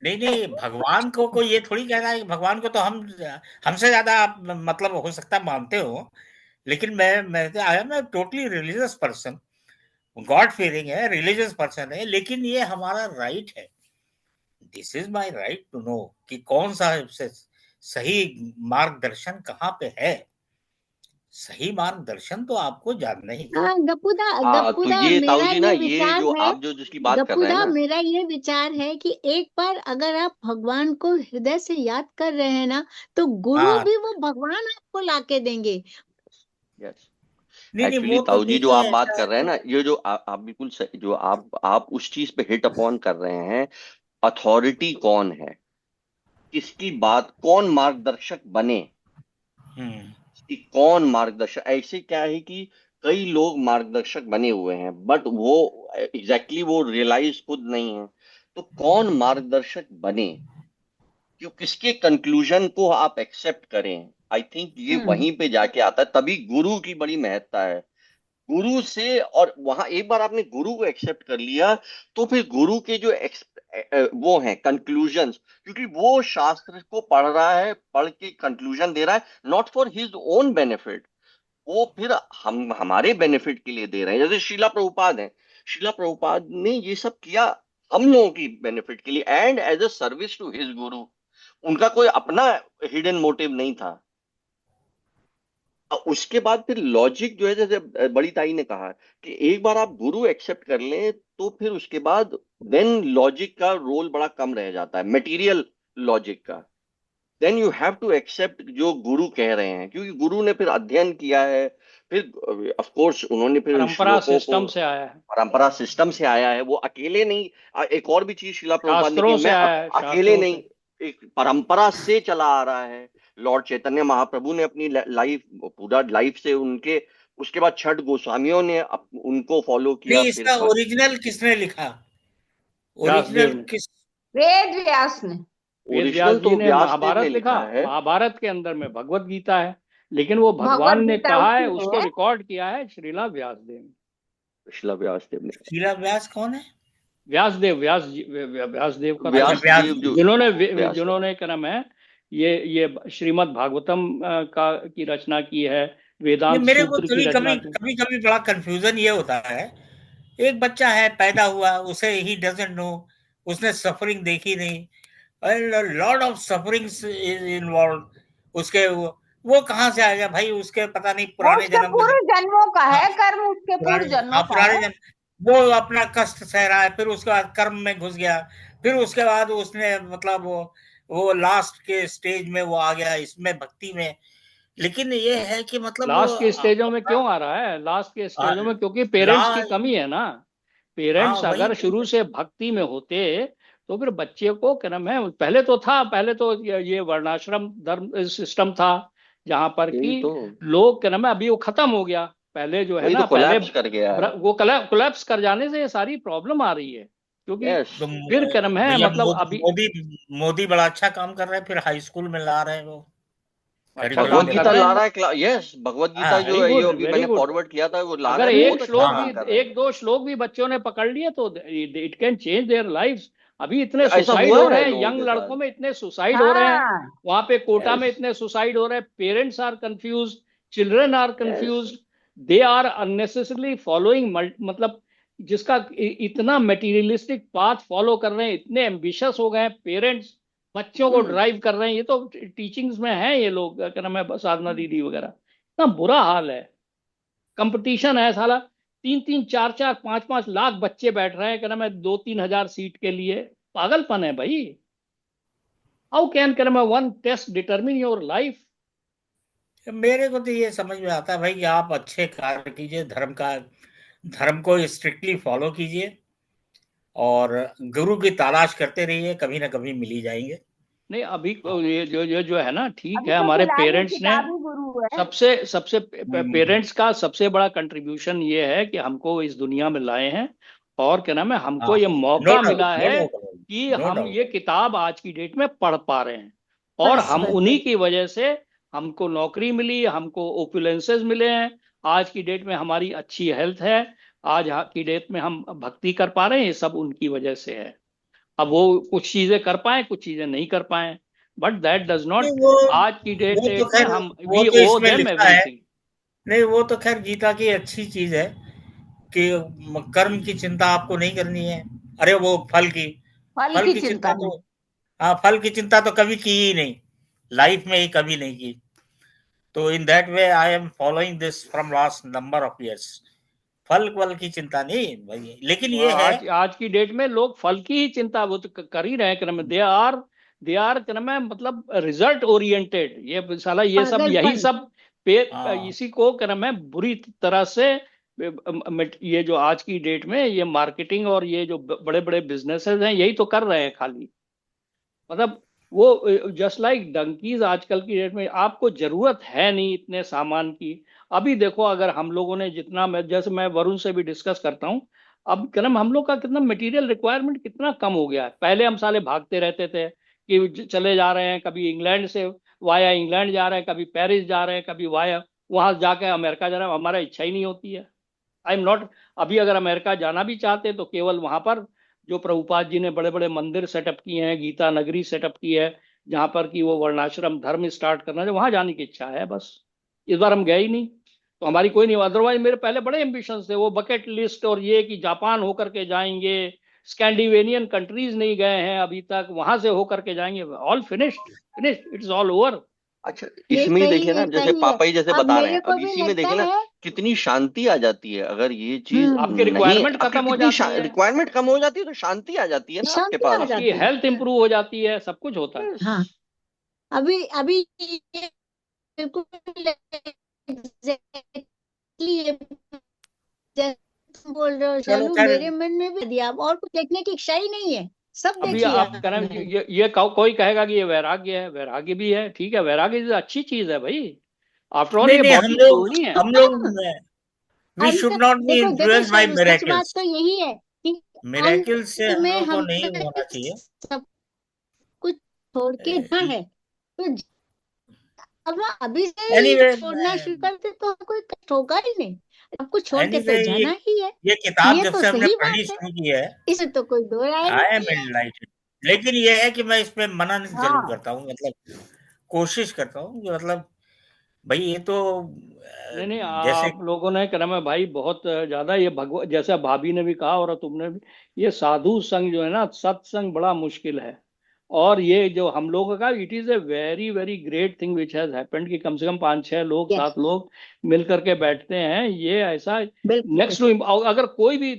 नहीं नहीं, भगवान को ये थोड़ी कहना है कि भगवान को तो हम हमसे ज्यादा आप मतलब हो सकता है मानते हो। लेकिन मैं I am totally religious person. God fearing है, रिलीजियस पर्सन है, लेकिन ये हमारा राइट है। This is my right to know कि कौन सा सही मार्गदर्शन कहाँ पे है। सही मार्गदर्शन तो आपको जानना ही है। हाँ, गपुदा हाँ, तो गपुदा ये मेरा ताऊजी ना, ये ये विचार जो है, आप जो जिसकी बात कर रहे हैं गपुदा ना। मेरा ये विचार है कि एक बार अगर आप भगवान को हृदय से याद कर रहे हैं ना, तो गुरु हाँ, भी वो भगवान आपको लाके देंगे। यस, नहीं नहीं, एक्चुअली वो तो ताऊजी जो देखिए आप बात ऐसा कर रहे हैं है। ना, ये जो आप बिल्कुल सही, जो आप उस चीज पे हिट अपॉन कर रहे हैं। अथॉरिटी कौन है, किसकी बात, कौन मार्गदर्शक बने, हम्म कि कौन मार्गदर्शक। ऐसे क्या है कि कई लोग मार्गदर्शक बने हुए हैं, बट वो वो रियलाइज खुद नहीं है। तो कौन मार्गदर्शक बने, क्यों, किसके कंक्लूजन को आप एक्सेप्ट करें। आई थिंक ये हम्म। वहीं पे जाके आता है, तभी गुरु की बड़ी महत्ता है। गुरु से, और वहां एक बार आपने गुरु को एक्सेप्ट कर लिया, तो फिर गुरु के जो वो हैं कंक्लूजन्स, क्योंकि वो शास्त्र को पढ़ रहा है, पढ़ के कंक्लूजन दे रहा है, not for his own benefit. वो फिर हम हमारे बेनिफिट के लिए दे रहे हैं। जैसे शिला प्रभुपाद हैं, शिला प्रभुपाद ने ये सब किया हम लोगों की बेनिफिट के लिए, and as a service to his guru. उनका कोई अपना हिडन मोटिव नहीं था। उसके बाद फिर लॉजिक जो है, जैसे बड़ी ताई ने कहा कि एक बार आप गुरु एक्सेप्ट कर लें, तो फिर उसके बाद देन लॉजिक का रोल बड़ा कम रह जाता है, मटेरियल लॉजिक का। Then you have to accept जो गुरु कह रहे हैं, क्योंकि गुरु ने फिर अध्ययन किया है। फिर ऑफ कोर्स उन्होंने फिर परंपरा श्लोकों को, सिस्टम से आया है, परंपरा सिस्टम से आया है, वो अकेले नहीं। एक और भी चीज शिला प्रभुपाद ने की, शास्त्रों से मैं आया है, अकेले शास्त्रों नहीं, से। एक परंपरा से चला आ रहा है। लॉर्ड चैतन्य महाप्रभु ने अपनी लाइफ, पूरा लाइफ से उनके, उसके बाद छठ गोस्वामियों ने उनको फॉलो किया, नहीं, फिर इसका भक्त। ओरिजिनल किसने लिखा? व्यासदेव ओरिजिनल ने, किस? वेद व्यास ने। वेद व्यास ओरिजिनल जी तो ने व्यास देव ने महाभारत लिखा, लिखा है। महाभारत के अंदर में भगवत गीता है, लेकिन वो भगवत भगवान ने गीता कहा है, उसी में उसको है। रिकॉर्ड किया है श्रीला व्यासदेव ने। शिला व्यास देव ने, शीला व्यास कौन है? व्यासदेव, व्यासदेव का तो अच्छा, व्यास व्यास देव जी। जो, व्यास देव। जिन्होंने क्या नाम है, ये श्रीमद् भागवतम का की रचना की है, नहीं, वेदांत मेरे को सूत्र की कभी रचना कभी की। कभी कभी बड़ा कंफ्यूजन ये होता है। एक बच्चा है, पैदा हुआ, उसे ही डजंट नो, उसने सफरिंग देखी नहीं, lot of sufferings is involve. उसके वो कहाँ से आएगा भाई? उसके पता नहीं वो पुराने उसके जन्म में। पूर्व जन्मों का हाँ, है, कर्म उसके पूर्व पुराने, हाँ, जन्मों का पुराने है। जन्म। वो अपना कष्ट सह रहा है, फिर उसके बाद कर्म में घुस गया, फिर उसके बाद उसने मतलब वो लास्ट के स्टेज में वो आ गया इसमें भक्ति में। लेकिन ये है कि मतलब वो लास्ट के स्टेजों में क्यों आ रहा है? लास्ट के स्टेजों में क्योंकि ला पेरेंट्स की कमी है ना। हाँ पेरेंट्स वही अगर शुरू से भक्ति में होते तो फिर बच्चे को क्या नाम है, पहले तो था, पहले तो ये वर्णाश्रम धर्म सिस्टम था जहां पर यही कि तो। लोग क्या नाम है, अभी वो खत्म हो गया। पहले जो है वही तो ना, पहले कोलैप्स कर गया है। वो कोलैप्स कर जाने से ये सारी प्रॉब्लम आ रही है, क्योंकि यस। तो फिर क्या नाम है भैया मतलब अभी मोदी मोदी बड़ा अच्छा काम कर रहे हैं, फिर हाई स्कूल में ला रहे हैं वो अच्छा करिकुलम भगवत काम में कर ला गीता रहे रहे ला हैं। रहा है, यस भगवत हैं। हाँ गीता जो वेरी है ये गुड, अभी वेरी मैंने गुड। फॉरवर्ड किया था, वो ला रहा अगर है, बहुत एक अच्छा श्लोक हाँ भी, काम कर रहे हैं। एक दो श्लोक भी बच्चों ने पकड़ लिए तो it can change their lifes. अभी इतने ऐसा सुसाइड हुआ हो रहे है हैं, लोगों यंग के साथ। लड़कों में इतने सुसाइड हो रहे हैं, हाँ वहां पे कोटा यस। में इतने सुसाइड हो रहे हैं, parents are confused, children are yes. Confused, they are unnecessarily following, मतलब जिसका इतना मटेरियलिस्टिक पाथ फॉलो कर रहे हैं, इतने एम्बिशियस हो गए हैं पेरेंट्स, बच्चों को हम्म। ड्राइव कर रहे हैं। ये तो टीचिंग्स में है ये लोग, क्या नाम है, साधना दीदी वगैरह, इतना बुरा हाल है। कंपटीशन है साला, 3-3 4-4 5-5 लाख बच्चे बैठ रहे हैं, क्या नाम है, 2-3 हजार सीट के लिए। पागलपन है भाई। हाउ कैन, क्या नाम है, one test determine your life? मेरे को तो ये समझ में आता है भाई कि आप अच्छे कार्य कीजिए, धर्म को स्ट्रिक्टली फॉलो कीजिए और गुरु की तलाश करते रहिए, कभी ना कभी मिल ही जाएंगे। नहीं अभी ये जो है ना, ठीक अभी है, तो हमारे फिलहाल ये पेरेंट्स ने किताब ही गुरु है। सबसे सबसे हम्म, पेरेंट्स का सबसे बड़ा कंट्रीब्यूशन ये है कि हमको इस दुनिया में लाए हैं, और क्या नाम है, हमको हाँ, ये नो मौका डाउट, मिला नो है डाउट, कि नो हम डाउट। ये किताब आज की डेट में पढ़ पा रहे हैं, और बस हम बस उन्हीं बस। की वजह से हमको नौकरी मिली, हमको ओपुलेंसेस मिले हैं, आज की डेट में हमारी अच्छी हेल्थ है, आज की डेट में हम भक्ति कर पा रहे हैं, ये सब उनकी वजह से है। अब वो कुछ चीजें कर पाए, कुछ चीजें नहीं कर पाए, बट दैट डज नहीं नॉट, आज की वो तो डेट में खैर हम वो वी तो ओ इसमें देम लिखा है। एवरीथिंग। नहीं वो तो खैर गीता की अच्छी चीज है कि कर्म की चिंता आपको नहीं करनी है। अरे वो फल फल की की चिंता चिंता नहीं। तो, हाँ फल की चिंता तो कभी की ही नहीं, लाइफ में ही कभी नहीं की। तो in that way I am following this from last number of years. फल वल की चिंता नहीं भाई, लेकिन ये है। आज आज की डेट में लोग फल की ही चिंता वो तो कर ही रहे हैं, क्रम दे आर क्रम है, मतलब रिजल्ट ओरिएंटेड, ये साला ये सब यही पागलपन। सब हाँ इसी को क्रम है बुरी तरह से ये जो आज की डेट में ये मार्केटिंग और ये जो बड़े बड़े बिजनेसेस हैं, यही तो कर रहे हैं खाली, मतलब वो जस्ट लाइक डंकीज। आजकल की डेट में आपको जरूरत है नहीं इतने सामान की। अभी देखो, अगर हम लोगों ने जितना, मैं जैसे मैं वरुण से भी डिस्कस करता हूँ, अब क्या नाम, हम लोग का कितना मटेरियल रिक्वायरमेंट कितना कम हो गया है। पहले हम साले भागते रहते थे कि चले जा रहे हैं, कभी इंग्लैंड से वाया इंग्लैंड जा रहे हैं, कभी पेरिस जा रहे हैं, कभी वाया वहां जाके अमेरिका जा रहे हैं, हमारा इच्छा ही नहीं होती है। आई एम नॉट, अभी अगर अमेरिका जाना भी चाहते हैं तो केवल वहां पर जो प्रभुपाद जी ने बड़े बड़े मंदिर सेटअप किए हैं, गीता नगरी सेटअप की है, जहां पर कि वो वर्णाश्रम धर्म स्टार्ट करना है, वहां जाने की इच्छा है बस। इस बार हम गए ही नहीं, तो हमारी कोई नहीं, अदरवाइज मेरे पहले बड़े एम्बिशन थे, वो बकेट लिस्ट और ये कि जापान होकर के जाएंगे, स्कैंडिवेनियन कंट्रीज नहीं गए हैं अभी तक, वहां से होकर के जाएंगे, all finished, finished, it's all over. अच्छा, ये इसमें ही देखिए ना, सही जैसे सही है। पापा जी जैसे अब बता रहे मेरे हैं, को अब भी इसी में लगता देखिए ना है। कितनी शांति आ जाती है अगर ये चीज आपकी नहीं, रिक्वायरमेंट आपकी खत्म हो कितनी जाती है, रिक्वायरमेंट कम हो जाती है तो शांति आ जाती है ना आपके शांति आ पास। आपकी जाती है। हेल्थ इंप्रूव हो जाती है, सब कुछ होता है। हाँ, अभी अभी ये बिल्कुल एग्जैक्टली जैसे तुम बोल रहे हो, चलो चलो खैर। मेरे मन में भी दिया, अब और कुछ देखने की इच्छा ही नहीं है, सब अभी देख लिया आप करें, मैंने। कोई कहेगा कि ये वैराग्य है, वैराग्य भी है, ठीक है, वैराग्य तो अच्छी चीज है भाई, आफ्टर ऑल नहीं ये नहीं बॉडी छोड़नी है। हम लोग हाँ, वी शुड अंत नॉट बी देखो देखो, इन्फ्लुएंस बाय सच बात मिरेकल्स। तो यही है कि मिरेकल से अंत हम में लोग को नहीं हमें होना चाहिए। सब कुछ छोड़ के जाना है, तो अब अभी से ही एनीवे छोड़ना शुरू कर दे तो कोई कष्ट होगा ही नहीं, आपको छोड़ के तो एनीवे जाना ही है। ये किताब ये जब तो से हमने सही पढ़नी बात है, शुरू की है, इसमें तो कोई दो राय आई एम नहीं है। एनलाइटेड। लेकिन ये है कि मैं इस पे मनन जरूर हाँ करता हूँ, मतलब कोशिश करता हूँ कि मतलब भाई ये तो नहीं नहीं, जैसे आप लोगों ने क्या नाम है भाई, बहुत ज्यादा ये भगवत, जैसे भाभी ने भी कहा और तुमने भी, ये साधु संग जो है ना, सत्संग बड़ा मुश्किल है। और ये जो हम लोगों का, it is a very very great thing which has happened कि कम से कम 5-6 लोग, यस 7 लोग मिल करके बैठते हैं। ये ऐसा बिल्कुल नेक्स्ट टू, अगर कोई भी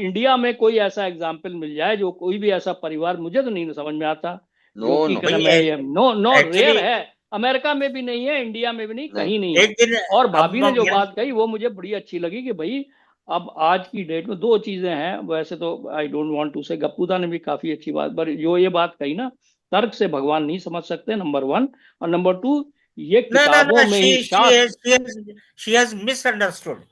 इंडिया में कोई ऐसा एग्जाम्पल मिल जाए, जो कोई भी ऐसा परिवार, मुझे तो नहीं समझ में आता, नो जो कि नो क्या भाई नाम है, ये नो नो रेयर एक्चुअली है। अमेरिका में भी नहीं है, इंडिया में भी नहीं, नहीं। कहीं नहीं है। एक दिन और अब भाभी ने जो मेरा बात कही वो मुझे बड़ी अच्छी लगी कि भाई अब आज की डेट में दो चीजें हैं। वैसे तो आई डोंट वांट टू से, गप्पूदा ने भी काफी अच्छी बात, पर जो ये बात कही ना, तर्क से भगवान नहीं समझ सकते, नंबर 1। और नंबर 2, ये no no किताबों no में she ही she शास्त्र। has she has she has misunderstood।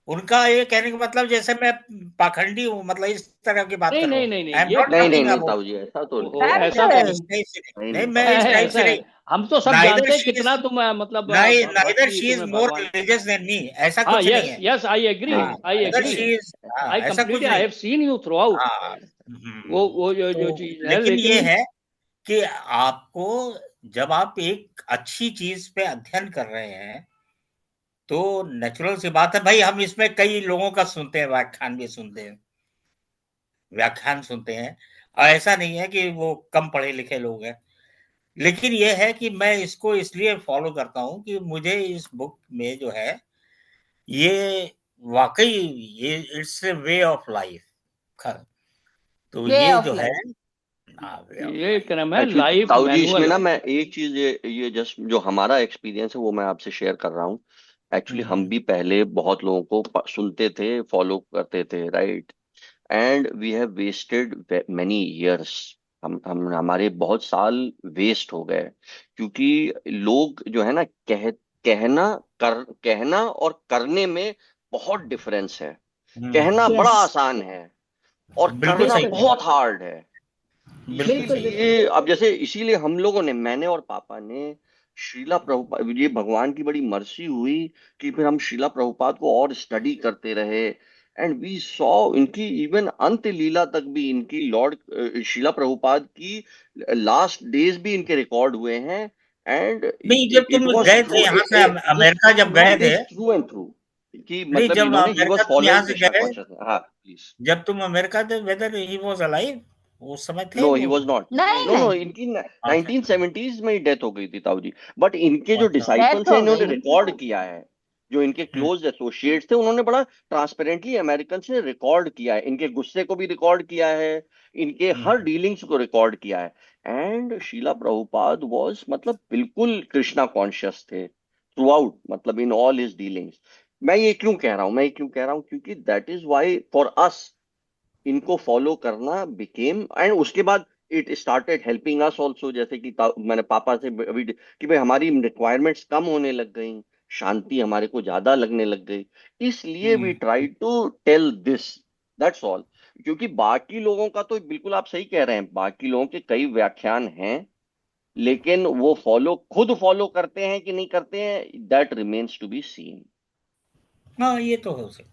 उनका ये कहने का मतलब जैसे मैं पाखंडी हूँ, मतलब इस तरह की बात नहीं कर रहा नहीं हूँ। नहीं नहीं, आई एम ये नॉट नहीं नहीं टॉकिंग नहीं अबाउट। ताऊ जी, ऐसा तो नहीं। ओहो, नहीं ऐसा नहीं तो नहीं, इस सर टाइप से नहीं नहीं, नहीं मैं इस टाइप ऐसा से है। नहीं। हम तो सब नाइदर जानते हैं शी इज कितना तुम मतलब नहीं, नाइदर भक्ति शी इज तुम्हें मोर भगवान। रिलीजियस देन मी, ऐसा हाँ, कुछ नहीं यस है। यस, आई एग्री, हाँ, आई नाइदर एग्री, शी इज, हाँ, आई ऐसा कुछ कंप्लीटली, आई नहीं। Have seen you through out. हाँ, वो जो तो चीज है, लेकिन ये लेकिन है कि आपको जब आप एक अच्छी चीज पे अध्ययन कर रहे हैं, तो नेचुरल सी बात है भाई, हम इसमें कई लोगों का सुनते हैं, व्याख्यान भी सुनते हैं, व्याख्यान सुनते हैं, और ऐसा नहीं है कि वो कम पढ़े लिखे लोग हैं। लेकिन ये है कि मैं इसको इसलिए फॉलो करता हूँ कि मुझे इस बुक में जो है, ये वाकई ये it's a way of life. तो वे ये ऑफ जो है, लाइफ। वे ऑफ ये लाइफ। क्या नाम है, एक्चुअली लाइफ ताऊ जी, इसमें मैनुअल ना है। मैं एक चीज, ये जस्ट जो हमारा एक्सपीरियंस है वो मैं आपसे शेयर कर रहा हूँ। एक्चुअली हम भी पहले बहुत लोगों को सुनते थे, फॉलो करते थे, right? And we have wasted many years. हम हमारे बहुत साल वेस्ट हो गए, क्योंकि लोग जो है ना, कहना और करने में बहुत डिफरेंस है। कहना बड़ा यस आसान है और बिल्कुल करना सही बिल्कुल कह बहुत हार्ड है। बिल्कुल बिल्कुल सही। बिल्कुल इसीलिए अब जैसे, इसीलिए हम लोगों ने, मैंने और पापा ने, श्रीला प्रभुपाद, ये भगवान की बड़ी मर्सी हुई कि फिर हम श्रीला प्रभुपाद को और स्टडी करते रहे। एंड वी सॉ इनकी इवन अंत लीला तक भी, इनकी लॉर्ड श्रीला प्रभुपाद की लास्ट डेज भी इनके रिकॉर्ड हुए हैं। एंड नहीं, जब इट तुम वाज गए थे ट्रू, यहाँ से दिस अमेरिका जब गए थे, इज ट्रू एंड ट्रू, कि नहीं मतलब जब इन्होंने, ही अमेरिका वाज तुम यहाँ फॉलोइंग से कृष्णा गए, कॉन्शियसनेस। हाँ प्लीज। जब तुम अमेरिका थे, वेदर ही वाज अलाइव, उस समय थे नो, ही वो? Was not. नहीं नो नो, नहीं, इनकी अच्छा 1970s में ही डेथ हो गई थी ताऊ जी। बट इनके जो अच्छा। डिसाइपल्स डेथ हैं, हो इन्होंने गई। रिकॉर्ड किया है। जो इनके हम्म क्लोज एसोसिएट्स थे, उन्होंने बड़ा ट्रांसपेरेंटली अमेरिकन से रिकॉर्ड किया है, इनके गुस्से को भी रिकॉर्ड किया है, इनके हर हम्म डीलिंग्स को रिकॉर्ड किया है। एंड शीला प्रभुपाद वॉज, मतलब बिल्कुल कृष्णा कॉन्शियस थे थ्रू आउट, मतलब इन ऑल हिज डीलिंग्स। मैं ये क्यों कह रहा हूँ, क्योंकि that is why for us इनको फॉलो करना बिकेम, एंड उसके बाद it started helping us also. जैसे कि मैंने पापा से अभी कि भाई हमारी रिक्वायरमेंट्स कम होने लग गई, शांति हमारे को ज्यादा लगने लग गई, इसलिए we hmm. Try to tell this, that's all. क्योंकि बाकी लोगों का तो बिल्कुल आप सही कह रहे हैं, बाकी लोगों के कई व्याख्यान हैं, लेकिन वो खुद फॉलो करते हैं कि नहीं करते हैं, that remains to be seen. हाँ, ये तो हो सकता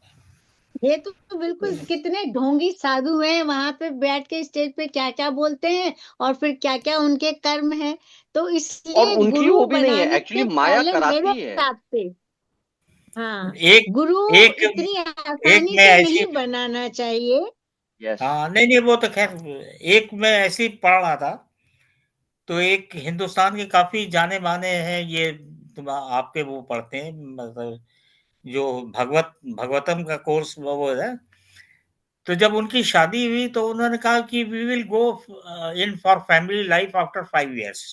ये तो बिल्कुल, कितने ढोंगी साधु हैं वहां पे बैठ के स्टेज पे क्या क्या बोलते हैं, और फिर क्या क्या उनके कर्म हैं। तो और इसलिए उनकी गुरु वो भी नहीं है, बनाने एक्चुअली से माया पहले मेरे कराती है। हिसाब से, हाँ, है। एक गुरु एक इतनी एक आसानी मैं से ऐसी, नहीं बनाना चाहिए। यस। हाँ नहीं नहीं, वो तो खैर, एक मैं ऐसी पढ़ रहा था, तो एक हिंदुस्तान के काफी जाने माने हैं ये, तुम आपके वो पढ़ते हैं, मतलब जो भगवतम का कोर्स वो है। तो जब उनकी शादी हुई तो उन्होंने कहा कि we will go in for family life after 5 years।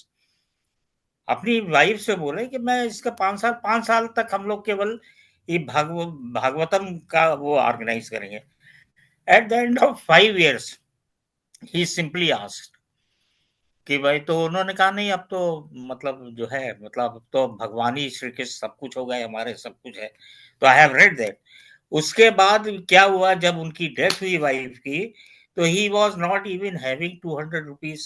अपनी वाइफ से बोले कि मैं इसका 5 साल तक हम लोग केवल ये भागवतम का वो ऑर्गेनाइज करेंगे। At the end of 5 years he simply asked कि भाई, तो उन्होंने कहा नहीं, अब तो मतलब जो है, मतलब अब तो भगवान ही श्री कृष्ण सब कुछ हो गए, हमारे सब कुछ है। तो आई हैव रेड दैट। उसके बाद क्या हुआ, जब उनकी डेथ हुई वाइफ की, तो he was not even having 200 rupees.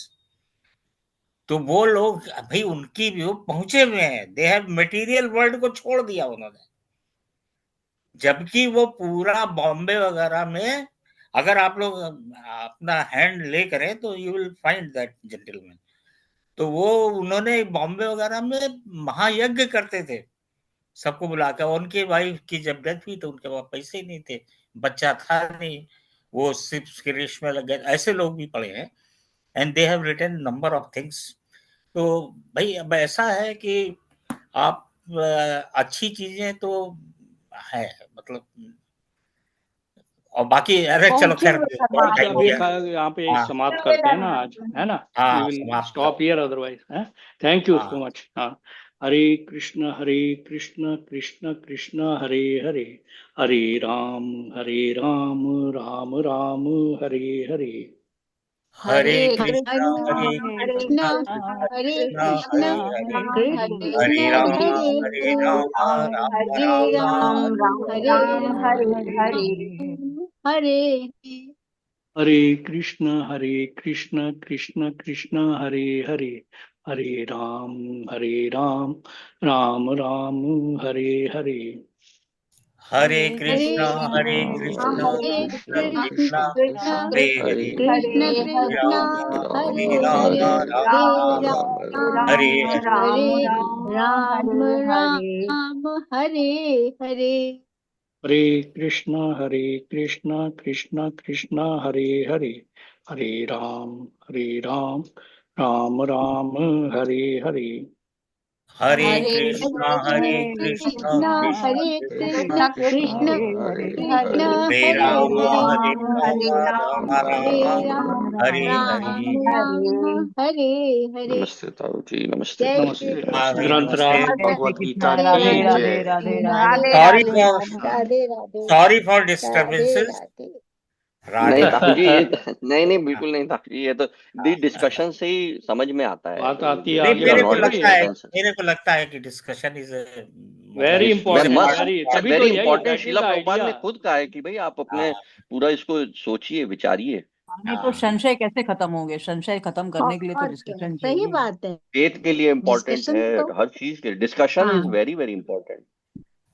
तो वो लोग भाई, उनकी भी वो पहुंचे हुए हैं, दे हैव मटेरियल वर्ल्ड को छोड़ दिया उन्होंने। जबकि वो पूरा बॉम्बे वगैरह में, अगर आप लोग अपना हैंड ले करें तो you will find that gentleman. तो वो उन्होंने बॉम्बे वगैरह में महायज्ञ करते थे, सबको बुलाकर। उनकी वाइफ की जब डेथ हुई तो उनके पास पैसे ही नहीं थे, बच्चा था नहीं, वो सिर्फ स्क्रिश में लग गए, ऐसे लोग भी पड़े हैं। and they have written number of things. तो भाई अब ऐसा है कि आप अच्छी चीजें तो है, मतलब, और बाकी अरे चलो पहुंचे खैर हुए बहुत अच्छा, टाइम हो अभी गया। यहाँ पे हाँ समाप्त करते हैं ना आज, है ना? हाँ वी विल समाप्त स्टॉप कर। हियर अदरवाइज, है। थैंक यू सो हाँ मच। हाँ, हरे कृष्ण कृष्ण कृष्ण हरे हरे, हरे राम राम राम हरे हरे। हरे हरे कृष्णा हरे हरे कृष्णा कृष्णा हरे कृष्णा कृष्णा हरे हरे, कृष्ण हरे राम हरे राम हरे राम राम हरे हरे हरे। हरे हरे कृष्ण कृष्ण कृष्ण हरे हरे, हरे राम राम हरे हरे। हरे हरे कृष्णा कृष्ण हरे कृष्ण कृष्ण कृष्ण कृष्ण हरे हरे, कृष्ण कृष्ण राम हरे हरे राम हरे हरे राम राम हरे हरे। हरे राम राम हरे हरे। हरे कृष्ण कृष्ण कृष्ण हरे हरे, हरे राम राम हरे हरे। हरे हरे कृष्णा कृष्ण कृष्ण हरे कृष्ण कृष्ण कृष्ण कृष्ण कृष्ण हरे हरे राम हरे राम हरे राम हरे हरे। राम राम हरे हरे। नमस्ते ताऊ जी, नमस्ते जय ताऊ श्री जी। नमस्ते हाँ नमस्ते। भाई कृष्ण। नमस्ते। ग्रंथराज जय श्री भगवद गीता कृष्ण, जय राधे की राधे जय। Radhe Radhe. Radhe sorry Radhe for Radhe Radhe sorry for Radhe disturbances. Radhe. Radhe नहीं ताऊ राधे। जी, ये नहीं नहीं हाँ, बिल्कुल नहीं ताऊ जी, ये तो दी डिस्कशन से ही समझ में आता है। बात आती है, नहीं आगे यू आर मेरे को नॉट द बढ़ती लगता है। है डिस्टर्बेंसेस। कि डिस्कशन इज वेरी मतलब way important, reasonable. Must very, it's तभी तो वेरी यही, important. That is Srila the Prabhupada idea. ने खुद कहा है कि भाई आप हाँ अपने पूरा इसको सोचिए, विचारिए। नहीं तो हाँ संशय कैसे खत्म होंगे? संशय खत्म करने के लिए तो और क्या, डिस्कशन सही चाहिए। बात है। फेथ के लिए इम्पोर्टेंट डिस्कशन है, तो हर चीज के डिस्कशन इज हाँ वेरी वेरी इंपॉर्टेंट।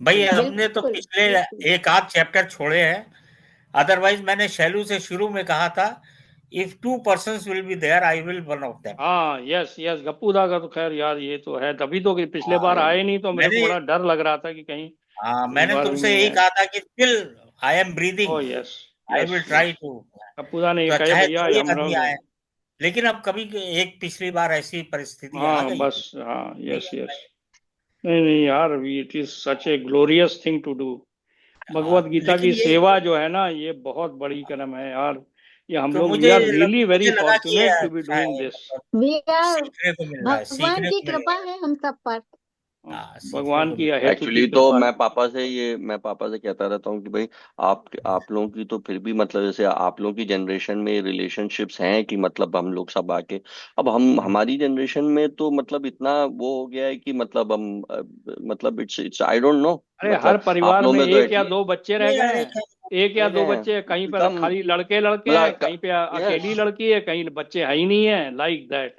भाई, बिल्कुल। हमने तो बिल्कुल पिछले बिल्कुल। एक आध चैप्टर छोड़े हैं। अदरवाइज मैंने शैलू से शुरू में कहा था, if 2 persons will be there I will one of them. हाँ, यस यस, गप्पूदा का तो खैर यार ये तो है, तभी तो कि पिछले बार हाँ आए नहीं तो मेरे को मैंने बड़ा डर लग रहा था कि कहीं हाँ इस मैंने बार भी तुमसे नहीं यही आए। कहा था कि टिल आई एम ओ breathing yes I yes will try yes, to. Gappuda ने ये तो कहे चाहे भैया 2 ही हमरा। आदमी आए, लेकिन अब कभी एक पिछली बार ऐसी परिस्थिति आ हाँ गई थी, बस, हाँ नहीं यस आ यस। पाए। नहीं नहीं यार, it is such a glorious thing to do. Bhagavad Gita की लेकिन ये सेवा जो है ना, ये बहुत बड़ी कर्म है यार। ये हम तो लोग, वी आर रियली वेरी मुझे लगा कि ये फॉर्चुनेट टू बी डूइंग शायद दिस। मतलब वी आर, सीखने को मिल रहा है, भगवान सीखने की को मिल कृपा रहा है। है हम सब पर। हाँ सीखने भगवान को की मिल अहेतु की एक्चुअली तो कृपा है। मैं पापा से कहता रहता हूँ कि भाई आप लोगों की तो फिर भी मतलब जैसे आप लोगों की जनरेशन में रिलेशनशिप्स हैं कि मतलब हम लोग सब आके, अब हम हमारी जनरेशन में तो मतलब इतना वो हो गया है कि मतलब हम मतलब it's it's I don't know. अरे हर मतलब आप परिवार लोगों में में तो एक या एटलीस्ट दो बच्चे रह नहीं गए यार, हैं। एक या रह दो गए हैं, बच्चे, कहीं पर बिकम खाली लड़के लड़के हैं, मतलब कहीं पे अकेली यस। लड़की है, कहीं बच्चे है ही नहीं है, लाइक दैट।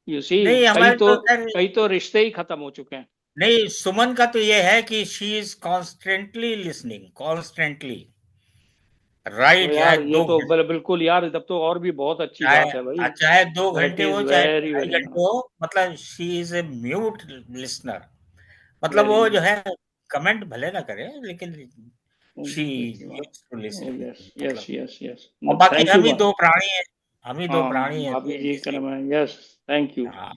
यू सी, नहीं कई हमारे तो तो खैर कई तो रिश्ते ही खत्म हो चुके हैं। नहीं, सुमन का तो ये है कि she is constantly listening, constantly तो राइट। चाहे यार ये दो तो घंटे बिल्कुल यार, तब तो और भी बहुत अच्छी बात है भाई। चाहे 2 घंटे दैट हो इज चाहे वेरी 2.5 घंटे हो, मतलब she is a mute listener. मतलब वेरी वो जो है कमेंट भले ना करे, लेकिन शी अच्छी बात। Used to listen. Yes yes मतलब यस यस, और बाकी थैंक यू। हम ही दो प्राणी हैं, हम ही दो हाँ, प्राणी हैं भाभी तो जी इसलिए। कर्म है, यस। Thank you. हाँ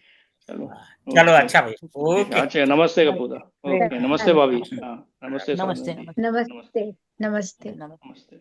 चलो। हाँ। चलो ओके। अच्छा भाई, ठीक है, ओके। अच्छा, नमस्ते कपूदा। हरे ओके, कृष्ण, नमस्ते चलो भाभी। नमस्ते हाँ, नमस्ते सौम्या नमस्ते जी। नमस्ते नमस्ते। नमस्ते नमस्ते। नमस्ते। नमस्ते।